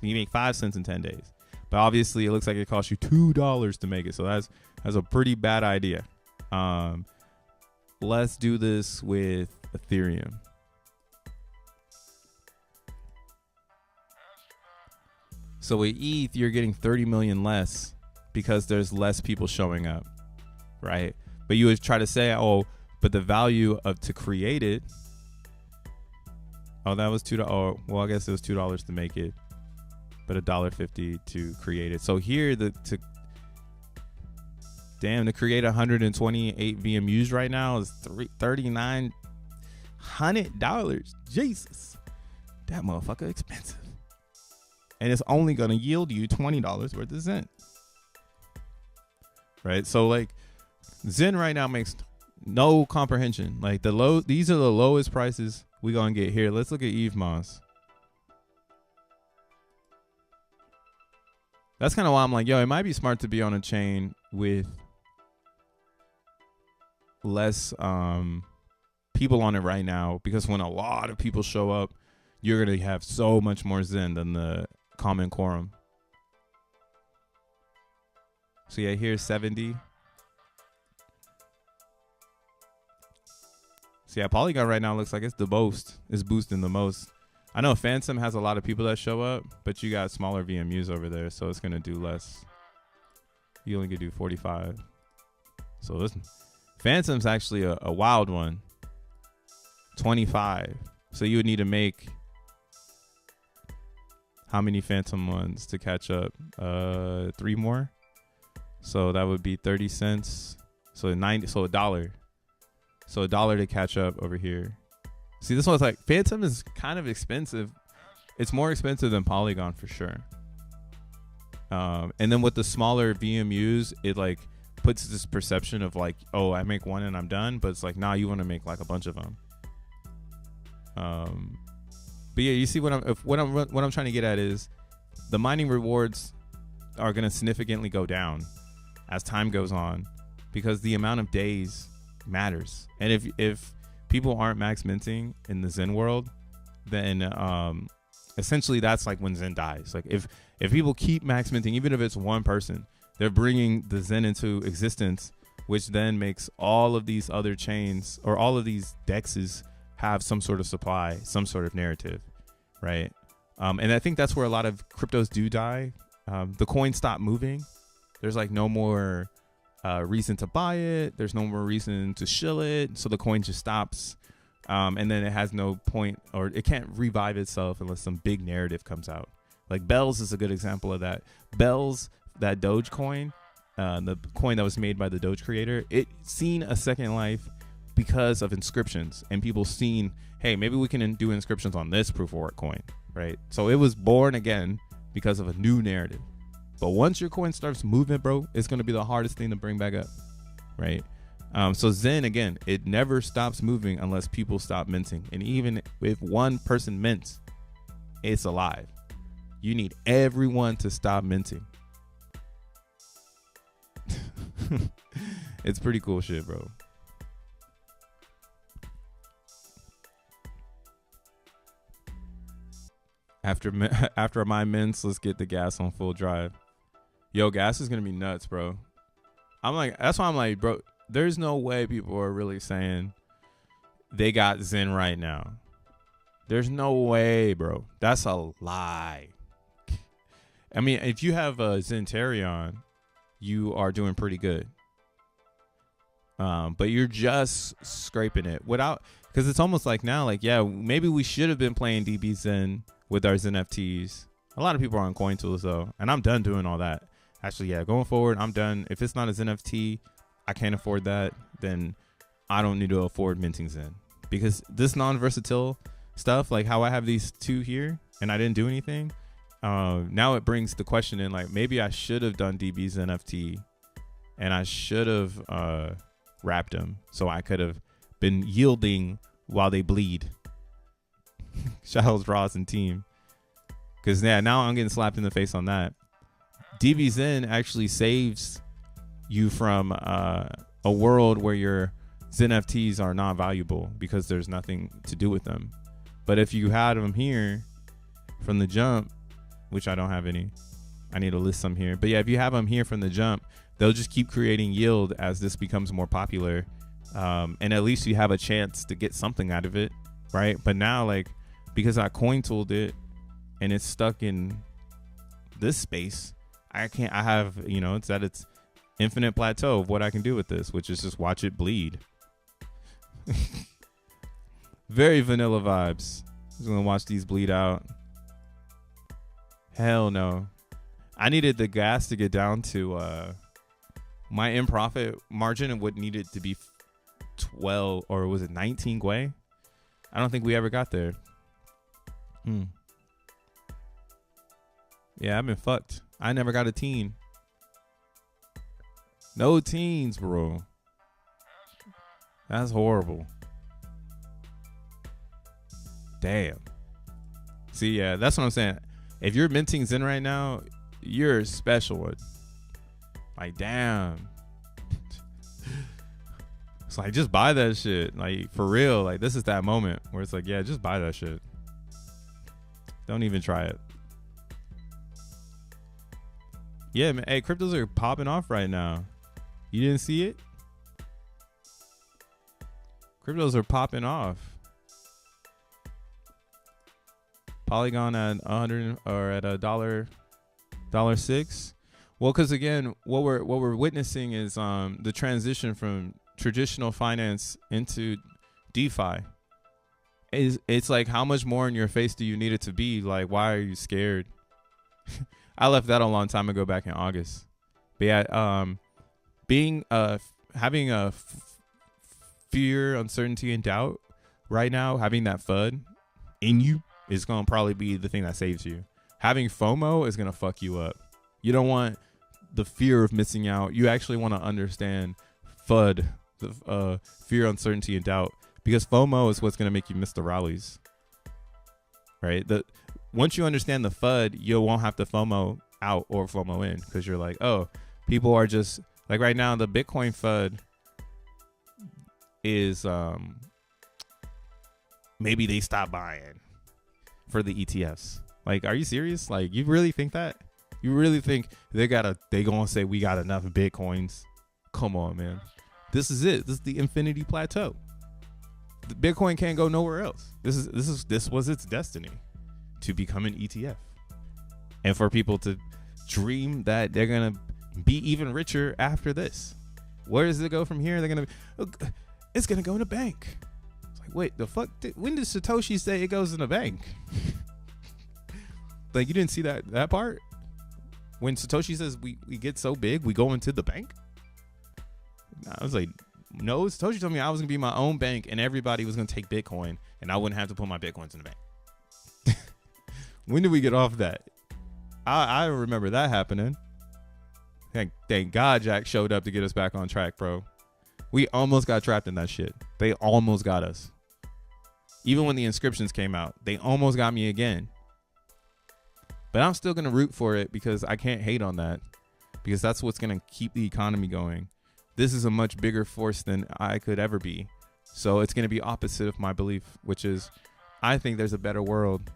[SPEAKER 1] You make 5 cents in 10 days. But obviously it looks like it costs you $2 to make it. So that's a pretty bad idea. Let's do this with Ethereum. So with ETH, you're getting 30 million less because there's less people showing up, right? But you would try to say, oh, but the value to create it, oh, that was $2. Oh, well, I guess it was $2 to make it, but $1.50 to create it. So here, to create 128 VMUs right now is $3,900. Jesus, that motherfucker expensive. And it's only going to yield you $20 worth of Zen. Right? So like Zen right now makes no comprehension. Like these are the lowest prices we going to get here. Let's look at EVMOS. That's kind of why I'm like, yo, it might be smart to be on a chain with less people on it right now, because when a lot of people show up, you're going to have so much more Zen than the common quorum. So yeah, here's 70. So yeah, Polygon right now looks like it's the most. It's boosting the most. I know Phantom has a lot of people that show up, but you got smaller VMUs over there, so it's gonna do less. You only could do 45. So this Phantom's actually a wild one. 25. So you would need to make how many Phantom ones to catch up? 3 more. So that would be 30 cents. So $1. So $1 to catch up over here. See, this one's like Phantom is kind of expensive. It's more expensive than Polygon for sure. And then with the smaller VMUs, it like puts this perception of like, oh, I make one and I'm done. But it's like, nah, you want to make like a bunch of them. But yeah, you see what I'm trying to get at is the mining rewards are going to significantly go down as time goes on, because the amount of days matters. And if people aren't max minting in the Zen world, then essentially that's like when Zen dies. Like if people keep max minting, even if it's one person, they're bringing the Zen into existence, which then makes all of these other chains or all of these dexes have some sort of supply, some sort of narrative, right? And I think that's where a lot of cryptos do die. The coins stop moving. There's like no more reason to buy it. There's no more reason to shill it. So the coin just stops. And then it has no point, or it can't revive itself unless some big narrative comes out. Like Bells is a good example of that. Bells, that Doge coin, the coin that was made by the Doge creator, it seen a second life because of inscriptions, and people seen, hey, maybe we can do inscriptions on this proof of work coin, right? So it was born again because of a new narrative. But once your coin starts moving, bro, it's going to be the hardest thing to bring back up, right? So Zen, again, it never stops moving unless people stop minting. And even if one person mints, it's alive. You need everyone to stop minting. It's pretty cool shit, bro. After my mints, let's get the gas on full drive. Yo, gas is gonna be nuts, bro. I'm like, that's why I'm like, bro, there's no way people are really saying they got Zen right now. There's no way, bro. That's a lie. I mean, if you have a Zentarion, you are doing pretty good. But you're just scraping it without, because it's almost like now, like, yeah, maybe we should have been playing DB Zen with our XENFTs. A lot of people are on coin tools though, and I'm done doing all that. Actually, yeah, going forward, I'm done. If it's not a XENFT, I can't afford that, then I don't need to afford minting Zen, because this non-versatile stuff, like how I have these two here and I didn't do anything. Now it brings the question in, like, maybe I should have done DB's NFT and I should have wrapped them so I could have been yielding while they bleed. Shadows, Ross, and team. Because now I'm getting slapped in the face on that. DB Zen actually saves you from a world where your zenFTs are not valuable because there's nothing to do with them. But if you had them here from the jump, which I don't have any, I need to list some here. But yeah, if you have them here from the jump, they'll just keep creating yield as this becomes more popular. And at least you have a chance to get something out of it, right? But now, like, because I coin tooled it and it's stuck in this space, I have, you know, it's at its infinite plateau of what I can do with this, which is just watch it bleed. Very vanilla vibes. Just gonna watch these bleed out. Hell no. I needed the gas to get down to my in profit margin, and would need it to be 12, or was it 19 Gwei? I don't think we ever got there. Yeah, I've been fucked. I never got a teen. No teens, bro. That's horrible. Damn. See, yeah, that's what I'm saying. If you're minting Zen right now, you're a special one. Like, damn. It's like, just buy that shit. Like, for real. Like, this is that moment where it's like, yeah, just buy that shit. Don't even try it. Yeah, man. Hey, cryptos are popping off right now. You didn't see it? Cryptos are popping off. Polygon at 100 or at $1.06. Well, because again, what we're witnessing is the transition from traditional finance into DeFi. It's like, how much more in your face do you need it to be? Like, why are you scared? I left that a long time ago, back in August. But yeah, having a fear, uncertainty, and doubt right now, having that FUD in you is going to probably be the thing that saves you. Having FOMO is going to fuck you up. You don't want the fear of missing out. You actually want to understand FUD, the fear, uncertainty, and doubt, because FOMO is what's going to make you miss the rallies, right? Once you understand the FUD, you won't have to FOMO out or FOMO in, because you're like, oh, people are just like, right now the Bitcoin FUD is maybe they stop buying for the ETFs. Like, are you serious? Like, you really think that? You really think they gonna say we got enough Bitcoins? Come on, man. This is it. This is the Infinity Plateau. The Bitcoin can't go nowhere else. This was its destiny, to become an ETF, and for people to dream that they're gonna be even richer after this. Where does it go from here? It's gonna go in a bank. It's like, wait, the fuck? When did Satoshi say it goes in a bank? Like, you didn't see that part? When Satoshi says we get so big, we go into the bank? I was like, no, Satoshi told me I was gonna be my own bank and everybody was gonna take Bitcoin and I wouldn't have to put my Bitcoins in the bank. When did we get off that? I remember that happening. Thank God Jack showed up to get us back on track, bro. We almost got trapped in that shit. They almost got us. Even when the inscriptions came out, they almost got me again. But I'm still going to root for it, because I can't hate on that, because that's what's going to keep the economy going. This is a much bigger force than I could ever be. So it's going to be opposite of my belief, which is I think there's a better world.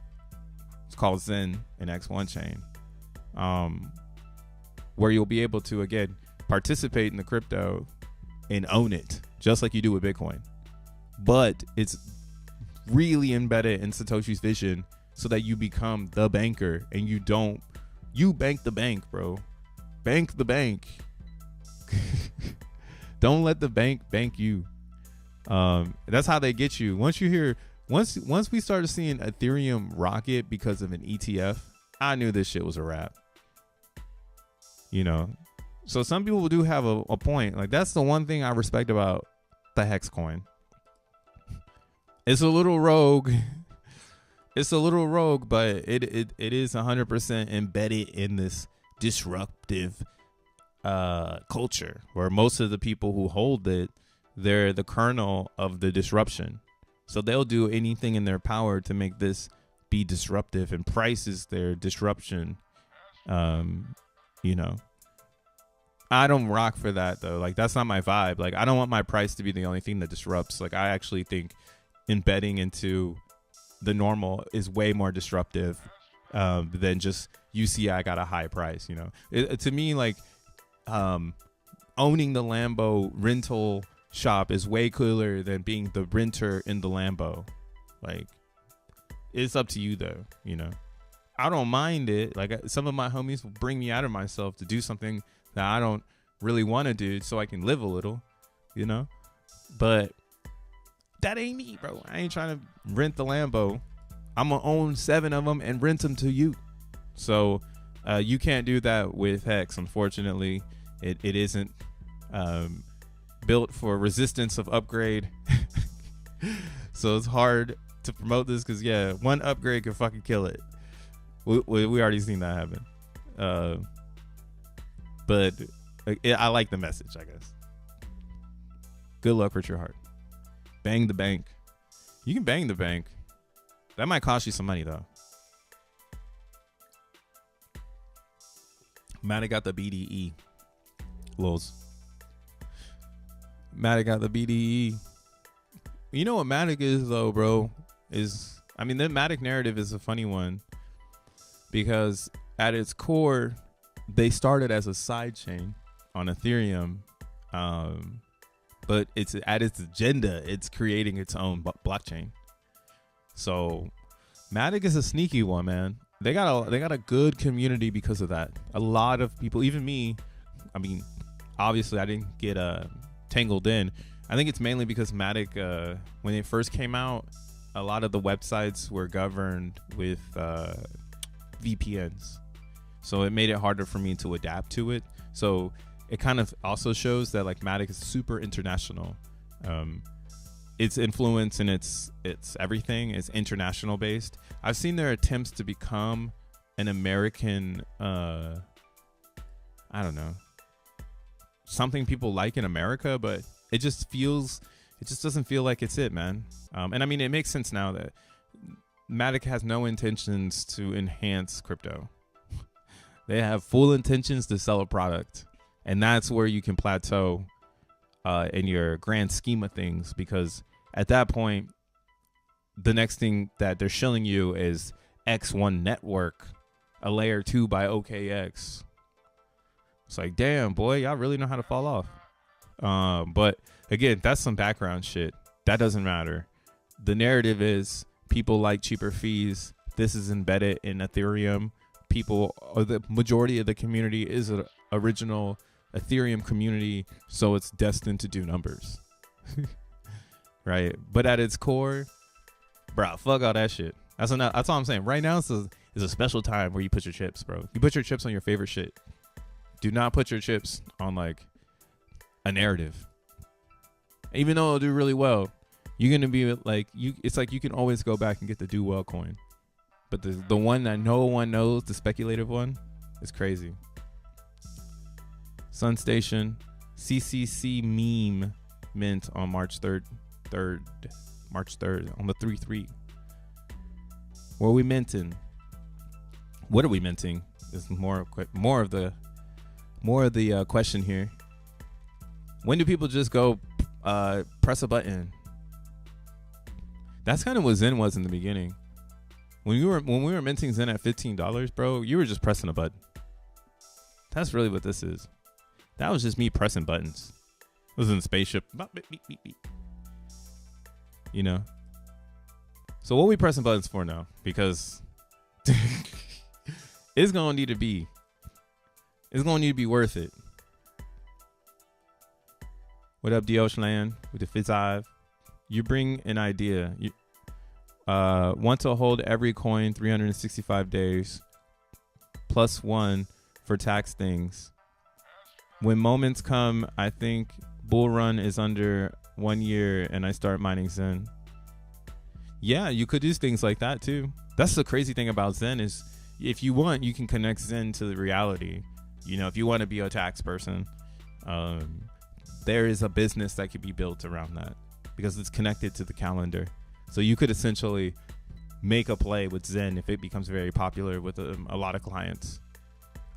[SPEAKER 1] It's called Zen and X1 chain, where you'll be able to, again, participate in the crypto and own it, just like you do with Bitcoin. But it's really embedded in Satoshi's vision, so that you become the banker, and you bank the bank, bro. Bank the bank. Don't let the bank bank you. That's how they get you. Once we started seeing Ethereum rocket because of an ETF, I knew this shit was a wrap. You know, so some people do have a point. Like, that's the one thing I respect about the Hex coin. It's a little rogue. It's a little rogue, but it is 100% embedded in this disruptive culture where most of the people who hold it, they're the kernel of the disruption. So they'll do anything in their power to make this be disruptive, and price is their disruption. You know, I don't rock for that though. Like, that's not my vibe. Like, I don't want my price to be the only thing that disrupts. Like, I actually think embedding into the normal is way more disruptive than just I got a high price. You know, to me, like, owning the Lambo rental shop is way cooler than being the renter in the Lambo. Like, it's up to you though. You know, I don't mind it. Like, some of my homies will bring me out of myself to do something that I don't really want to do so I can live a little, you know, but that ain't me, bro. I ain't trying to rent the Lambo. I'm gonna own 7 of them and rent them to you. So you can't do that with Hex. Unfortunately, it isn't built for resistance of upgrade. So it's hard to promote this because, yeah, one upgrade could fucking kill it. We already seen that happen. But I like the message, I guess. Good luck with your heart. Bang the bank. You can bang the bank. That might cost you some money though. Matic got the BDE. Lols. Matic got the BDE. You know what Matic is though, bro? The Matic narrative is a funny one because at its core, they started as a side chain on Ethereum. But it's at its agenda, it's creating its own blockchain. So Matic is a sneaky one, man. They got a good community because of that. A lot of people, even me, I mean, obviously I didn't get tangled in. I think it's mainly because Matic, when it first came out, a lot of the websites were governed with VPNs. So it made it harder for me to adapt to it. So it kind of also shows that like Matic is super international. Its influence and its everything is international based. I've seen their attempts to become an American, I don't know, something people like in America, but it just doesn't feel like it's it, man. And I mean, it makes sense now that Matic has no intentions to enhance crypto. They have full intentions to sell a product. And that's where you can plateau in your grand scheme of things, because at that point, the next thing that they're shilling you is X1 network, a layer 2 by OKX. It's like, damn, boy, y'all really know how to fall off. But again, that's some background shit. That doesn't matter. The narrative is people like cheaper fees. This is embedded in Ethereum. People, or the majority of the community is an original Ethereum community, so it's destined to do numbers. Right? But at its core, bro, fuck all that shit. That's all I'm saying. Right now is a special time where you put your chips, bro. You put your chips on your favorite shit. Do not put your chips on like a narrative. Even though it'll do really well, you're gonna be like it's like you can always go back and get the do well coin. But the one that no one knows, the speculative one, is crazy. Sun Station, CCC meme mint on March 3rd, on the 3/3. What are we minting? What are we minting? Is more of the question here. When do people just go press a button? That's kind of what Zen was in the beginning. When we were minting Zen at $15, bro, you were just pressing a button. That's really what this is. That was just me pressing buttons. It was in the spaceship. Beep, beep, beep, beep. You know? So what are we pressing buttons for now? Because it's going to need to be worth it. What up, Dioshland with the Fizzive? You bring an idea. You want to hold every coin 365 days plus 1 for tax things. When moments come, I think bull run is under 1 year and I start mining Zen. Yeah, you could do things like that too. That's the crazy thing about Zen is if you want, you can connect Zen to the reality. You know, if you want to be a tax person, there is a business that could be built around that because it's connected to the calendar. So you could essentially make a play with Zen if it becomes very popular with a lot of clients.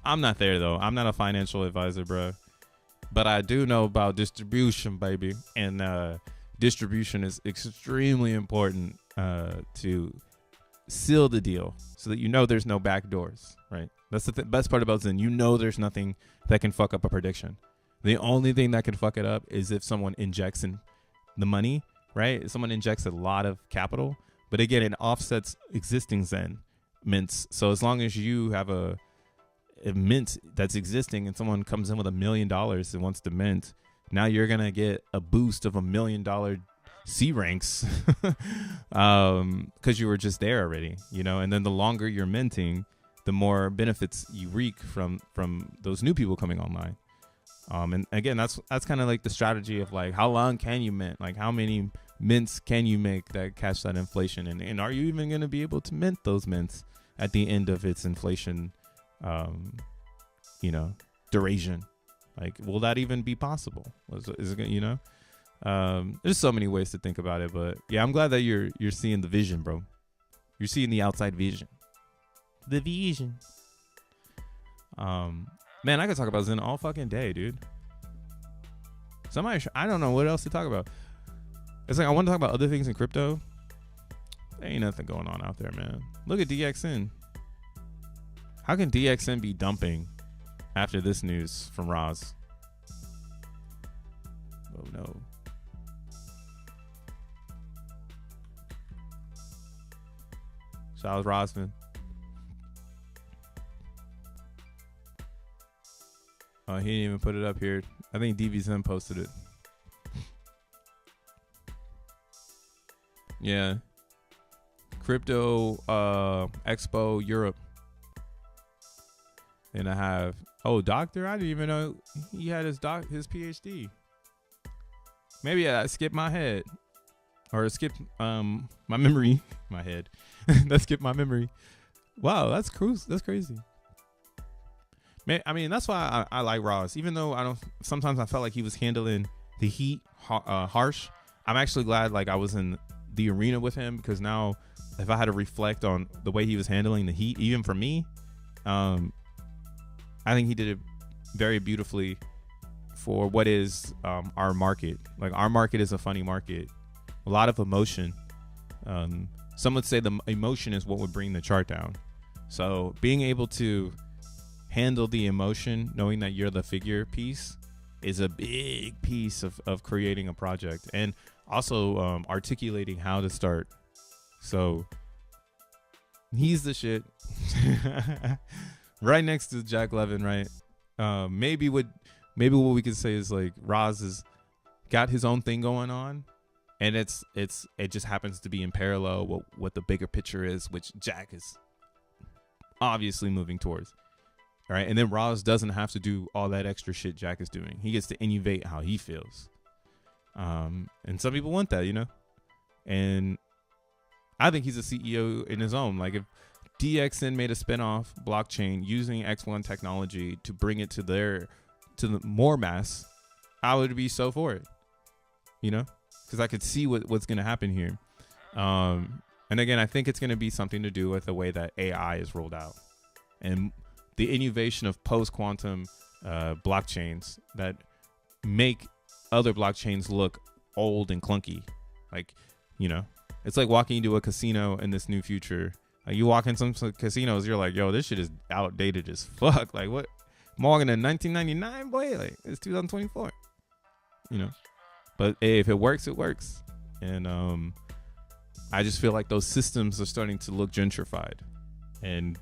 [SPEAKER 1] I'm not there though. I'm not a financial advisor, bro. But I do know about distribution, baby. And distribution is extremely important to seal the deal so that you know there's no back doors, right? That's the best part about Zen. You know there's nothing that can fuck up a prediction. The only thing that can fuck it up is if someone injects in the money, right? If someone injects a lot of capital. But again, it offsets existing Zen mints. So as long as you have a mint that's existing and someone comes in with $1 million and wants to mint, now you're going to get a boost of $1 million C ranks because you were just there already, you know. And then the longer you're minting, the more benefits you reap from those new people coming online. And again, that's kind of like the strategy of like, how long can you mint? Like, how many mints can you make that catch that inflation? And are you even going to be able to mint those mints at the end of its inflation, you know, duration? Like, will that even be possible? Is it, you know, there's so many ways to think about it, but yeah, I'm glad that you're seeing the vision, bro. You're seeing the outside vision. The vision. Man, I could talk about Zen all fucking day, dude. I don't know what else to talk about. It's like I want to talk about other things in crypto. There ain't nothing going on out there, man. Look at DXN. How can DXN be dumping after this news from Roz? Oh no. Shout out Rosman. He didn't even put it up here. I think DVZM posted it. Yeah. Crypto Expo Europe. And I have, doctor? I didn't even know he had his PhD. Maybe I skipped my head. Or skipped my memory. My head. That skipped my memory. Wow, that's crazy. Man, I mean, that's why I like Ross. Even though sometimes I felt like he was handling the heat harsh. I'm actually glad like I was in the arena with him, because now if I had to reflect on the way he was handling the heat, even for me, I think he did it very beautifully for what is our market. Like, our market is a funny market, a lot of emotion. Some would say the emotion is what would bring the chart down. So being able to handle the emotion, knowing that you're the figure piece, is a big piece of creating a project, and also articulating how to start. So he's the shit. Right next to Jack Levin, right? Maybe what we could say is like Roz has got his own thing going on, and it just happens to be in parallel what the bigger picture is, which Jack is obviously moving towards. All right, and then Roz doesn't have to do all that extra shit Jack is doing. He gets to innovate how he feels. And some people want that, you know? And I think he's a CEO in his own. Like, if DXN made a spinoff blockchain using X1 technology to bring it to the more mass, I would be so for it, you know? Because I could see what's going to happen here. And again, I think it's going to be something to do with the way that AI is rolled out. And the innovation of post-quantum blockchains that make other blockchains look old and clunky. Like, you know, it's like walking into a casino in this new future. Like, you walk in some casinos, you're like, yo, this shit is outdated as fuck. Like, what? I'm walking in 1999, boy. Like, it's 2024. You know? But hey, if it works, it works. And I just feel like those systems are starting to look gentrified. And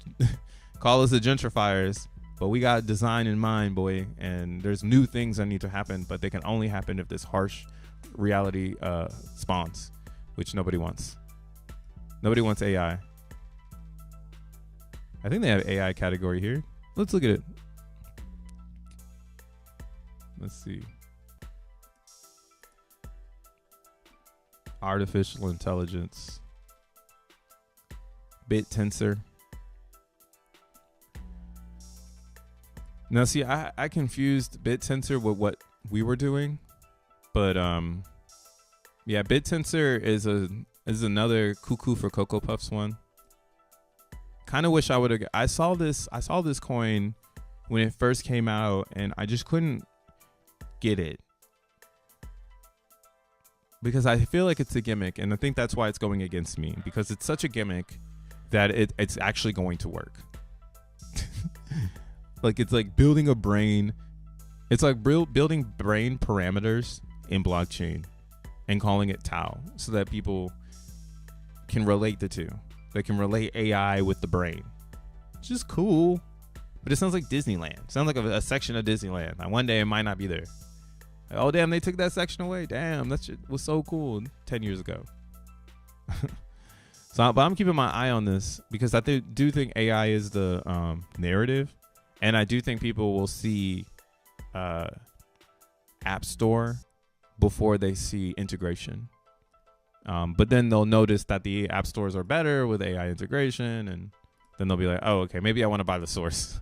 [SPEAKER 1] call us the gentrifiers, but we got design in mind, boy. And there's new things that need to happen, but they can only happen if this harsh reality spawns, which nobody wants. Nobody wants AI. I think they have AI category here. Let's look at it. Let's see. artificial intelligence. Bit tensor. Now, see, I confused bit tensor with what we were doing, but yeah, bit tensor is another cuckoo for Cocoa Puffs one. Kind of wish I would have. I saw this coin when it first came out, and I just couldn't get it because I feel like it's a gimmick, and I think that's why it's going against me, because it's such a gimmick that it's actually going to work. Like, it's like building a brain. It's like building brain parameters in blockchain and calling it Tau so that people can relate the two. They can relate AI with the brain. It's just cool. But it sounds like Disneyland. It sounds like a section of Disneyland. Like, one day it might not be there. Like, oh, damn, they took that section away. Damn, that shit was so cool 10 years ago. But I'm keeping my eye on this because I do think AI is the narrative. And I do think people will see App Store before they see integration. But then they'll notice that the app stores are better with AI integration. And then they'll be like, oh, okay, maybe I want to buy the source.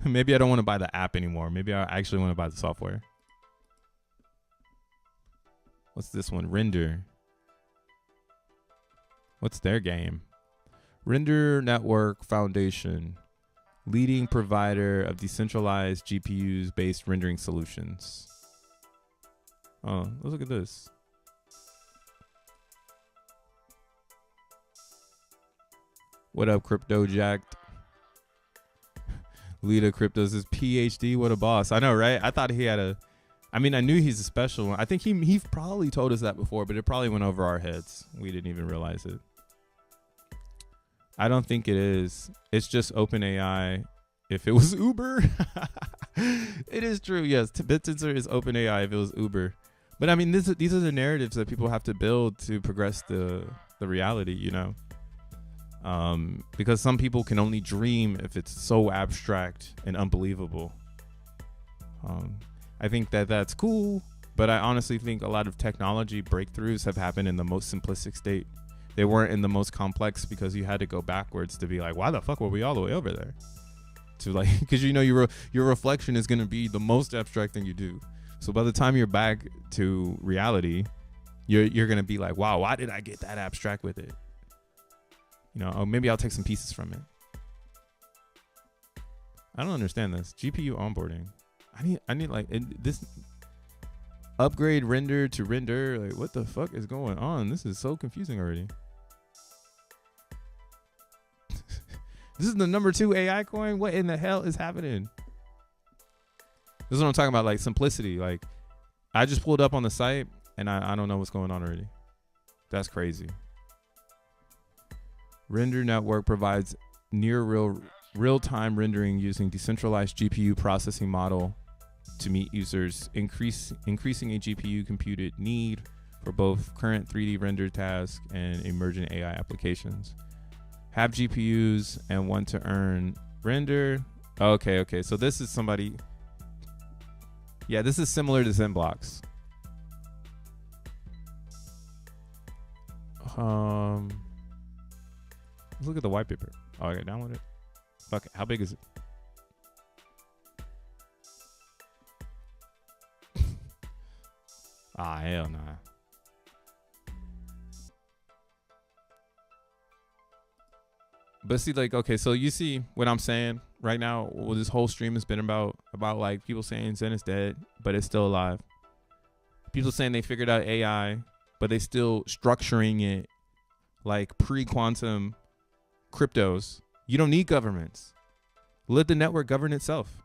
[SPEAKER 1] Maybe I don't want to buy the app anymore. Maybe I actually want to buy the software. What's this one? Render. What's their game? Render Network Foundation. Leading provider of decentralized GPUs based rendering solutions. Oh, let's look at this. What up, Crypto Jacked? Lita Cryptos is PhD. What a boss. I know, right? I thought he had a... I mean, I knew he's a special one. I think he probably told us that before, but it probably went over our heads. We didn't even realize it. I don't think it is. It's just OpenAI. If it was Uber, it is true. Yes, BitTensor is OpenAI. If it was Uber, but I mean, these are the narratives that people have to build to progress the reality. You know, because some people can only dream if it's so abstract and unbelievable. I think that's cool, but I honestly think a lot of technology breakthroughs have happened in the most simplistic state. They weren't in the most complex because you had to go backwards to be like, why the fuck were we all the way over there? To like, because you know your reflection is going to be the most abstract thing you do. So by the time you're back to reality, you're going to be like, wow, why did I get that abstract with it? You know, oh, maybe I'll take some pieces from it. I don't understand this. GPU onboarding. I need like this upgrade render to render. Like, what the fuck is going on? This is so confusing already. This is the number 2 AI coin. What in the hell is happening? This is what I'm talking about. Like simplicity. Like, I just pulled up on the site and I don't know what's going on already. That's crazy. Render Network provides near real-time rendering using decentralized GPU processing model to meet users increasing a GPU computed need for both current 3D render tasks and emerging AI applications. Have GPUs and want to earn render. Okay. So this is somebody. Yeah, this is similar to XENblocks. Let's look at the white paper. Oh, I got download it. Fuck it. How big is it? Ah, hell nah. But see, like, okay, so you see what I'm saying right now. Well, this whole stream has been about like people saying Zen is dead, but it's still alive. People saying they figured out AI, but they still structuring it like pre-quantum cryptos. You don't need governments. Let the network govern itself.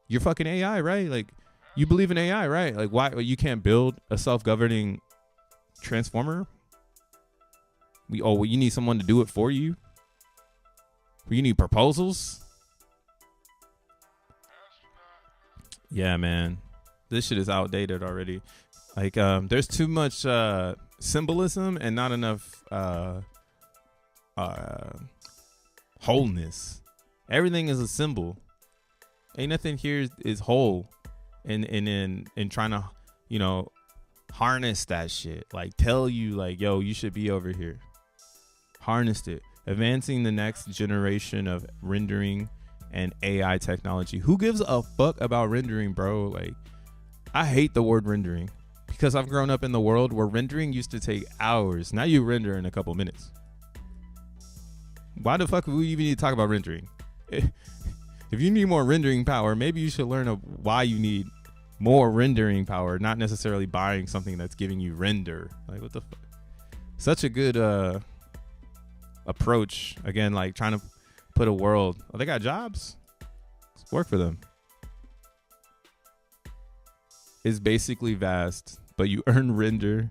[SPEAKER 1] You're fucking AI, right? Like, you believe in AI, right? Like, why you can't build a self-governing transformer? Well, you need someone to do it for you. You need proposals. Yeah, man, this shit is outdated already. Like, there's too much symbolism and not enough wholeness. Everything is a symbol. Ain't nothing here is whole. In trying to, you know, Harness that shit. Like, tell you, like, yo, you should be over here. Harnessed it. Advancing the next generation of rendering and AI technology. Who gives a fuck about rendering, bro? Like, I hate the word rendering because I've grown up in the world where rendering used to take hours. Now you render in a couple minutes. Why the fuck would we even need to talk about rendering? If you need more rendering power, maybe you should learn why you need more rendering power, not necessarily buying something that's giving you render. Like, what the fuck? Such a good approach. Again, like trying to put a world. Oh, they got jobs. Let's work for them. It's basically vast, but you earn render.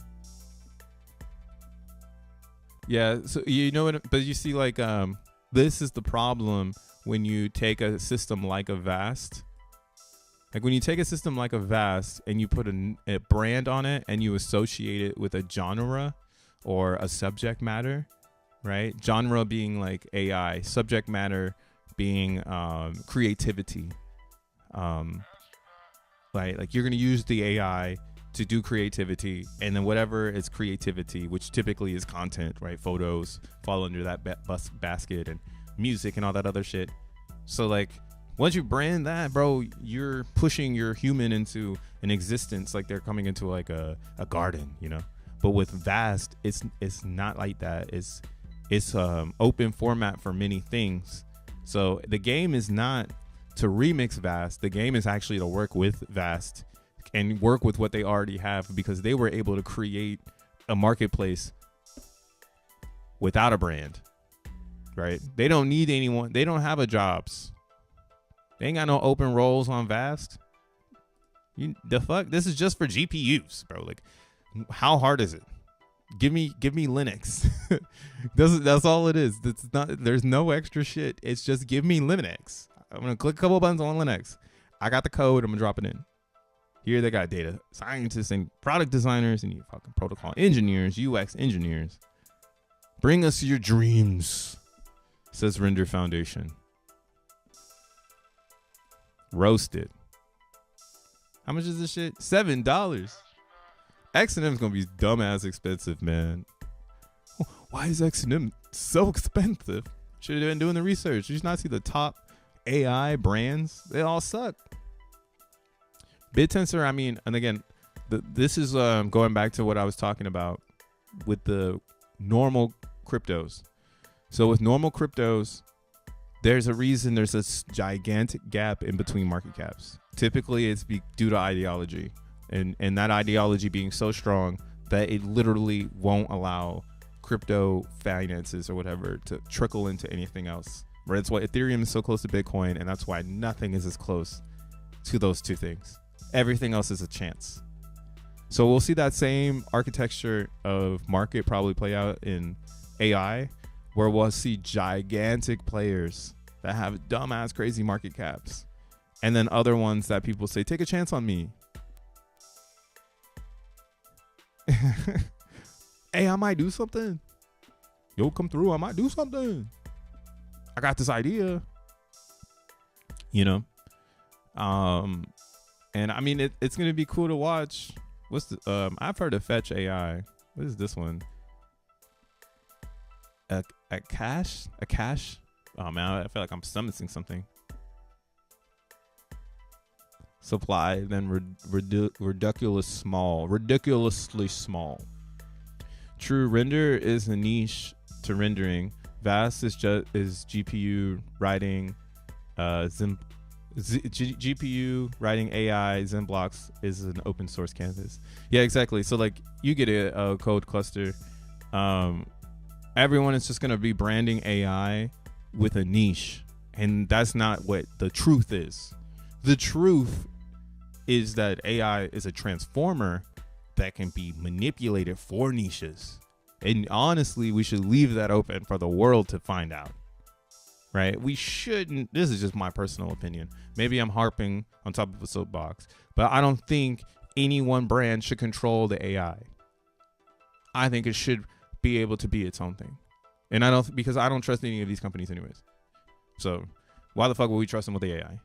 [SPEAKER 1] Yeah, so you know what? But you see, like, this is the problem when you take a system like a vast. Like when you take a system like a vast and you put a brand on it and you associate it with a genre or a subject matter, right? Genre being like AI, subject matter being creativity. Like you're going to use the AI to do creativity, and then whatever is creativity, which typically is content, right? Photos fall under that basket, and music and all that other shit. So like once you brand that, bro, you're pushing your human into an existence like they're coming into like a garden, you know. But with vast, it's not like that. It's open format for many things. So the game is not to remix vast. The game is actually to work with vast and work with what they already have, because they were able to create a marketplace without a brand, right? They don't need anyone. They don't have a jobs. They ain't got no open roles on vast. The fuck? This is just for GPUs, bro. Like, how hard is it? Give me Linux. That's all it is. There's no extra shit. It's just give me Linux. I'm gonna click a couple buttons on Linux. I got the code. I'm gonna drop it in. Here they got data scientists and product designers and you fucking protocol engineers, UX engineers. Bring us your dreams, says Render Foundation. Roasted. How much is this shit? $7. XEN is gonna be dumbass expensive, man. Why is XEN so expensive? Should have been doing the research. Did you not see the top AI brands? They all suck. BitTensor, I mean, and again, this is going back to what I was talking about with the normal cryptos. So with normal cryptos, there's a reason there's a gigantic gap in between market caps. Typically, it's due to ideology, and that ideology being so strong that it literally won't allow crypto finances or whatever to trickle into anything else. Right? That's why Ethereum is so close to Bitcoin, and that's why nothing is as close to those two things. Everything else is a chance. So we'll see that same architecture of market probably play out in AI, where we'll see gigantic players that have dumbass crazy market caps, and then other ones that people say, take a chance on me. Hey, I might do something. Yo, come through. I might do something. I got this idea. You know? And I mean, it's going to be cool to watch. What's the, I've heard of Fetch AI. What is this one? A cache? Oh man, I feel like I'm summoning something. Supply, then ridiculously small. True render is a niche to rendering. Vast is GPU writing. GPU writing AI. XENblocks is an open source canvas. Yeah, exactly. So like you get a code cluster. Everyone is just going to be branding AI with a niche, and that's not what the truth is. The truth is that AI is a transformer that can be manipulated for niches, and honestly we should leave that open for the world to find out, right? We shouldn't. This is just my personal opinion. Maybe I'm harping on top of a soapbox, but I don't think any one brand should control the AI. I think it should be able to be its own thing. And because I don't trust any of these companies anyways. So why the fuck would we trust them with the AI?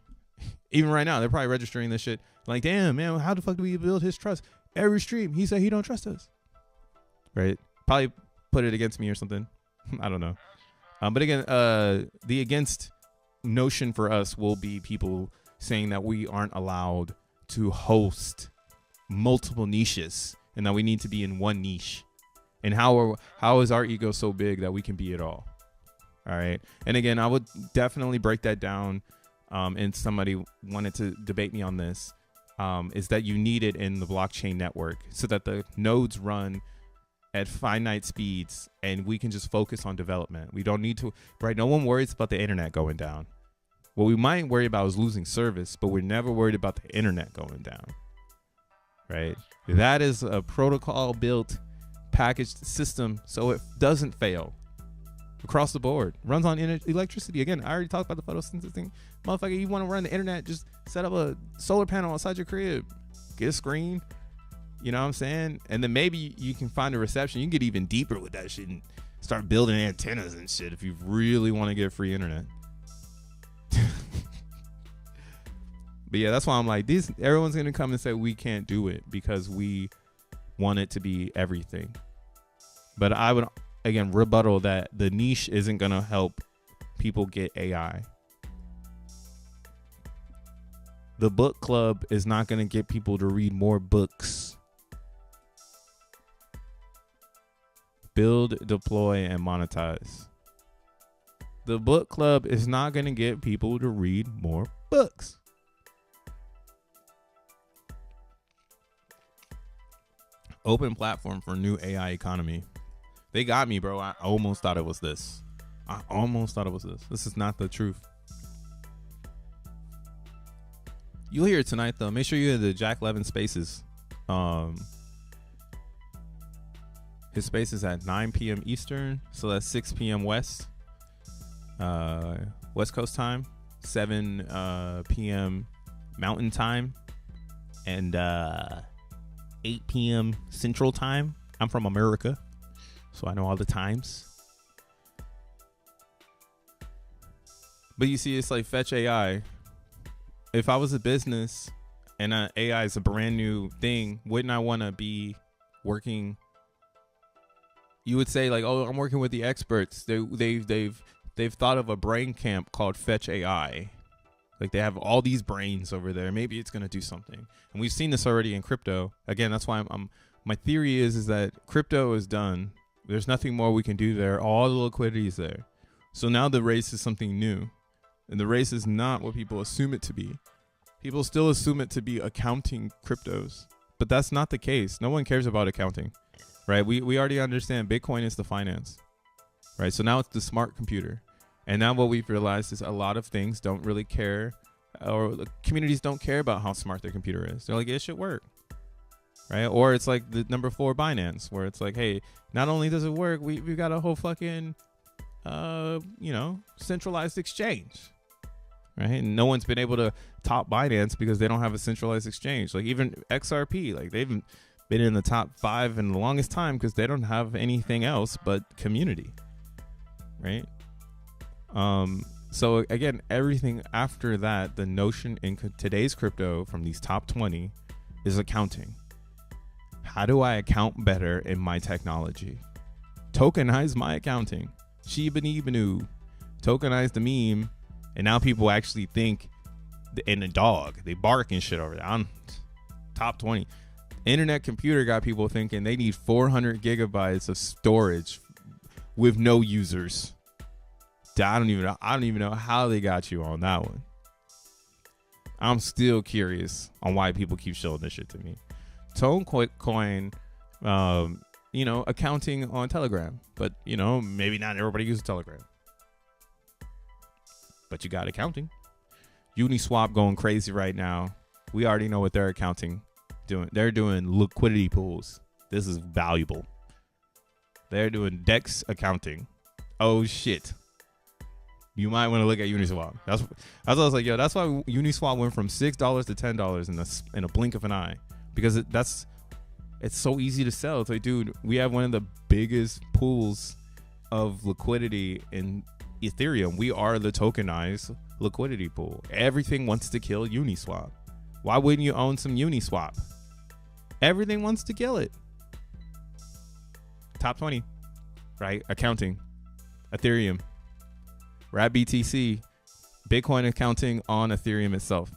[SPEAKER 1] Even right now, they're probably registering this shit. Like, damn, man, how the fuck do we build his trust? every stream. He said he don't trust us. Right? Probably put it against me or something. I don't know. But again, the against notion for us will be people saying that we aren't allowed to host multiple niches and that we need to be in one niche. And how is our ego so big that we can be it all? All right. And again, I would definitely break that down. And somebody wanted to debate me on this. Is that you need it in the blockchain network so that the nodes run at finite speeds and we can just focus on development. We don't need to, right? No one worries about the internet going down. What we might worry about is losing service, but we're never worried about the internet going down, right? That is a protocol built packaged system so it doesn't fail across the board. Runs on electricity. Again, I already talked about the photosynthesis thing. Motherfucker, you want to run the internet, just set up a solar panel outside your crib, get a screen, you know what I'm saying? And then maybe you can find a reception. You can get even deeper with that shit and start building antennas and shit if you really want to get free internet. But yeah, that's why I'm like, everyone's going to come and say we can't do it because we want it to be everything. But I would, again, rebuttal that the niche isn't going to help people get AI. The book club is not going to get people to read more books. Build, deploy, and monetize. The book club is not going to get people to read more books. Open platform for new AI economy. They got me, bro. I almost thought it was this. This is not the truth. You'll hear it tonight, though. Make sure you hear the Jack Levin Spaces. His space is at 9 p.m. Eastern, so that's 6 p.m. West Coast time, 7 p.m. Mountain time, and 8 p.m. Central time. I'm from America, so I know all the times. But you see, it's like Fetch AI. If I was a business and AI is a brand new thing, wouldn't I want to be working? You would say like, oh, I'm working with the experts. They've thought of a brain camp called Fetch AI. Like they have all these brains over there. Maybe it's gonna do something. And we've seen this already in crypto. Again, that's why my theory is that crypto is done. There's nothing more we can do there. All the liquidity is there. So now the race is something new. And the race is not what people assume it to be. People still assume it to be accounting cryptos, but that's not the case. No one cares about accounting, right? We already understand Bitcoin is the finance, right? So now it's the smart computer. And now what we've realized is a lot of things don't really care, or the communities don't care about how smart their computer is. They're like, it should work, right? Or it's like the number 4 Binance, where it's like, hey, not only does it work, we've got a whole fucking, centralized exchange. Right, and no one's been able to top Binance because they don't have a centralized exchange. Like even XRP, like they've been in the top 5 in the longest time because they don't have anything else but community, right? So again, everything after that, the notion in today's crypto from these top 20 is accounting. How do I account better in my technology? Tokenize my accounting. Shiba Inu, tokenize the meme. And now people actually think in a dog. They bark and shit over there. I'm top 20. Internet computer got people thinking they need 400 gigabytes of storage with no users. I don't even know how they got you on that one. I'm still curious on why people keep showing this shit to me. Tonecoin, accounting on Telegram. But, maybe not everybody uses Telegram. But you got accounting. Uniswap going crazy right now. We already know what they're accounting doing. They're doing liquidity pools. This is valuable. They're doing DEX accounting. Oh shit. You might want to look at Uniswap. That's what I was like, yo, that's why Uniswap went from $6 to $10 in a blink of an eye. Because it's so easy to sell. It's like, dude, we have one of the biggest pools of liquidity in Ethereum. We are the tokenized liquidity pool. Everything wants to kill Uniswap. Why wouldn't you own some Uniswap? Everything wants to kill it. Top 20, right? Accounting, Ethereum. We're at BTC, Bitcoin accounting on Ethereum itself.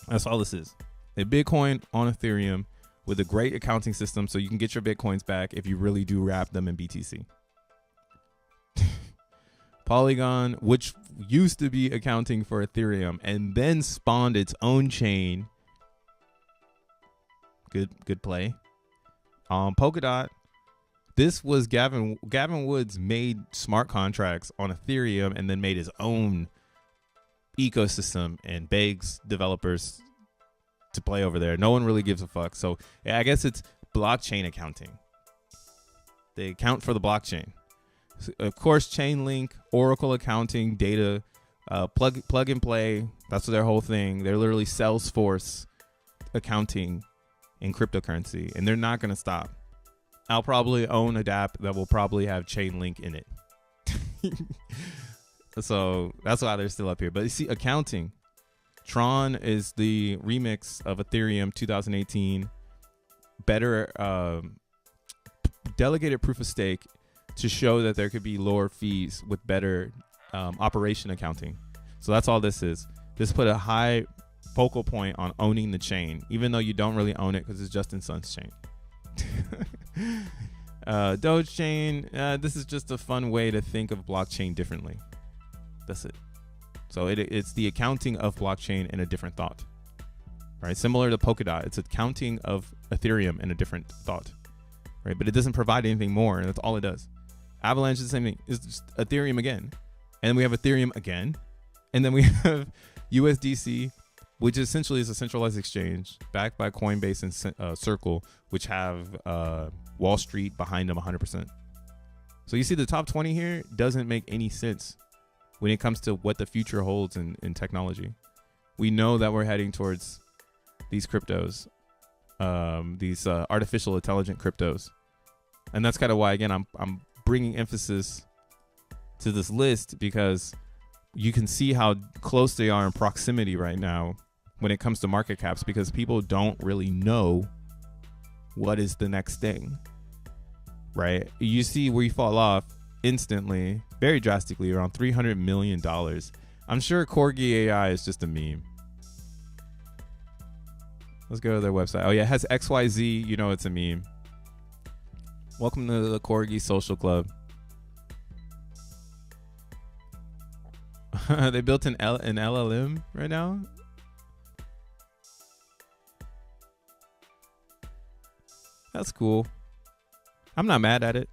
[SPEAKER 1] That's all this is. A Bitcoin on Ethereum with a great accounting system so you can get your Bitcoins back if you really do wrap them in BTC. Polygon, which used to be accounting for Ethereum and then spawned its own chain. Good play. Polkadot. This was Gavin Woods made smart contracts on Ethereum and then made his own ecosystem and begs developers to play over there. No one really gives a fuck. So yeah, I guess it's blockchain accounting. They account for the blockchain. So, of course, Chainlink, Oracle accounting, data, plug and play. That's their whole thing. They're literally Salesforce accounting in cryptocurrency, and they're not going to stop. I'll probably own a dApp that will probably have Chainlink in it. So that's why they're still up here. But you see, accounting. Tron is the remix of Ethereum 2018. Better delegated proof of stake to show that there could be lower fees with better operation accounting. So that's all this is. This put a high focal point on owning the chain, even though you don't really own it because it's Justin Sun's chain. Doge chain, this is just a fun way to think of blockchain differently. That's it. So it's the accounting of blockchain in a different thought, right? Similar to Polkadot, it's accounting of Ethereum in a different thought, right? But it doesn't provide anything more, and that's all it does. Avalanche is the same thing. It's just Ethereum again, and we have Ethereum again, and then we have USDC, which essentially is a centralized exchange backed by Coinbase and Circle, which have Wall Street behind them 100%. So you see the top 20 here doesn't make any sense when it comes to what the future holds in technology. We know that we're heading towards these cryptos, these artificial intelligent cryptos. And that's kind of why, again, I'm bringing emphasis to this list, because you can see how close they are in proximity right now when it comes to market caps, because people don't really know what is the next thing, right? You see where you fall off instantly, very drastically, around $300 million. I'm sure Corgi AI is just a meme. Let's go to their website. Oh yeah, it has XYZ. You know it's a meme. Welcome to the Corgi Social Club. They built an LLM right now. That's cool. I'm not mad at it.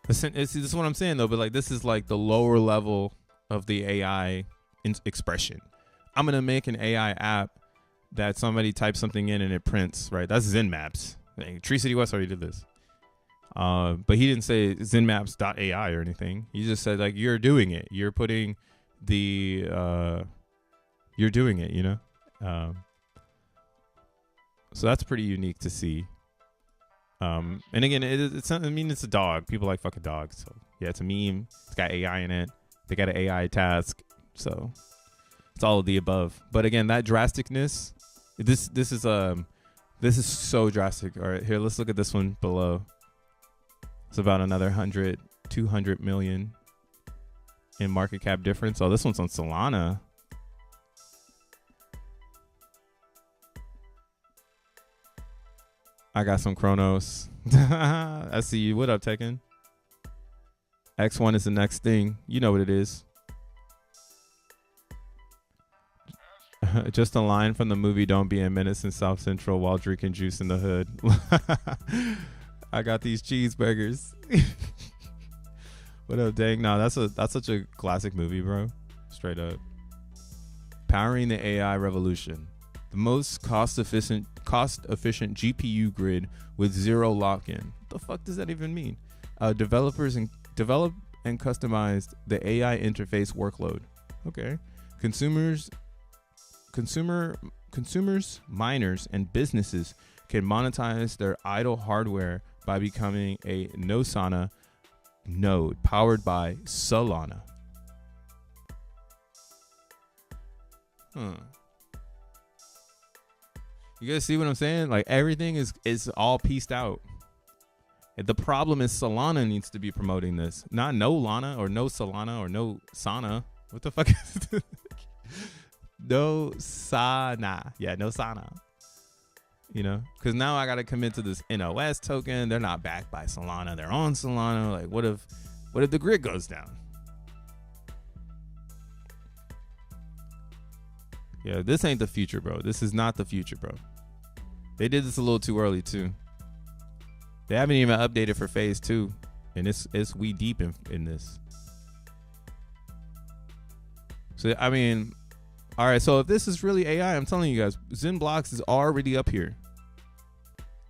[SPEAKER 1] This is what I'm saying though, but like this is like the lower level of the AI expression. I'm gonna make an AI app that somebody types something in and it prints, right? That's ZenMaps. Like, Tree City West already did this. But he didn't say ZenMaps.ai or anything. He just said like you're doing it. You're putting the you're doing it, you know? So that's pretty unique to see. And again, it's not, I mean, it's a dog. People like fucking dogs. So yeah, it's a meme. It's got AI in it. They got an AI task. So it's all of the above. But again, that drasticness, this is so drastic. All right, here, let's look at this one below. It's about another 200 million in market cap difference. Oh, this one's on Solana. I got some Chronos. I see you. What up, Tekken? X1 is the next thing. You know what it is. Just a line from the movie Don't Be a Menace in South Central while drinking juice in the hood. I got these cheeseburgers. What up, dang? No, that's such a classic movie, bro. Straight up. Powering the AI revolution. The most cost-efficient GPU grid with zero lock-in. What the fuck does that even mean? Developers and develop and customize the AI interface workload. Okay. Consumers, miners, and businesses can monetize their idle hardware by becoming a Nosana node powered by Solana. You guys see what I'm saying? Like everything is all pieced out. The problem is Solana needs to be promoting this, not no Lana or no Solana or no Sana. What the fuck is it? No Sana. Yeah, no Sana. You know, because now I got to commit to this NOS token. They're not backed by Solana. They're on Solana. Like, what if the grid goes down? Yeah, this ain't the future, bro. This is not the future, bro. They did this a little too early, too. They haven't even updated for phase 2. And it's we deep in this. So, I mean, all right. So if this is really AI, I'm telling you guys, XENblocks is already up here.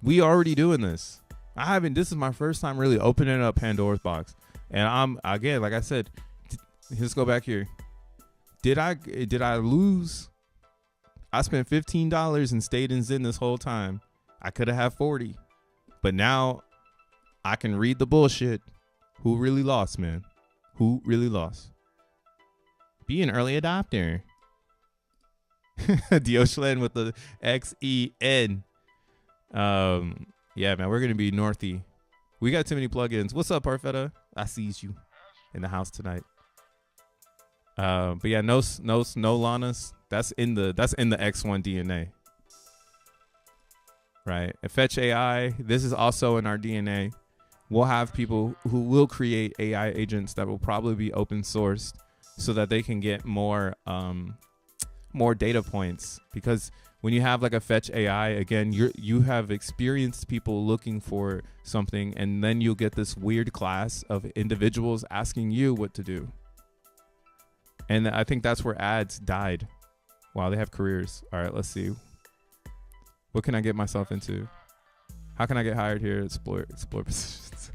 [SPEAKER 1] We already doing this. This is my first time really opening up Pandora's box. And I'm, again, like I said, let's go back here. Did I lose? I spent $15 and stayed in Zen this whole time. I could have had 40. But now I can read the bullshit. Who really lost, man? Who really lost? Be an early adopter. Dioshlen with the XEN. Yeah, man, we're gonna be Northy. We got too many plugins. What's up, Parfetta? I sees you in the house tonight. But yeah, no Lanas. That's in the X1 DNA. Right. And Fetch AI, this is also in our DNA. We'll have people who will create AI agents that will probably be open sourced so that they can get more data points. Because when you have like a Fetch AI, again, you have experienced people looking for something, and then you'll get this weird class of individuals asking you what to do. And I think that's where ads died. Wow, they have careers. All right, let's see. What can I get myself into? How can I get hired here? Explore positions.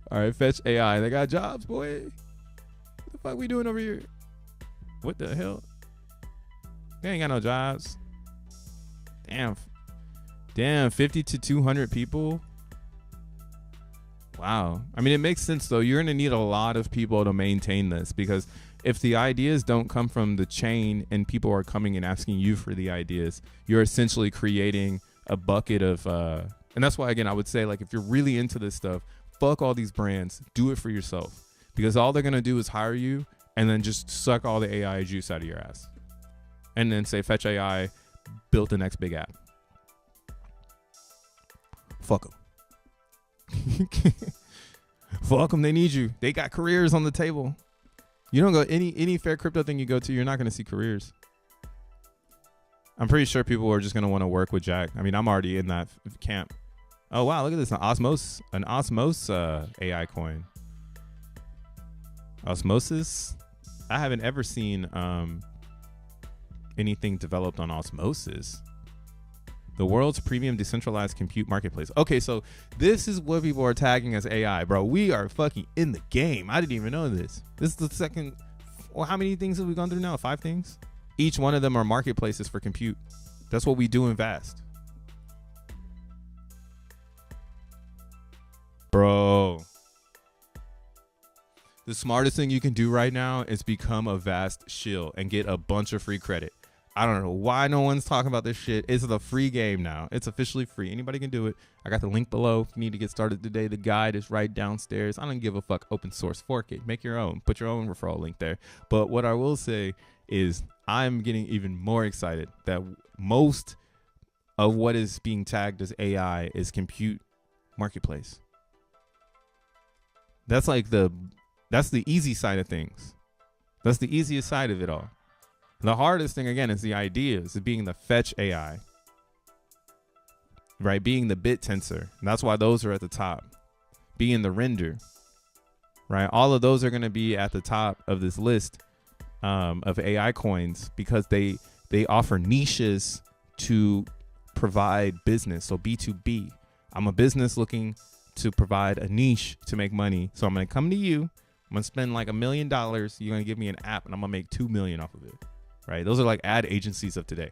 [SPEAKER 1] All right, Fetch AI. They got jobs, boy. What the fuck we doing over here? What the hell? They ain't got no jobs. Damn, 50 to 200 people. Wow. I mean, it makes sense, though. You're going to need a lot of people to maintain this, because if the ideas don't come from the chain and people are coming and asking you for the ideas, you're essentially creating a bucket of, and that's why, again, I would say, like, if you're really into this stuff, fuck all these brands, do it for yourself, because all they're going to do is hire you and then just suck all the AI juice out of your ass. And then say, Fetch AI built the next big app. Fuck them. Fuck them. They need you. They got careers on the table. You don't go any fair crypto thing you go to, you're not going to see careers. I'm pretty sure people are just going to want to work with Jack. I mean, I'm already in that camp. Oh, wow. Look at this. An Osmos AI coin. Osmosis. I haven't ever seen anything developed on Osmosis. The world's premium decentralized compute marketplace. Okay, so this is what people are tagging as AI, bro. We are fucking in the game. I didn't even know this. This is the second. Well, how many things have we gone through now? 5 things? Each one of them are marketplaces for compute. That's what we do in Vast. Bro. The smartest thing you can do right now is become a Vast shill and get a bunch of free credit. I don't know why no one's talking about this shit. It's the free game now. It's officially free. Anybody can do it. I got the link below. If you need to get started today, the guide is right downstairs. I don't give a fuck. Open source. Fork it. Make your own. Put your own referral link there. But what I will say is I'm getting even more excited that most of what is being tagged as AI is compute marketplace. That's like that's the easy side of things. That's the easiest side of it all. The hardest thing, again, is the ideas of being the Fetch AI, right? Being the bit tensor. And that's why those are at the top. Being the render, right? All of those are going to be at the top of this list of AI coins, because they offer niches to provide business. So B2B. I'm a business looking to provide a niche to make money. So I'm going to come to you. I'm going to spend like $1 million. You're going to give me an app and I'm going to make $2 million off of it. Right? Those are like ad agencies of today.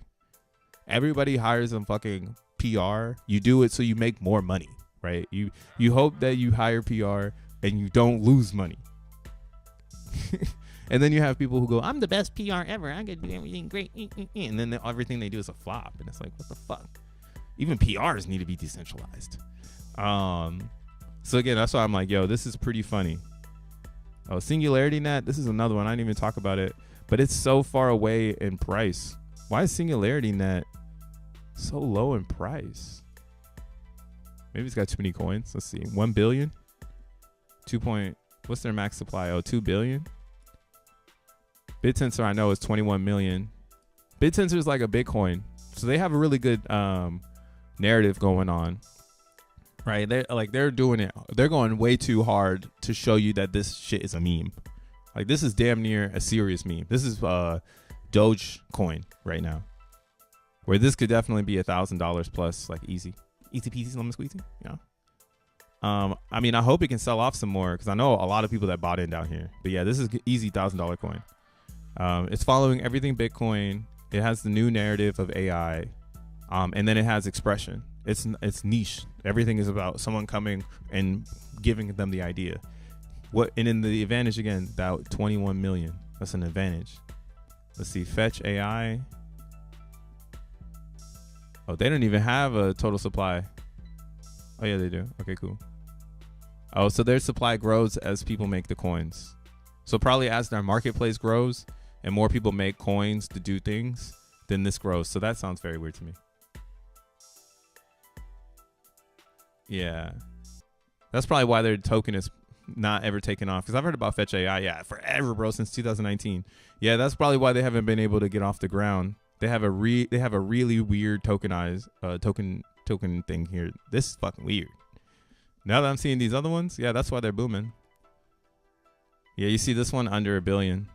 [SPEAKER 1] Everybody hires them fucking PR. You do it so you make more money, right? You hope that you hire PR and you don't lose money. And then you have people who go, I'm the best PR ever. I could do everything great. And then everything they do is a flop. And it's like, what the fuck? Even PRs need to be decentralized. So again, that's why I'm like, yo, this is pretty funny. Oh, Singularity Net. This is another one. I didn't even talk about it, but it's so far away in price. Why is Singularity Net so low in price? Maybe it's got too many coins. Let's see. 1 billion. What's their max supply? Oh, 2 billion. BitTensor, I know, is 21 million. BitTensor is like a Bitcoin, so they have a really good narrative going on, right? They're doing it. They're going way too hard to show you that this shit is a meme. Like, this is damn near a serious meme. This is Dogecoin right now, where this could definitely be $1,000 plus, like easy peasy, lemon squeezy. Yeah. I mean, I hope it can sell off some more because I know a lot of people that bought in down here. But yeah, this is easy $1,000 coin. It's following everything Bitcoin. It has the new narrative of AI, and then it has expression. It's niche. Everything is about someone coming and giving them the idea. And in the advantage again, that 21 million. That's an advantage. Let's see, Fetch AI. Oh, they don't even have a total supply. Oh yeah, they do. Okay, cool. Oh, so their supply grows as people make the coins. So probably as their marketplace grows and more people make coins to do things, then this grows. So that sounds very weird to me. Yeah. That's probably why their token is not ever taken off. Because I've heard about Fetch AI, yeah, forever, bro, since 2019. Yeah, that's probably why they haven't been able to get off the ground. They have a really weird tokenized token thing here. This is fucking weird. Now that I'm seeing these other ones, yeah, that's why they're booming. Yeah, you see this one under $1 billion.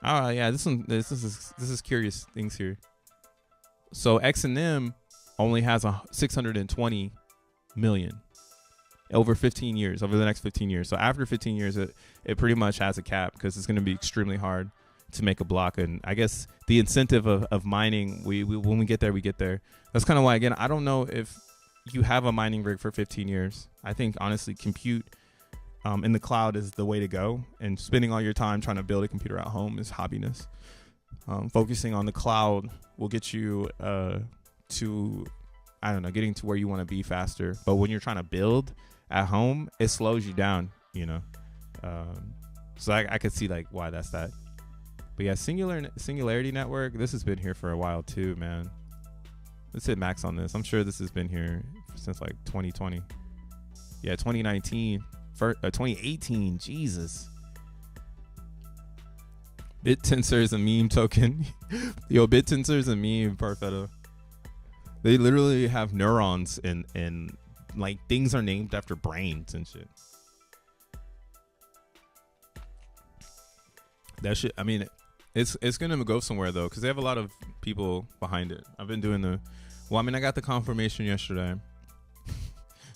[SPEAKER 1] Oh yeah, this is curious things here. So XEN only has 620 million over 15 years, over the next 15 years. So after 15 years, it pretty much has a cap because it's going to be extremely hard to make a block. And I guess the incentive of mining, when we get there, we get there. That's kind of why, again, I don't know if you have a mining rig for 15 years. I think honestly, compute in the cloud is the way to go, and spending all your time trying to build a computer at home is hobbiness. Focusing on the cloud will get you to, I don't know, getting to where you want to be faster. But when you're trying to build at home, it slows you down, you know. So I could see like why that's that. But yeah, Singularity Network, this has been here for a while too, man. Let's hit max on this. I'm sure this has been here since like 2020. Yeah, 2019, 2018, Jesus. BitTensor is a meme token. Yo, BitTensor is a meme, Parfetta. They literally have neurons and like things are named after brains and shit. That shit, I mean, it's gonna go somewhere though, because they have a lot of people behind it. I've been doing I got the confirmation yesterday.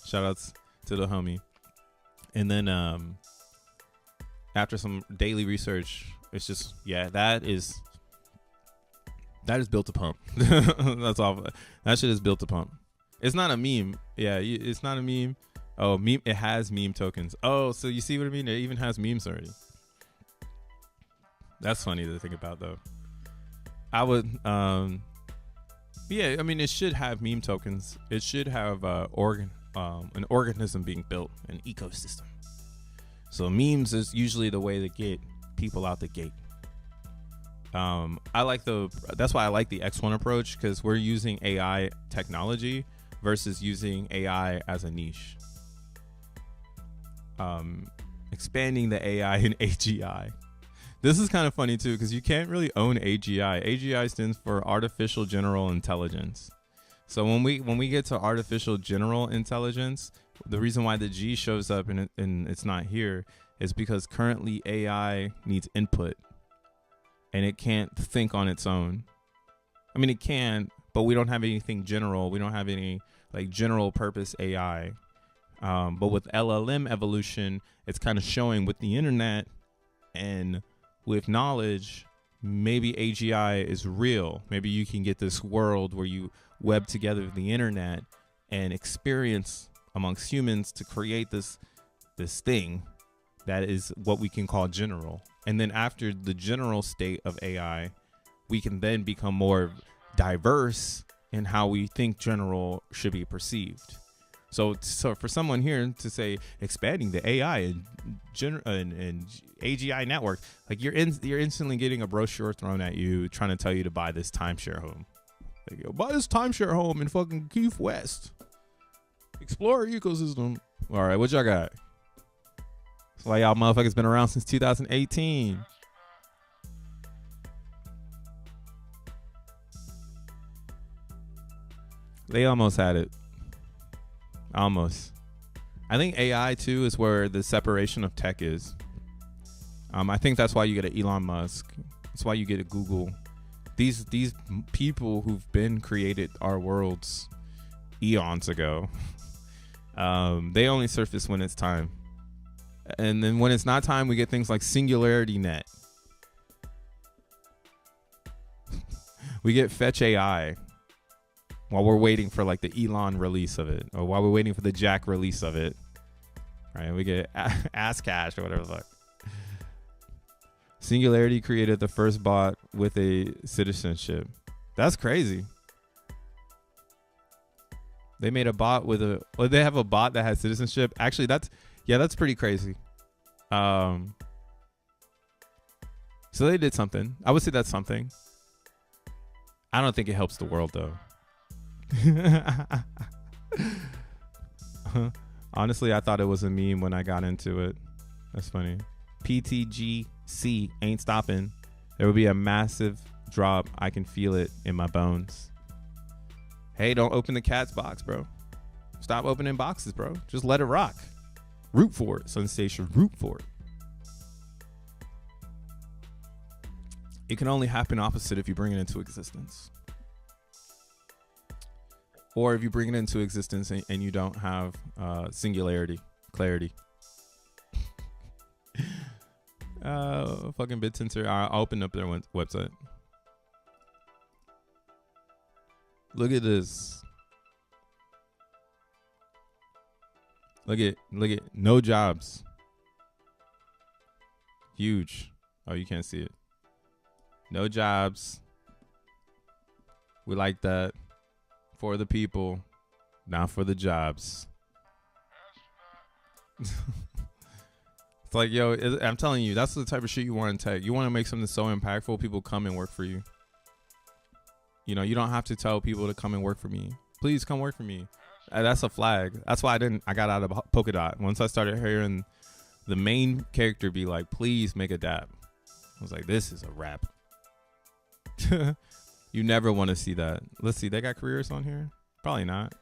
[SPEAKER 1] Shout outs to the homie. And then after some daily research, it's just, yeah, that is built to pump. That's all. That shit is built to pump. It's not a meme. Yeah, it's not a meme. Oh, meme. It has meme tokens. Oh, so you see what I mean? It even has memes already. That's funny to think about, though. I would, yeah. I mean, it should have meme tokens. It should have an organism being built, an ecosystem. So memes is usually the way to get people out the gate. That's why I like the X1 approach, because we're using AI technology versus using AI as a niche. Expanding the AI in AGI. This is kind of funny too, because you can't really own AGI. AGI stands for Artificial General Intelligence. So when we get to Artificial General Intelligence, the reason why the G shows up and it's not here is because currently AI needs input and it can't think on its own. I mean, it can, but we don't have anything general. We don't have any like general purpose AI. But with LLM evolution, it's kind of showing with the internet and with knowledge, maybe AGI is real. Maybe you can get this world where you web together the internet and experience amongst humans to create this thing that is what we can call general. And then after the general state of AI, we can then become more diverse in how we think general should be perceived. So for someone here to say expanding the AI and AGI network, like you're instantly getting a brochure thrown at you trying to tell you to buy this timeshare home. Like, yo, buy this timeshare home in fucking Keith West. Explore our ecosystem. All right, what y'all got? That's why y'all motherfuckers been around since 2018. They almost had it. Almost. I think AI too is where the separation of tech is. I think that's why you get an Elon Musk. That's why you get a Google. These people who've been created our worlds eons ago. They only surface when it's time. And then when it's not time, we get things like Singularity Net. We get Fetch AI. While we're waiting for like the Elon release of it, or while we're waiting for the Jack release of it, right? We get Ass Cash or whatever the fuck. Singularity created the first bot with a citizenship. That's crazy. They made a bot with they have a bot that has citizenship. Actually, that's pretty crazy. So they did something. I would say that's something. I don't think it helps the world though. Honestly, I thought it was a meme when I got into it. That's funny. PTGC ain't stopping. There will be a massive drop. I can feel it in my bones. Hey, don't open the cat's box, bro. Stop opening boxes, bro. Just let it rock. Root for it, Sun Station. Root for it. It can only happen opposite if you bring it into existence. Or if you bring it into existence and you don't have clarity. Fucking BitTensor. I'll open up their website. Look at this. Look at no jobs. Huge. Oh, you can't see it. No jobs. We like that. For the people, not for the jobs. It's like, yo, I'm telling you, that's the type of shit you want in tech. You want to make something so impactful, people come and work for you. You know, you don't have to tell people to come and work for me. Please come work for me. That's a flag. That's why I got out of Polka Dot. Once I started hearing the main character be like, please make a dap. I was like, this is a rap. You never want to see that. Let's see. They got careers on here? Probably not.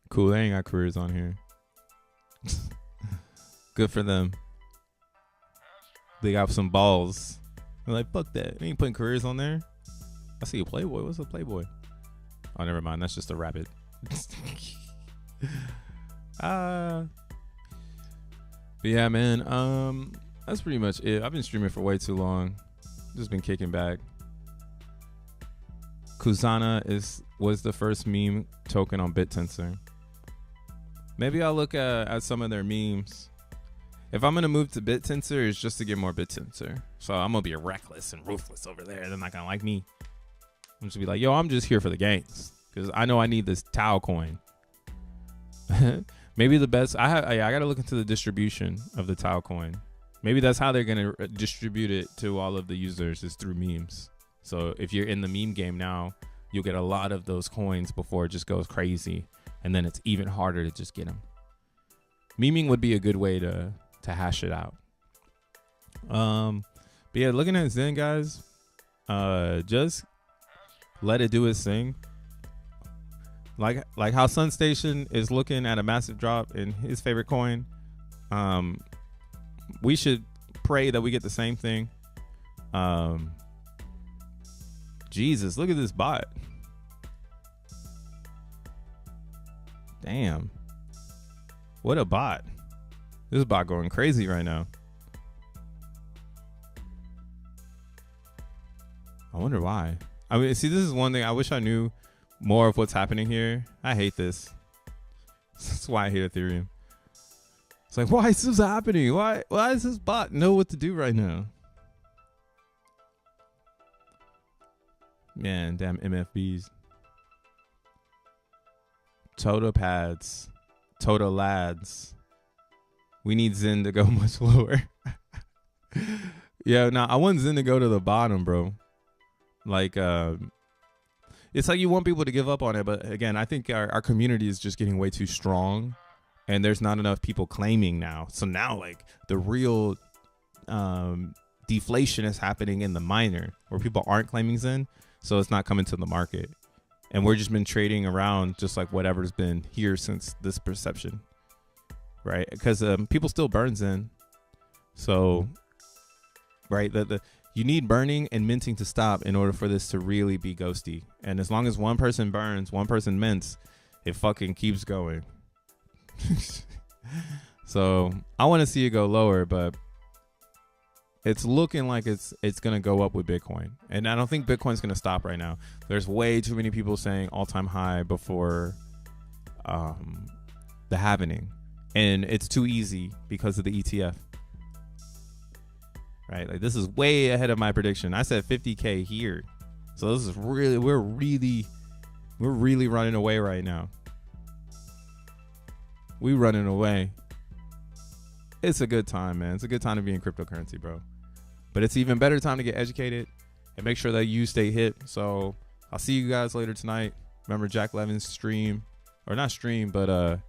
[SPEAKER 1] Cool. They ain't got careers on here. Good for them. They got some balls. They're like, fuck that. They ain't putting careers on there. I see a Playboy. What's a Playboy? Oh, never mind. That's just a rabbit. But yeah, man. That's pretty much it. I've been streaming for way too long. Just been kicking back. Kuzana was the first meme token on BitTensor. Maybe I'll look at some of their memes. If I'm gonna move to BitTensor, it's just to get more BitTensor. So I'm gonna be reckless and ruthless over there. They're not gonna like me. I'm just gonna be like, yo, I'm just here for the gains because I know I need this Tau coin. Maybe the best. I gotta look into the distribution of the Tau coin. Maybe that's how they're going to distribute it to all of the users is through memes. So if you're in the meme game now, you'll get a lot of those coins before it just goes crazy. And then it's even harder to just get them. Memeing would be a good way to hash it out. But yeah, looking at Zen, guys, just let it do its thing. Like how Sun Station is looking at a massive drop in his favorite coin. We should pray that we get the same thing. Jesus, look at this bot. Damn. What a bot. This bot going crazy right now. I wonder why. I mean, see, this is one thing. I wish I knew more of what's happening here. I hate this. That's why I hate Ethereum. It's like, why is this happening? Why does this bot know what to do right now? Man, damn MFBs. Tota pads. Tota lads. We need Zen to go much lower. Yeah, no, I want Zen to go to the bottom, bro. Like, it's like you want people to give up on it, but again, I think our community is just getting way too strong, and there's not enough people claiming now. So now, like, the real deflation is happening in the miner, where people aren't claiming Zen, so it's not coming to the market. And we're just been trading around just like whatever's been here since this perception, right? Because people still burn Zen. So, right, you need burning and minting to stop in order for this to really be ghosty. And as long as one person burns, one person mints, it fucking keeps going. So I want to see it go lower, but it's looking like it's going to go up with Bitcoin. And I don't think Bitcoin's going to stop right now. There's way too many people saying all-time high before the halvening. And it's too easy because of the ETF. Right? Like, this is way ahead of my prediction. I said 50K here. So this is really, we're really running away right now. We running away. It's a good time, man. It's a good time to be in cryptocurrency, bro. But it's even better time to get educated and make sure that you stay hip. So I'll see you guys later tonight. Remember Jack Levin's stream, or not stream, but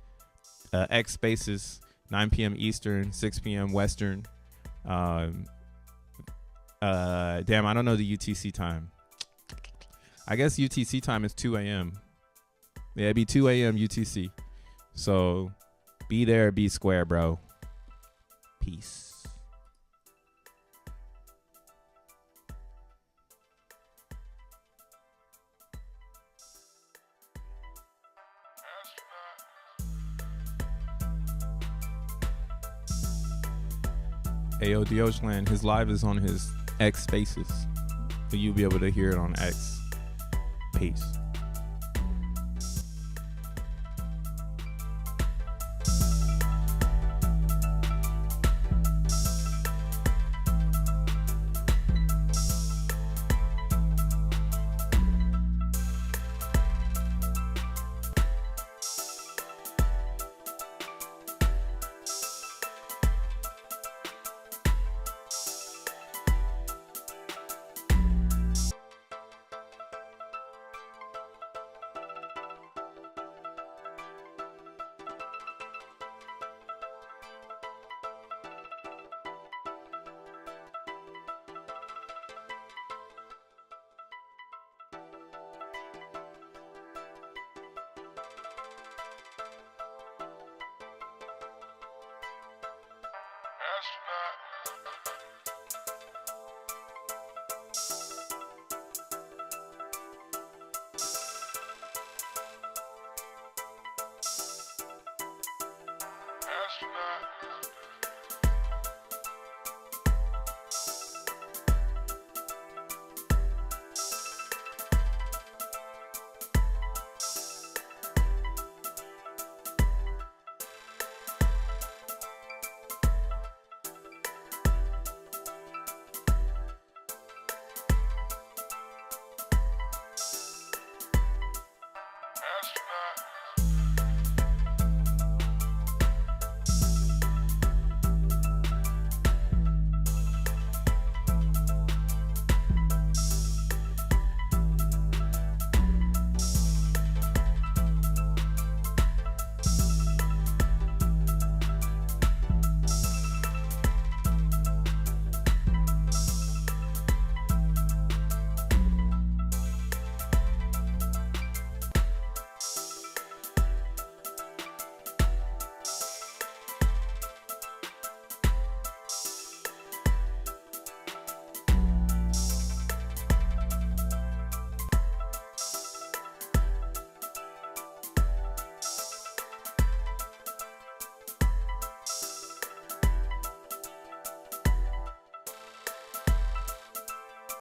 [SPEAKER 1] X Spaces, 9 p.m. Eastern, 6 p.m. Western. Damn, I don't know the UTC time. I guess UTC time is 2 a.m. Yeah, it'd be 2 a.m. UTC. So be there, be square, bro. Peace. Ayo, Diosland, his live is on his X Spaces. So you'll be able to hear it on X. Peace.